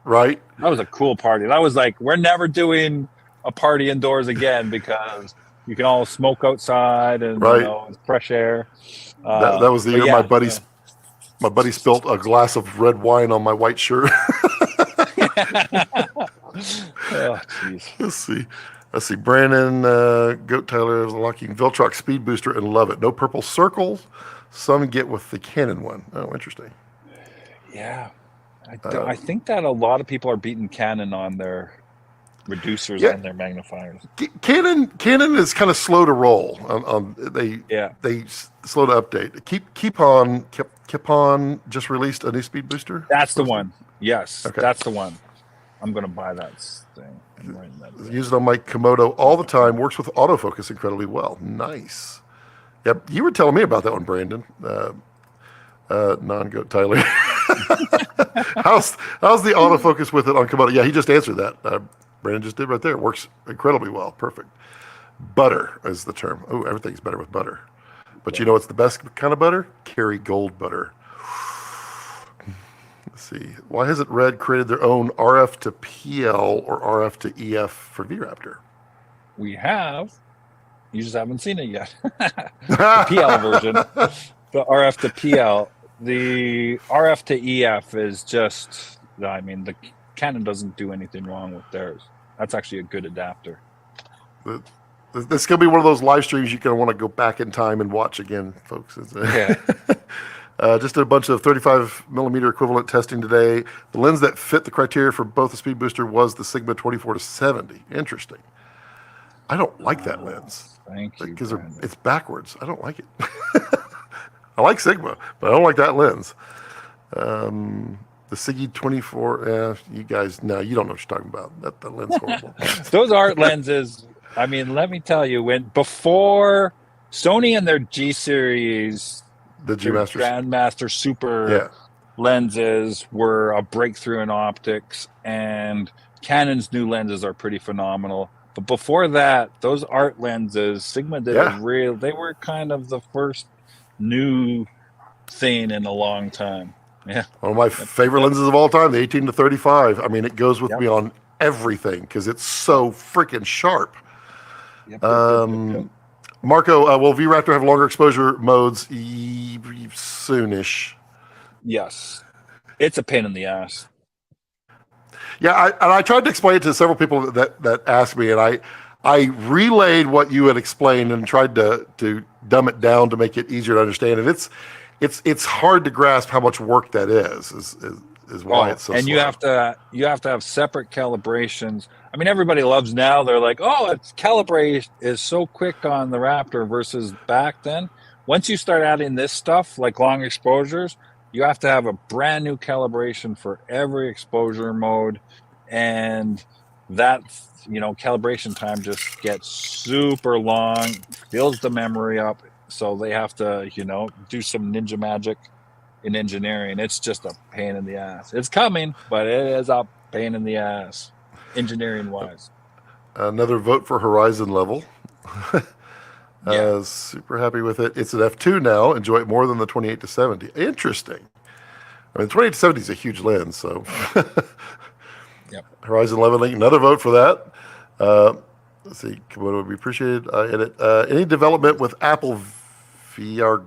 Right. That was a cool party. That was like, we're never doing a party indoors again because you can all smoke outside and it's fresh air. That was the year my buddy spilt a glass of red wine on my white shirt. Oh, jeez. Let's see. Brandon, Goat Tyler is locking Viltrox speed booster and love it. No purple circles. Some get with the Canon one. Oh, interesting. Yeah. I think that a lot of people are beating Canon on their reducers and their magnifiers. Canon is kind of slow to roll. They slow to update. Keep on just released a new speed booster. That's the one. Yes, that's the one. I'm going to buy that thing. Use it on my Komodo all the time. Works with autofocus incredibly well. Nice. Yep, you were telling me about that one, Brandon. Non-goat Tyler. How's the autofocus with it on Kubota? Yeah, he just answered that. Brandon just did right there. It works incredibly well. Perfect. Butter is the term. Oh, everything's better with butter. But you know what's the best kind of butter? Kerrygold butter. Let's see. Why hasn't Red created their own RF to PL or RF to EF for V-Raptor? We have. You just haven't seen it yet. The PL version. The RF to PL. The RF to EF is just, the Canon doesn't do anything wrong with theirs. That's actually a good adapter. This is going to be one of those live streams you're going to want to go back in time and watch again, folks. Just a bunch of 35 millimeter equivalent testing today. The lens that fit the criteria for both the speed booster was the Sigma 24-70. Interesting. I don't like that lens. Thank you. Because it's backwards. I don't like it. I like Sigma, but I don't like that lens. The Siggy 24, you guys, no, you don't know what you're talking about. That lens is horrible. Those art lenses, let me tell you, before Sony and their G series, the G Masters, Grandmaster Super lenses were a breakthrough in optics, and Canon's new lenses are pretty phenomenal. But before that, those art lenses, Sigma did they were kind of the first new thing in a long time. Yeah. One of my favorite lenses of all time, the 18-35. I mean, it goes with me on everything because it's so freaking sharp. Yep. Marco, will V-Raptor have longer exposure modes soonish? Yes. It's a pain in the ass. Yeah, I tried to explain it to several people that asked me, and I relayed what you had explained and tried to dumb it down to make it easier to understand. And it's hard to grasp how much work that is why it's so. And slow. you have to have separate calibrations. I mean, everybody loves now. They're like, oh, its calibrate is so quick on the Raptor versus back then. once you start adding this stuff, like long exposures, you have to have a brand new calibration for every exposure mode. And that, calibration time just gets super long, fills the memory up. So they have to, do some ninja magic in engineering. It's just a pain in the ass. It's coming, but it is a pain in the ass, engineering wise. Another vote for Horizon level. Yeah. Super happy with it. It's an F2 now. Enjoy it more than the 28 to 70. Interesting. I mean, 28 to 70 is a huge lens, so. Yep. Horizon leveling. Another vote for that. Let's see. What would be appreciated in it? Any development with Apple VR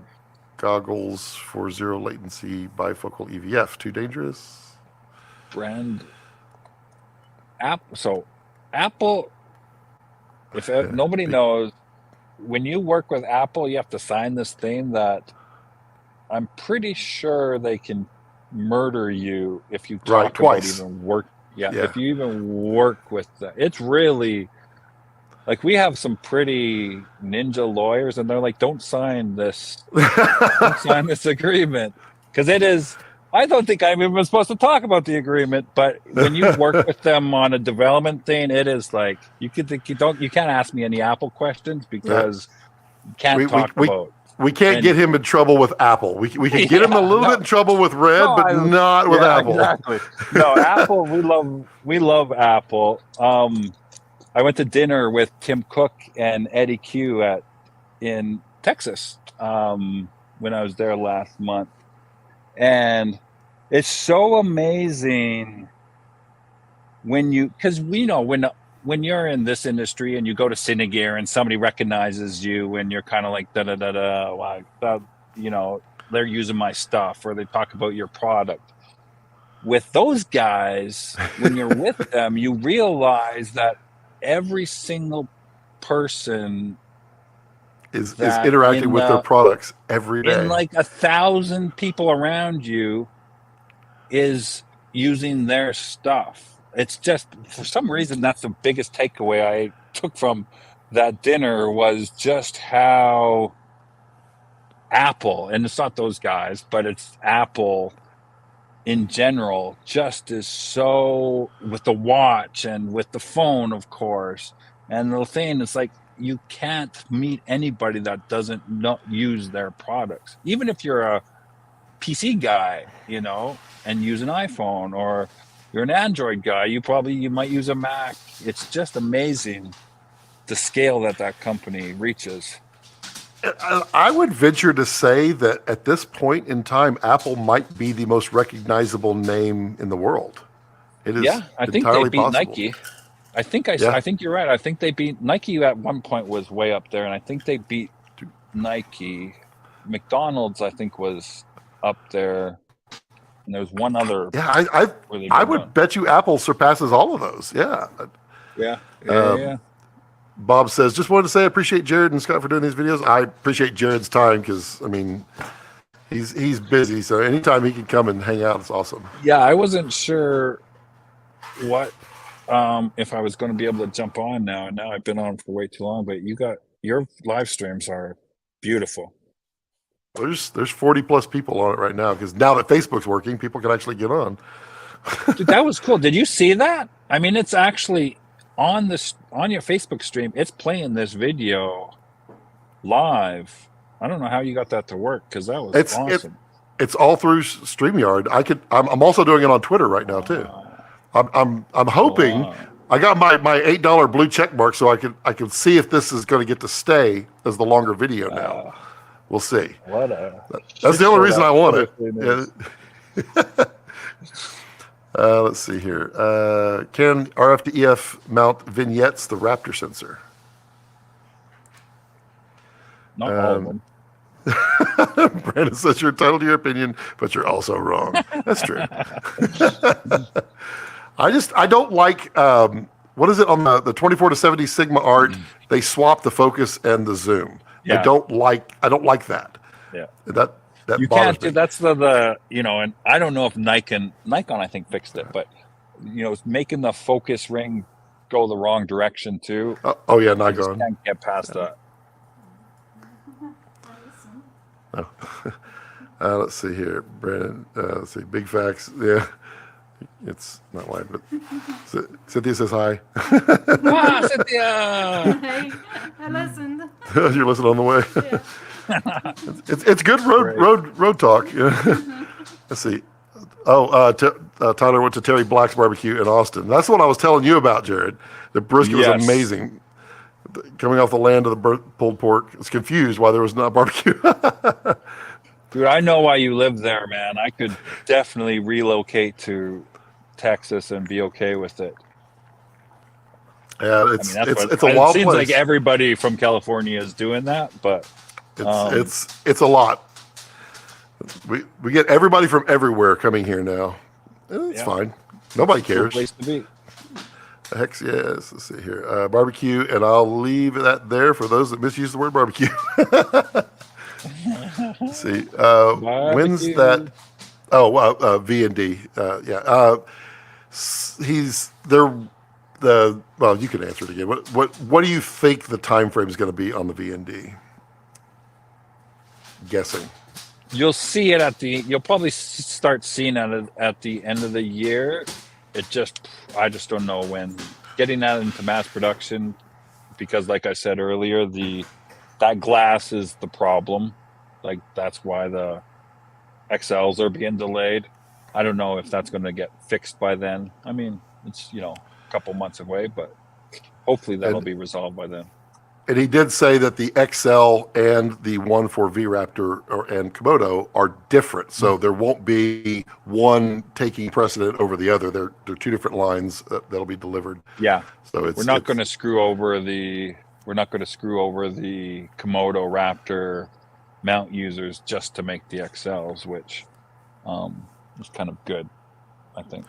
goggles for zero latency bifocal EVF? Too dangerous? So Apple, if nobody knows, when you work with Apple, you have to sign this thing that I'm pretty sure they can murder you if you talk twice. about even work. Yeah, if you even work with that. It's really, like, we have some pretty ninja lawyers, and they're like, don't sign this. Don't sign this agreement. Because it is, I don't think I'm even supposed to talk about the agreement, but when you work with them on a development thing, it is like, you can't ask me any Apple questions because you can't talk about. We can't get him in trouble with Apple. We can get him a little bit in trouble with Red, but not with Apple. Exactly. No, Apple. We love Apple. I went to dinner with Tim Cook and Eddie Q in Texas when I was there last month, and it's so amazing because we know when you're in this industry and you go to Cinegear and somebody recognizes you and you're kind of like they're using my stuff, or they talk about your product. With those guys, when you're with them, you realize that every single person is interacting with their products every day. And like 1,000 people around you is using their stuff. It's just, for some reason, that's the biggest takeaway I took from that dinner, was just how Apple, and it's not those guys, but it's Apple in general, just is so, with the watch and with the phone, of course. And the thing is, like, you can't meet anybody that doesn't not use their products. Even if you're a PC guy, and use an iPhone, or you're an Android guy, you might use a Mac. It's just amazing the scale that company reaches. I would venture to say that at this point in time, Apple might be the most recognizable name in the world. It is. Yeah, I think they beat possible. Nike. I think you're right. I think they beat Nike. At one point was way up there, and I think they beat Nike. McDonald's, I think, was up there. And there was one other. Yeah, I would bet you Apple surpasses all of those. Yeah. Yeah. Bob says, just wanted to say I appreciate Jared and Scott for doing these videos. I appreciate Jared's time because, I mean, he's busy. So anytime he can come and hang out, it's awesome. Yeah, I wasn't sure what if I was going to be able to jump on now. And now I've been on for way too long. But your live streams are beautiful. There's 40 plus people on it right now because now that Facebook's working, people can actually get on. Dude, that was cool. Did you see that? I mean, it's actually on your Facebook stream. It's playing this video live. I don't know how you got that to work because that was awesome. It's all through StreamYard. I'm also doing it on Twitter right now too. I'm hoping. I got my $8 blue check mark so I can see if this is going to get to stay as the longer video now. We'll see. That's the only reason I want it. Yeah. Let's see here. Can RF to EF mount vignettes the Raptor sensor? Not all of them. Brandon says you're entitled to your opinion, but you're also wrong. That's true. I don't like what is it on the 24 to 70 Sigma art? They swap the focus and the zoom. Yeah. I don't like that. Yeah. That you can't do. That's the and I don't know if Nikon I think fixed it, but making the focus ring go the wrong direction too. Oh yeah, Nikon. Can't get past that. No. Let's see here, Brandon. Let's see, big facts. Yeah, it's not live, but Cynthia says hi. Ah, Cynthia! Hey, I listened. You're listening on the way. Yeah. It's good road talk. Yeah. Let's see. Oh, Tyler went to Terry Black's barbecue in Austin. That's what I was telling you about, Jared. The brisket was amazing. Coming off the land of the pulled pork. I was confused why there was not barbecue. Dude, I know why you live there, man. I could definitely relocate to Texas and be okay with it. Yeah, it's a wild place. It seems like everybody from California is doing that, but it's a lot. We get everybody from everywhere coming here now. It's fine. Nobody cares. Place to be. Heck yes. Let's see here. Barbecue, and I'll leave that there for those that misuse the word barbecue. Let's see. When's that? Oh, V&D. Yeah. He's there. Well, you can answer it again. What do you think the time frame is going to be on the V&D? Guessing. You'll see it you'll probably start seeing it at the end of the year. I just don't know when. Getting that into mass production, because like I said earlier, that glass is the problem. Like, that's why the XLs are being delayed. I don't know if that's going to get fixed by then. I mean, it's, a couple months away, but hopefully that'll be resolved by then. And he did say that the XL and the one for V-Raptor and Komodo are different. So there won't be one taking precedent over the other. They're two different lines that'll be delivered. Yeah. So we're not going to screw over the Komodo Raptor mount users just to make the XLs, which is kind of good, I think.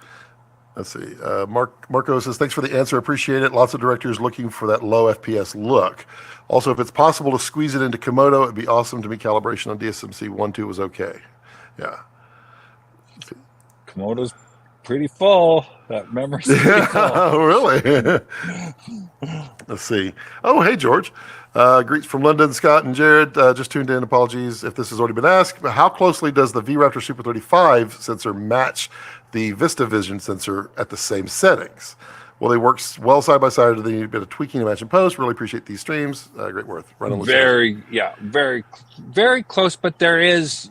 Let's see. Marco says, thanks for the answer. Appreciate it. Lots of directors looking for that low FPS look. Also, if it's possible to squeeze it into Komodo, it'd be awesome to me. Calibration on DSMC 1.2 was okay. Yeah. Komodo's pretty full. That memory's pretty full. Really? Let's see. Oh, hey, George. Greets from London, Scott and Jared. Just tuned in. Apologies if this has already been asked. But how closely does the V-Raptor Super 35 sensor match the VistaVision sensor at the same settings? Well, they work well side by side. They need a bit of tweaking to match and post. Really appreciate these streams. Great work. Very, very close. But there is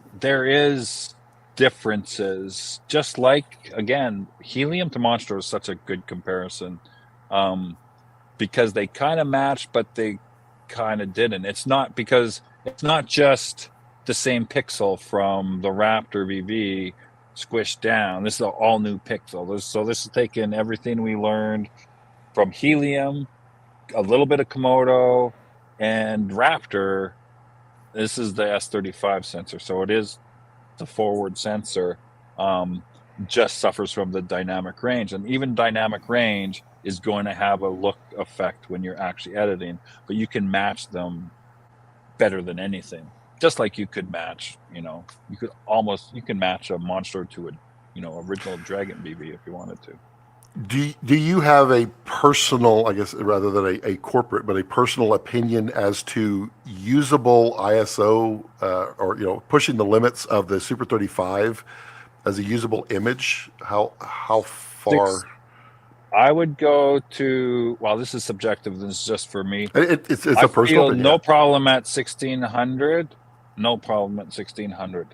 differences. Just like, again, helium to Monstro is such a good comparison, because they kind of match, but they kind of didn't. It's not just the same pixel from the Raptor VV squished down. This is an all new pixel. This is taking everything we learned from helium, a little bit of Komodo, and Raptor. This is the S35 sensor, so it is the forward sensor. Just suffers from the dynamic range, and even dynamic range is going to have a look effect when you're actually editing, but you can match them better than anything. Just like you could match, you can match a Monster to original Dragon BB if you wanted to. Do you have a personal, I guess, rather than a corporate, but a personal opinion as to usable ISO or pushing the limits of the Super 35 as a usable image? How far? I would go to, well, this is subjective. This is just for me. It's a personal opinion. No problem at 1600. No problem at 1600.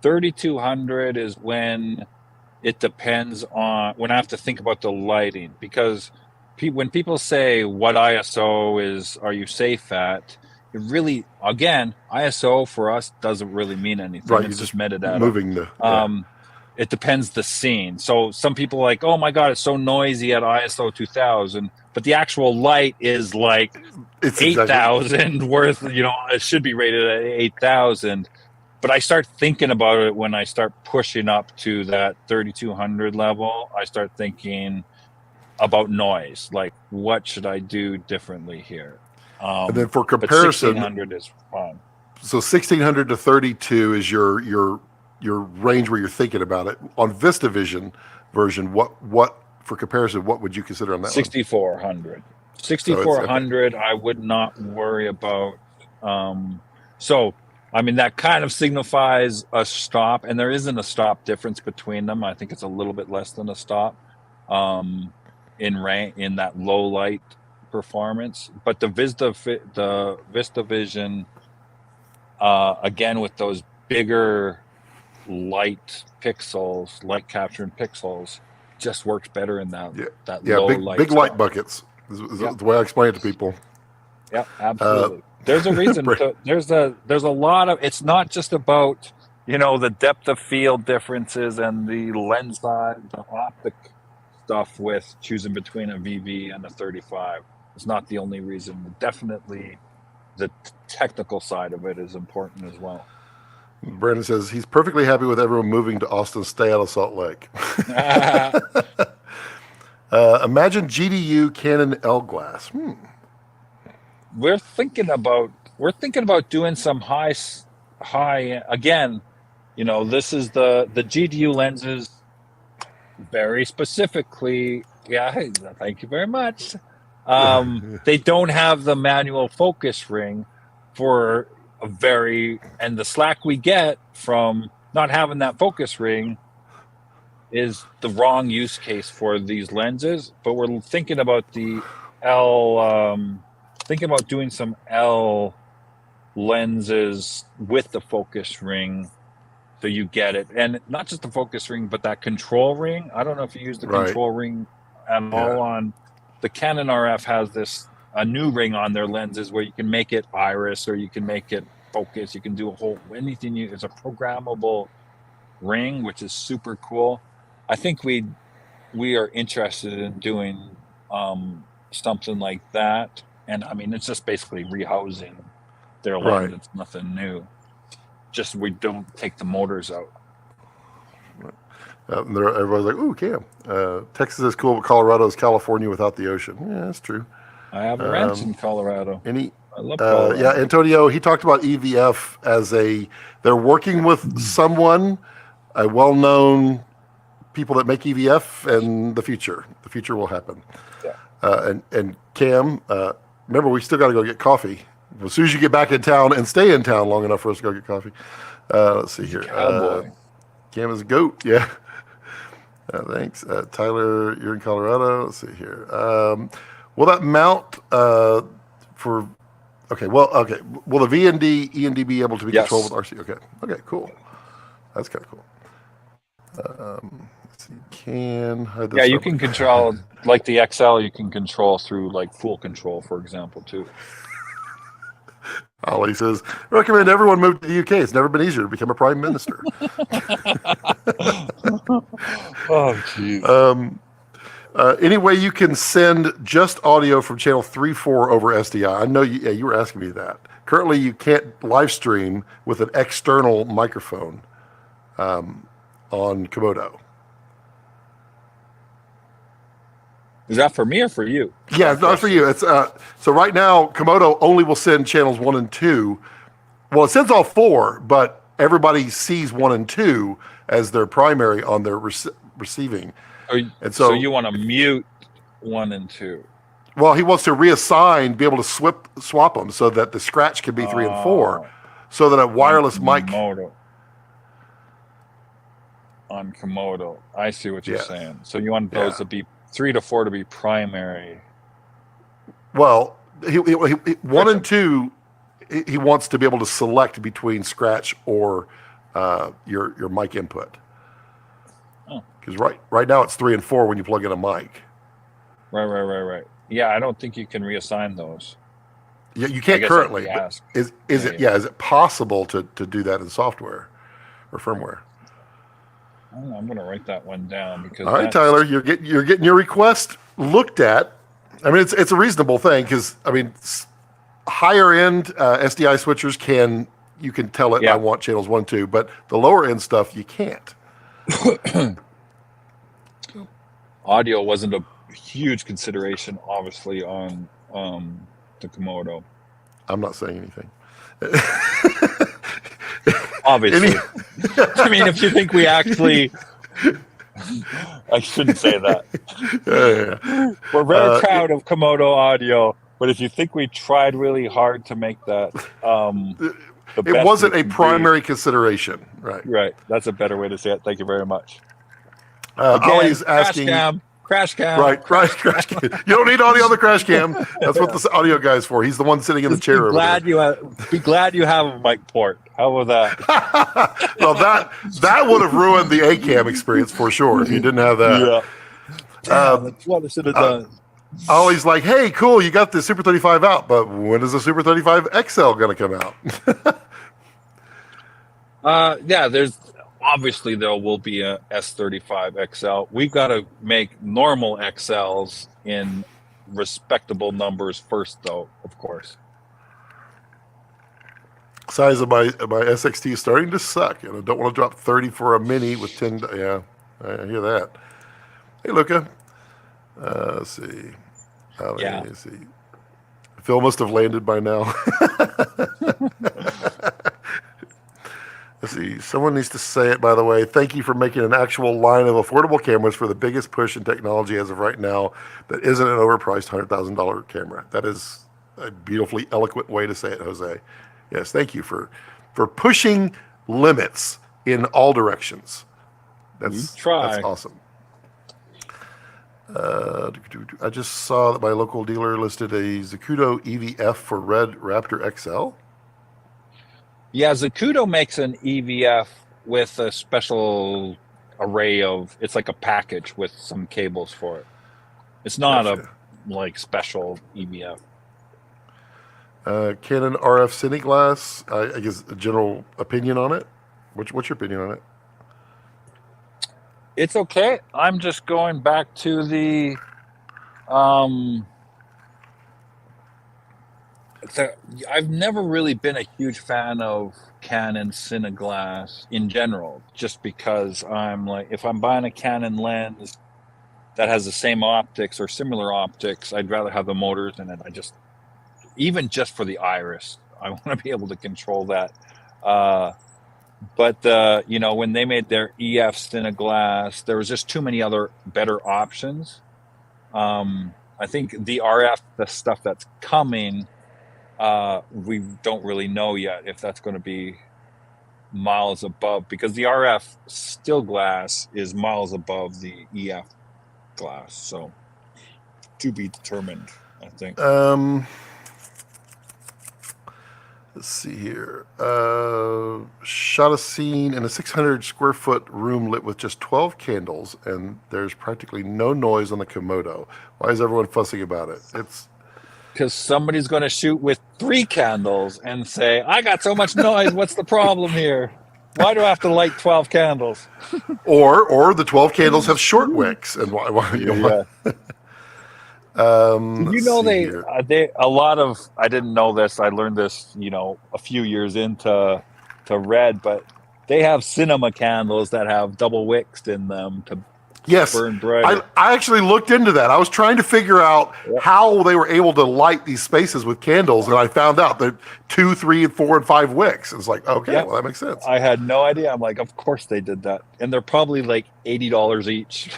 3200 is when it depends on, when I have to think about the lighting, because when people say what ISO are you safe at, it really, again, ISO for us doesn't really mean anything. Right, it's just metadata. Moving the. It depends the scene. So some people are like, oh my God, it's so noisy at ISO 2000, but the actual light is like 8,000 worth, it should be rated at 8,000. But I start thinking about it when I start pushing up to that 3200 level. I start thinking about noise. Like, what should I do differently here? And then for comparison, 1600 is fine. So 1600 to 32 is your range where you're thinking about it. On VistaVision version, what for comparison, what would you consider on that 6400. 6400 I would not worry about. So I mean, that kind of signifies a stop, and there isn't a stop difference between them. I think it's a little bit less than a stop in that low light performance. But the VistaVision, again with those bigger light pixels, light capturing pixels, just works better in that low light. Big light buckets is the way I explain it to people. Yeah, absolutely. There's a reason. There's a lot of. It's not just about the depth of field differences and the lens size, the optic stuff with choosing between a VV and a 35. It's not the only reason. Definitely, the technical side of it is important as well. Brandon says he's perfectly happy with everyone moving to Austin. Stay out of Salt Lake. Imagine GDU Canon L glass. We're thinking about doing some high again. This is the GDU lenses very specifically. Yeah, thank you very much. They don't have the manual focus ring for and the slack we get from not having that focus ring is the wrong use case for these lenses. But we're thinking about the L. Thinking about doing some L lenses with the focus ring, so you get it, and not just the focus ring, but that control ring. I don't know if you use the control ring at all on the Canon RF has a new ring on their lenses where you can make it iris or you can make it focus. You can do anything. It's a programmable ring, which is super cool. I think we are interested in doing something like that. And I mean, it's just basically rehousing their lens. Right. It's nothing new. Just we don't take the motors out. Everybody's like, "Ooh, Cam, Texas is cool, but Colorado is California without the ocean." Yeah, that's true. I have a ranch in Colorado. I love Colorado. Yeah, Antonio, he talked about EVF as they're working with someone, a well-known people that make EVF, and the future will happen. Yeah. And Cam, remember, we still got to go get coffee. As soon as you get back in town and stay in town long enough for us to go get coffee. Let's see here. Cam is a goat. Yeah. Thanks. Tyler, you're in Colorado. Let's see here. Will that mount for... Okay. Will the V&D, E&D be able to be controlled with RC? Okay, cool. That's kind of cool. Let's see. You can control, like the XL, you can control through like full control, for example, too. Ollie says, recommend everyone move to the UK. It's never been easier to become a prime minister. Oh, jeez. Any way you can send just audio from channel 3.4 over SDI? I know you were asking me that. Currently, you can't live stream with an external microphone on Komodo. Is that for me or for you? Yeah, it's not for you. It's so right now Komodo only will send channels 1 and 2. Well, it sends all 4, but everybody sees 1 and 2 as their primary on their receiving. And so you want to mute 1 and 2. Well, he wants to reassign, be able to swap them so that the scratch can be 3 and 4, so that a wireless mic. On Komodo, I see what you're saying. So you want those to be 3 to 4 to be primary. Well, he 1 and 2, he wants to be able to select between scratch or your mic input. Because right now it's 3 and 4 when you plug in a mic. Right. Yeah, I don't think you can reassign those. Yeah, you can't currently. Is it possible to do that in software or firmware? I'm going to write that one down because. All right, Tyler, you're getting your request looked at. I mean, it's a reasonable thing because higher end SDI switchers you can tell it I want channels 1, 2, but the lower end stuff you can't. Audio wasn't a huge consideration, obviously, on the Komodo. I'm not saying anything. Obviously. I mean, if you think we actually... I shouldn't say that. Yeah. We're very proud of Komodo audio, but if you think we tried really hard to make that... The it best wasn't it a can be. primary consideration, right? Right. That's a better way to say it. Thank you very much. Ollie's asking. Crash cam. Right, crash cam. You don't need audio on the crash cam. That's what the audio guy's for. He's the one sitting in the Just chair be over glad there. be glad you have a mic port. How about that? Well, that would have ruined the A cam experience for sure if you didn't have that. Yeah. Damn, that's what I should have done. Ollie's like, hey, cool, you got the Super 35 out, but when is the Super 35 XL going to come out? Yeah, there will be a S35 XL. We've got to make normal XLs in respectable numbers first, though, of course. Size of my SXT is starting to suck, and I don't want to drop 30 for a mini with 10. Yeah, I hear that. Hey, Luca. Let's see. Let's see. Phil must have landed by now. Let's see. Someone needs to say it, by the way. Thank you for making an actual line of affordable cameras for the biggest push in technology as of right now that isn't an overpriced $100,000 camera. That is a beautifully eloquent way to say it, Jose. Yes, thank you for pushing limits in all directions. That's awesome. I just saw that my local dealer listed a Zacuto EVF for Red Raptor XL. Yeah, Zacuto makes an EVF with a special array of, it's like a package with some cables for it. It's not a special EVF. Canon RF Cine Glass, I guess a general opinion on it. What's your opinion on it? It's okay. I'm just going back to the I've never really been a huge fan of Canon Cineglass in general, just because I'm like, if I'm buying a Canon lens that has the same optics or similar optics, I'd rather have the motors in it. Even just for the iris, I want to be able to control that. But when they made their EF Cineglass, there was just too many other better options. I think the RF, the stuff that's coming, we don't really know yet if that's going to be miles above, because the RF still glass is miles above the EF glass. So to be determined, I think. Let's see here. Shot a scene in a 600 square foot room lit with just 12 candles, and there's practically no noise on the Komodo. Why is everyone fussing about it? It's because somebody's going to shoot with 3 candles and say, I got so much noise. What's the problem here? Why do I have to light 12 candles? or the 12 candles have short wicks, and why you know, they a lot of, I didn't know this, I learned this, a few years into RED, but they have cinema candles that have double wicks in them to burn brighter. I actually looked into that. I was trying to figure out how they were able to light these spaces with candles, and I found out that 2, 3, and 4, and 5 wicks. It's like, okay, well, that makes sense. I had no idea. I'm like, of course they did that, and they're probably like $80 each.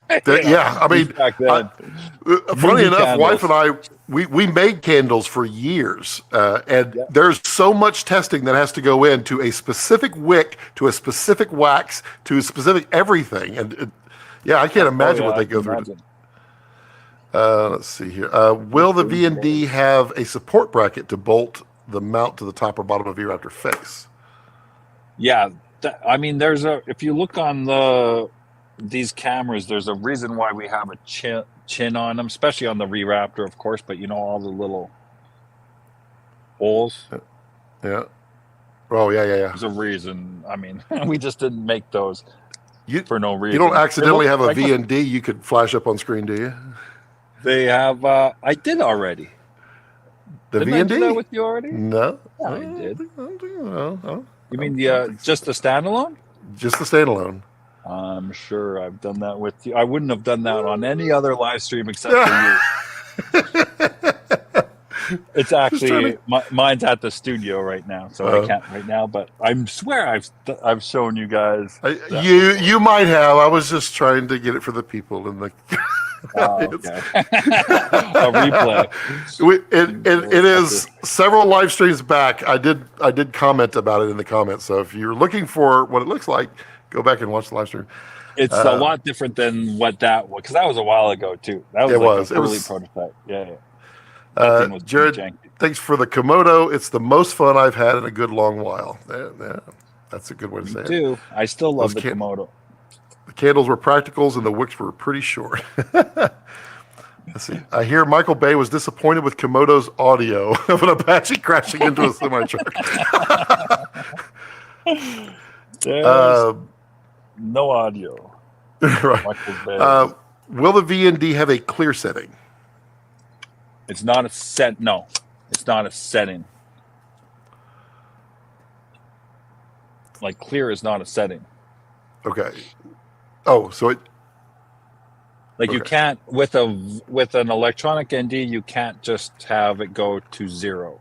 I mean, back then. Funny enough, wife and I, we made candles for years, and there's so much testing that has to go into a specific wick, to a specific wax, to a specific everything, and I can't imagine what they go through. Let's see here. Will the V&D have a support bracket to bolt the mount to the top or bottom of V-Raptor face? Yeah, if you look on these cameras, there's a reason why we have a chin on them, especially on the V-Raptor, of course, but all the little holes. Yeah. Oh, yeah. There's a reason. We just didn't make those for no reason. You don't accidentally have a V&D you could flash up on screen, do you? They have, I did already. The Didn't V&D? I do that with you already? No. Yeah, I did. You mean just the standalone? Just the standalone. I'm sure I've done that with you. I wouldn't have done that on any other live stream except for you. It's actually mine's at the studio right now, so I can't right now. But I swear I've shown you guys. You might have. I was just trying to get it for the people in the. Oh, okay. A replay. It is several live streams back. I did comment about it in the comments. So if you're looking for what it looks like, go back and watch the live stream. It's a lot different than what that was, because that was a while ago too. That was an early prototype. Yeah. That thing was Jared, janky. thanks for the Komodo. It's the most fun I've had in a good long while. Yeah, that's a good way to say it. Me too. I still love the Komodo. The candles were practicals and the wicks were pretty short. Let's see. I hear Michael Bay was disappointed with Komodo's audio of an Apache crashing into a semi-truck. No audio. Right. Michael Bay. Will the V&D have a clear setting? It's not a set. No, it's not a setting. Like clear is not a setting. Okay. Oh, so it. Like you can't with an electronic ND, you can't just have it go to 0.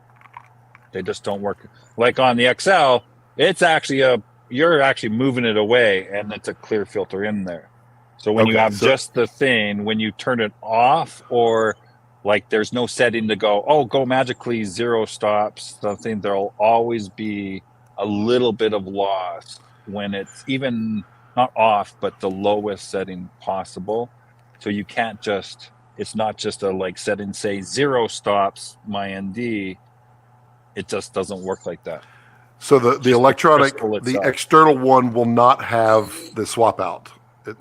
They just don't work. Like on the XL, it's actually you're actually moving it away, and it's a clear filter in there. So when you have just the thing, when you turn it off, or like there's no setting to go magically 0 stops, something, there'll always be a little bit of loss when it's even not off, but the lowest setting possible. So you can't just, it's not just a like setting, say 0 stops my ND. It just doesn't work like that. So the electronic, the external one will not have the swap out.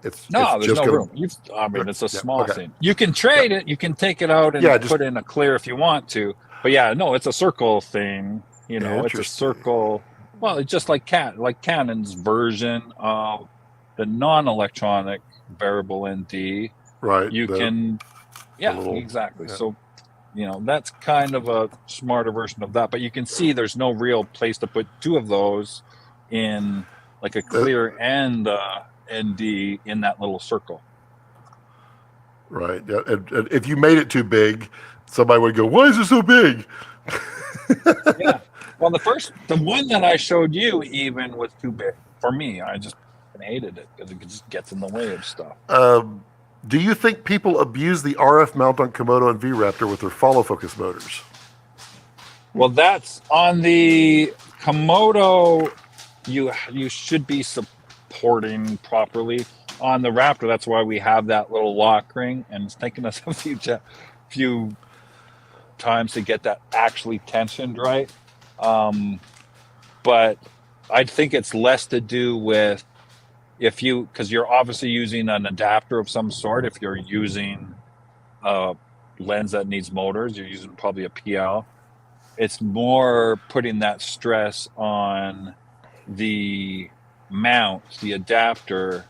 There's no room. It's a small thing. You can trade it. You can take it out and put in a clear if you want to. But it's a circle thing. It's a circle. Well, it's just like Canon's version of the non-electronic variable ND. Right. Exactly. Yeah. So, that's kind of a smarter version of that. But you can see there's no real place to put 2 of those in, like a clear and ND in that little circle. Right. Yeah. And if you made it too big, somebody would go, "Why is it so big?" Yeah. Well, the one that I showed you even was too big for me. I just hated it because it just gets in the way of stuff. Do you think people abuse the RF mount on Komodo and V-Raptor with their follow focus motors? Well, that's on the Komodo. You should be supporting properly. On the Raptor, that's why we have that little lock ring, and it's taken us a few times to get that actually tensioned right. But I think it's less to do with because you're obviously using an adapter of some sort. If you're using a lens that needs motors, you're using probably a PL. It's more putting that stress on the mount, the adapter,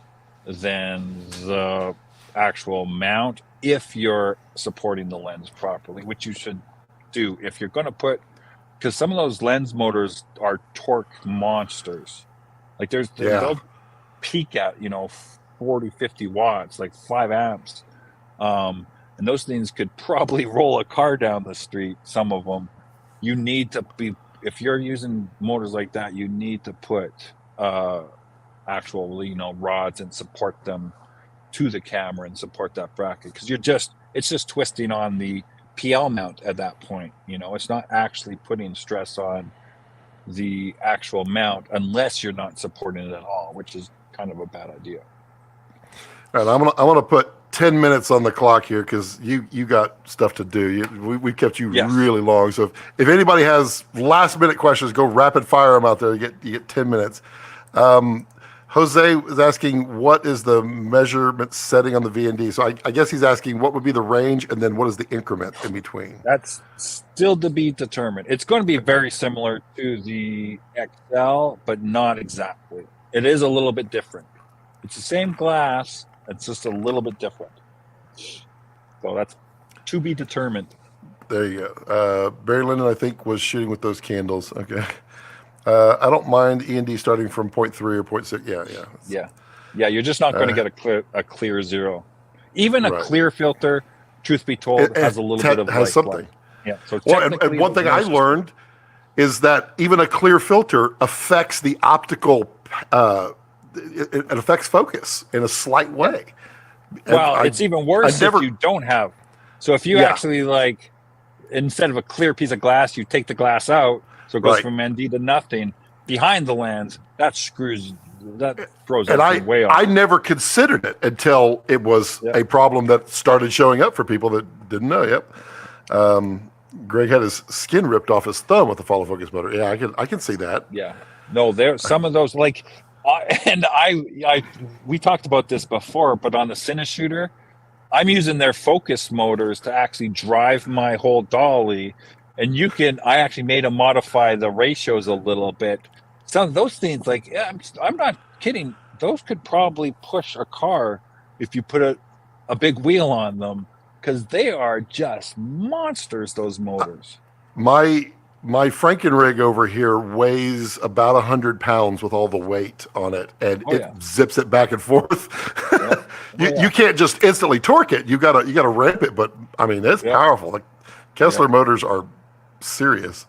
than the actual mount if you're supporting the lens properly, which you should do if you're going to put, because some of those lens motors are torque monsters. Like they'll peak at 40, 50 watts, like 5 amps, and those things could probably roll a car down the street. Some of them, you need to be, if you're using motors like that, you need to put actual rods and support them to the camera and support that bracket, because it's just twisting on the PL mount at that point. It's not actually putting stress on the actual mount unless you're not supporting it at all, which is kind of a bad idea. All right, I want to put 10 minutes on the clock here because you got stuff to do. We kept you really long. So if anybody has last minute questions, go rapid fire them out there. You get 10 minutes. Jose is asking, what is the measurement setting on the V&D? So I guess he's asking what would be the range, and then what is the increment in between? That's still to be determined. It's going to be very similar to the XL, but not exactly. It is a little bit different. It's the same glass. It's just a little bit different. So that's to be determined. There you go. Barry Lyndon, I think, was shooting with those candles. Okay. I don't mind E&D starting from 0.3 or 0.6. Yeah. You're just not going to get a clear 0. Even a clear filter, truth be told, has a little bit of something. Light. Yeah. So and one thing I learned is that even a clear filter affects the optical. It affects focus in a slight way. Well, it's even worse if you don't have. So if you actually like, instead of a clear piece of glass, you take the glass out, so it goes from ND to nothing behind the lens. That throws everything way off. I never considered it until it was a problem that started showing up for people that didn't know. Greg had his skin ripped off his thumb with the follow focus motor. Yeah, I can see that. Yeah. No, there some of those we talked about this before, but on the Cineshooter, I'm using their focus motors to actually drive my whole dolly, and I actually made them modify the ratios a little bit. Some of those things, like, I'm not kidding, those could probably push a car if you put a big wheel on them, because they are just monsters, those motors. My Frankenrig over here weighs about 100 pounds with all the weight on it, and zips it back and forth. You can't just instantly torque it. You gotta ramp it, but I mean it's powerful. Like Kessler motors are serious.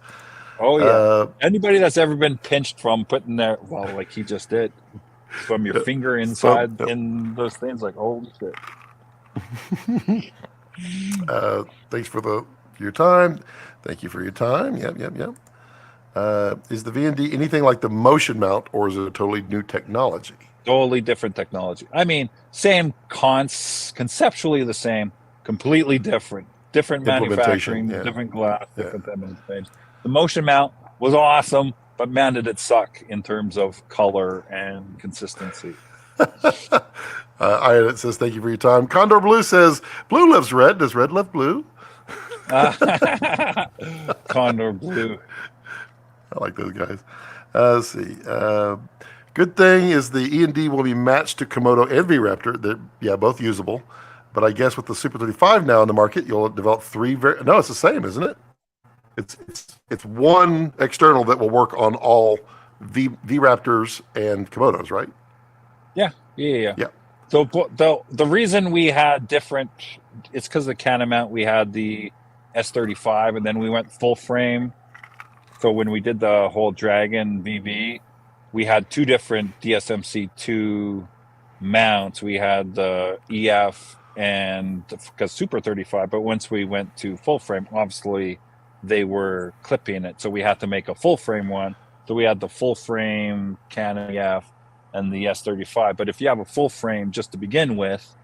Oh yeah. Anybody that's ever been pinched from putting like he just did, from your finger inside in those things, like holy shit. Thanks for your time. Thank you for your time. Yep. Is the V&D anything like the motion mount, or is it a totally new technology? Totally different technology. I mean, same conceptually the same, completely different manufacturing, different glass, different implementation. The motion mount was awesome, but man, did it suck in terms of color and consistency. It says, thank you for your time. Condor Blue says, blue loves red. Does red love blue? Condor Blue. I like those guys. Let's see. Good thing is the E&D will be matched to Komodo and V-Raptor. They're both usable. But I guess with the Super 35 now in the market, you'll develop three. No, it's the same, isn't it? It's one external that will work on all V-Raptors and Komodos, right? Yeah. So the reason we had different, it's because the Canon mount, we had the S35, and then we went full frame. So when we did the whole Dragon VV, we had two different DSMC2 mounts. We had the EF and because Super 35, but once we went to full frame, obviously they were clipping it. So we had to make a full frame one. So we had the full frame Canon EF and the S35. But if you have a full frame just to begin with,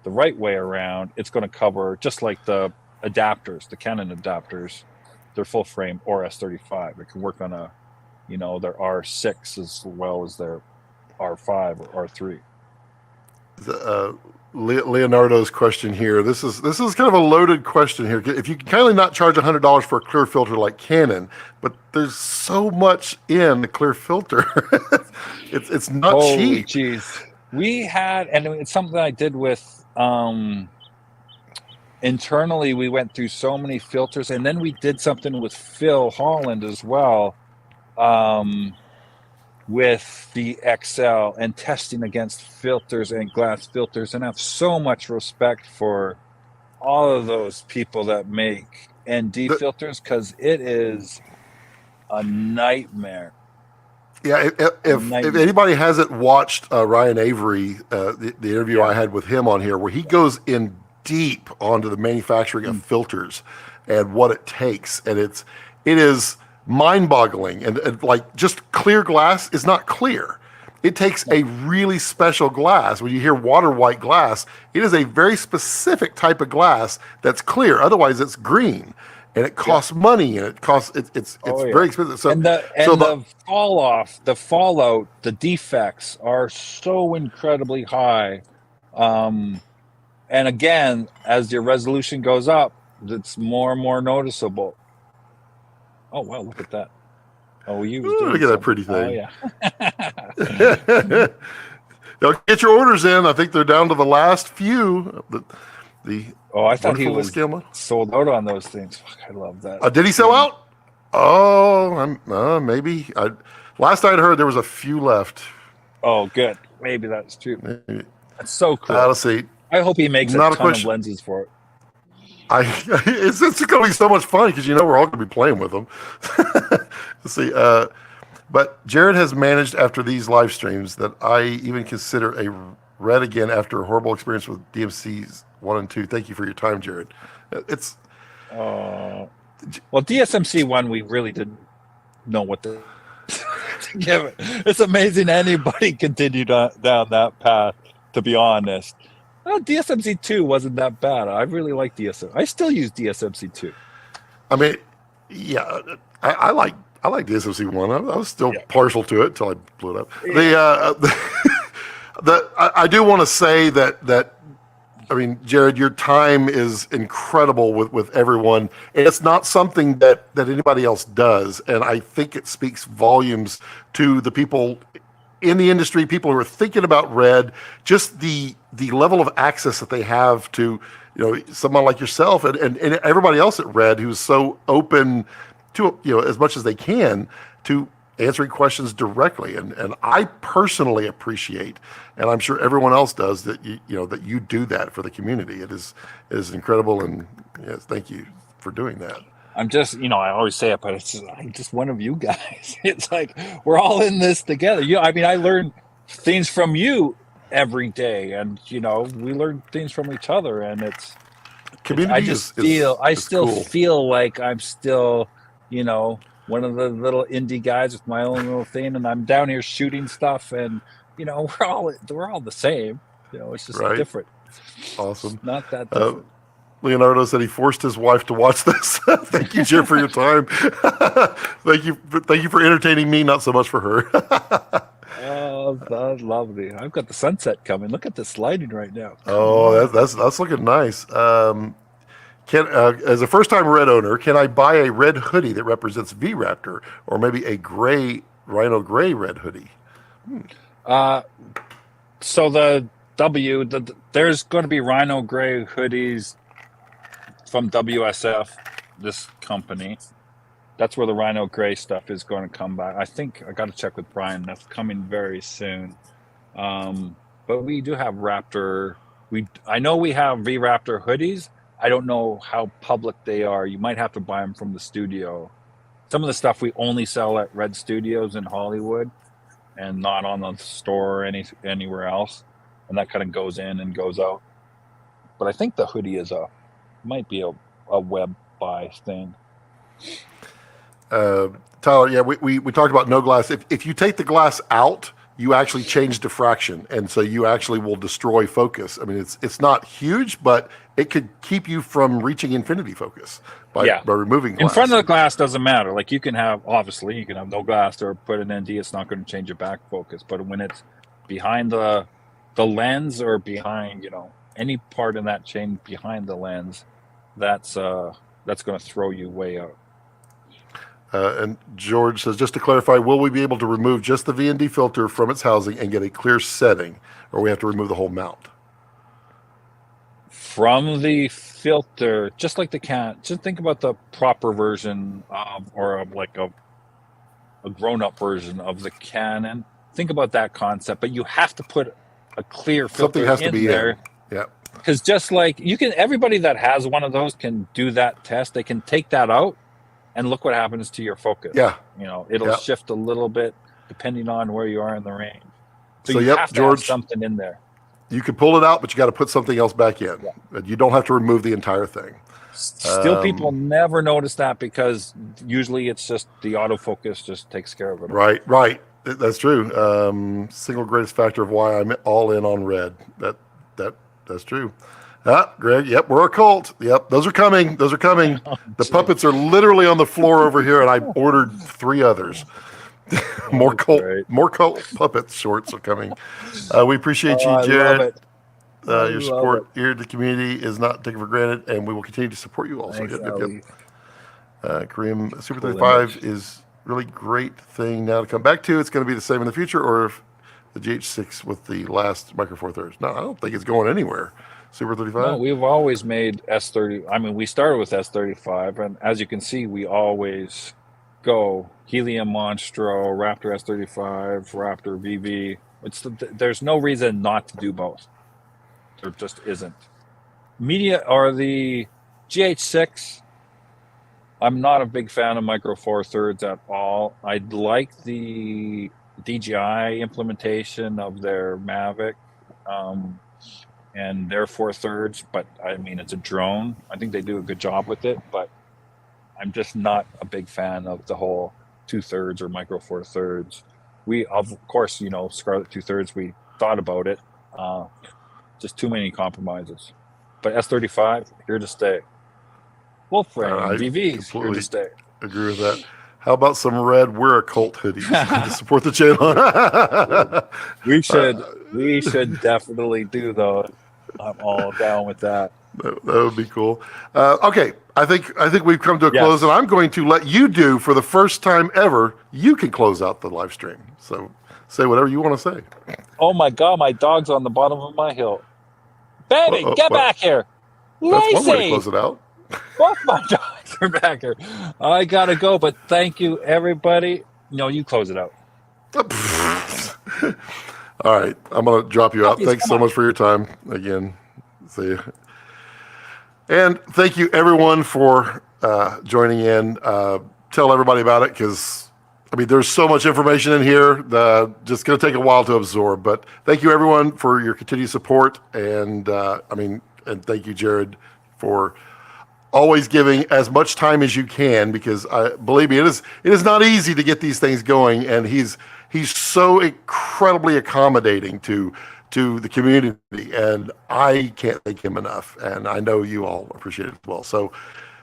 the right way around, it's going to cover just like the adapters, the Canon adapters, their full frame or S35. It can work on their R6 as well as their R5 or R3. Leonardo's question here. This is kind of a loaded question here. If you can kindly not charge $100 for a clear filter like Canon, but there's so much in the clear filter, it's not cheap. Jeez, we had, and it's something I did with internally. We went through so many filters, and then we did something with Phil Holland as well. With the XL and testing against filters and glass filters, and I have so much respect for all of those people that make ND filters, because it is a nightmare. Yeah, if anybody hasn't watched Ryan Avery, the interview I had with him on here, where he goes in deep onto the manufacturing of filters and what it takes, and it is mind-boggling, and like just clear glass is not clear. It takes a really special glass. When you hear water white glass, it is a very specific type of glass that's clear. Otherwise, it's green, and it costs money, and it's very expensive. So the fallout, the defects are so incredibly high. And again, as your resolution goes up, it's more and more noticeable. Oh, wow, look at that. Oh, look at that pretty thing. Oh, yeah. Get your orders in. I think they're down to the last few. I thought he was sold out on those things. Fuck, I love that. Did he sell out? Oh, maybe. Last I'd heard, there was a few left. Oh, good. Maybe that's true. Maybe. That's so cool. Let's see. I hope he makes a ton of lenses for it. It's going to be so much fun because we're all going to be playing with them. Let's see. But Jared has managed after these live streams that I even consider a Red again after a horrible experience with DMCs 1 and 2. Thank you for your time, Jared. It's well, DSMC 1, we really didn't know what to give it. It's amazing anybody continued down that path, to be honest. Well, DSMC 2 wasn't that bad. I really like DSMC. I still use DSMC 2. I mean, yeah, I like DSMC 1. I was still partial to it until I blew it up. I do want to say that I mean, Jared, your time is incredible with everyone. And it's not something that anybody else does. And I think it speaks volumes to the people in the industry, people who are thinking about RED, just the level of access that they have to, someone like yourself and everybody else at RED who's so open to, as much as they can to answering questions directly. And I personally appreciate, and I'm sure everyone else does, that that you do that for the community. It is incredible, and yes, thank you for doing that. I'm just, I always say it, but I'm just one of you guys. It's like we're all in this together. I mean, I learn things from you every day, and we learn things from each other, and it's community. I still feel like I'm still, one of the little indie guys with my own little thing, and I'm down here shooting stuff, and we're all the same. It's just different. Awesome. It's not that different. Leonardo said he forced his wife to watch this. Thank you, Jim, for your time. Thank you for entertaining me, not so much for her. Oh, that's lovely. I've got the sunset coming. Look at this lighting right now. That's looking nice. As a first-time RED owner, can I buy a red hoodie that represents V-Raptor, or maybe a gray Rhino Grey red hoodie? So there's going to be Rhino Grey hoodies from WSF, this company. That's where the Rhino Grey stuff is going to come back. I think I got to check with Brian. That's coming very soon. But we do have Raptor. I know we have V-Raptor hoodies. I don't know how public they are. You might have to buy them from the studio. Some of the stuff we only sell at Red Studios in Hollywood and not on the store or anywhere else. And that kind of goes in and goes out. But I think the hoodie might be a web buy thing. Tyler, yeah, we talked about no glass. If you take the glass out, you actually change diffraction, and so you actually will destroy focus. I mean, it's not huge, but it could keep you from reaching infinity focus by removing glass. In front of the glass doesn't matter. Like you can have no glass or put an ND. It's not going to change your back focus. But when it's behind the lens or behind, any part in that chain behind the lens, that's going to throw you way out. And George says, just to clarify, will we be able to remove just the V&D filter from its housing and get a clear setting, or we have to remove the whole mount? From the filter, just like the Canon, just think about the proper version or like a grown-up version of the Canon. Think about that concept, but you have to put a clear filter Something has to be there. In. Yeah. Because just like everybody that has one of those can do that test. They can take that out and look what happens to your focus. Yeah. It'll shift a little bit depending on where you are in the range. So you have to George, have something in there. You can pull it out, but you got to put something else back in. Yeah. You don't have to remove the entire thing. Still, people never notice that because usually it's just the autofocus just takes care of it. Right. That's true. Single greatest factor of why I'm all in on RED. That's true. Greg, yep, we're a cult. Yep, those are coming. The puppets are literally on the floor over here, and I ordered 3 others. More cult puppet shorts are coming. We appreciate you, Jared. Your support here to the community is not taken for granted, and we will continue to support you also. Thanks, Kareem, Super 35 is really great thing now to come back to. It's going to be the same in the future, or if the GH6 with the last Micro Four Thirds. No, I don't think it's going anywhere. Super 35? No, we've always made S30. I mean, we started with S35, and as you can see, we always go Helium Monstro, Raptor S35, Raptor VV. There's no reason not to do both. There just isn't. Media or the GH6. I'm not a big fan of Micro Four Thirds at all. I like the DJI implementation of their Mavic. and they're 4/3. But I mean, it's a drone. I think they do a good job with it, but I'm just not a big fan of the whole 2/3 or micro 4/3. We, of course, Scarlet 2/3. We thought about it. Just too many compromises. But S35 here to stay. Full frame DVs here to stay. Agree with that. How about some red Wear a Cult hoodies to support the channel? we should definitely do those. I'm all down with that. That would be cool. Okay, I think we've come to a close, and I'm going to let you do, for the first time ever, you can close out the live stream. So say whatever you want to say. Oh my God, my dog's on the bottom of my hill. Baby, get back here. That's one way to close it out. Both my dogs are back here. I gotta go, but thank you, everybody. No, you close it out. All right, I'm gonna drop you out. Thanks so much for your time again. See you. And thank you, everyone, for joining in. Tell everybody about it, because I mean, there's so much information in here. Just going to take a while to absorb. But thank you, everyone, for your continued support. And and thank you, Jared, for always giving as much time as you can, because believe me, it is not easy to get these things going. And he's so incredibly accommodating to the community, and I can't thank him enough. And I know you all appreciate it as well. So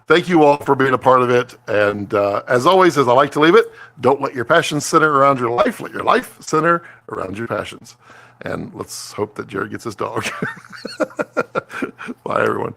thank you all for being a part of it. And as always, as I like to leave it, don't let your passions center around your life. Let your life center around your passions. And let's hope that Jared gets his dog. Bye, everyone.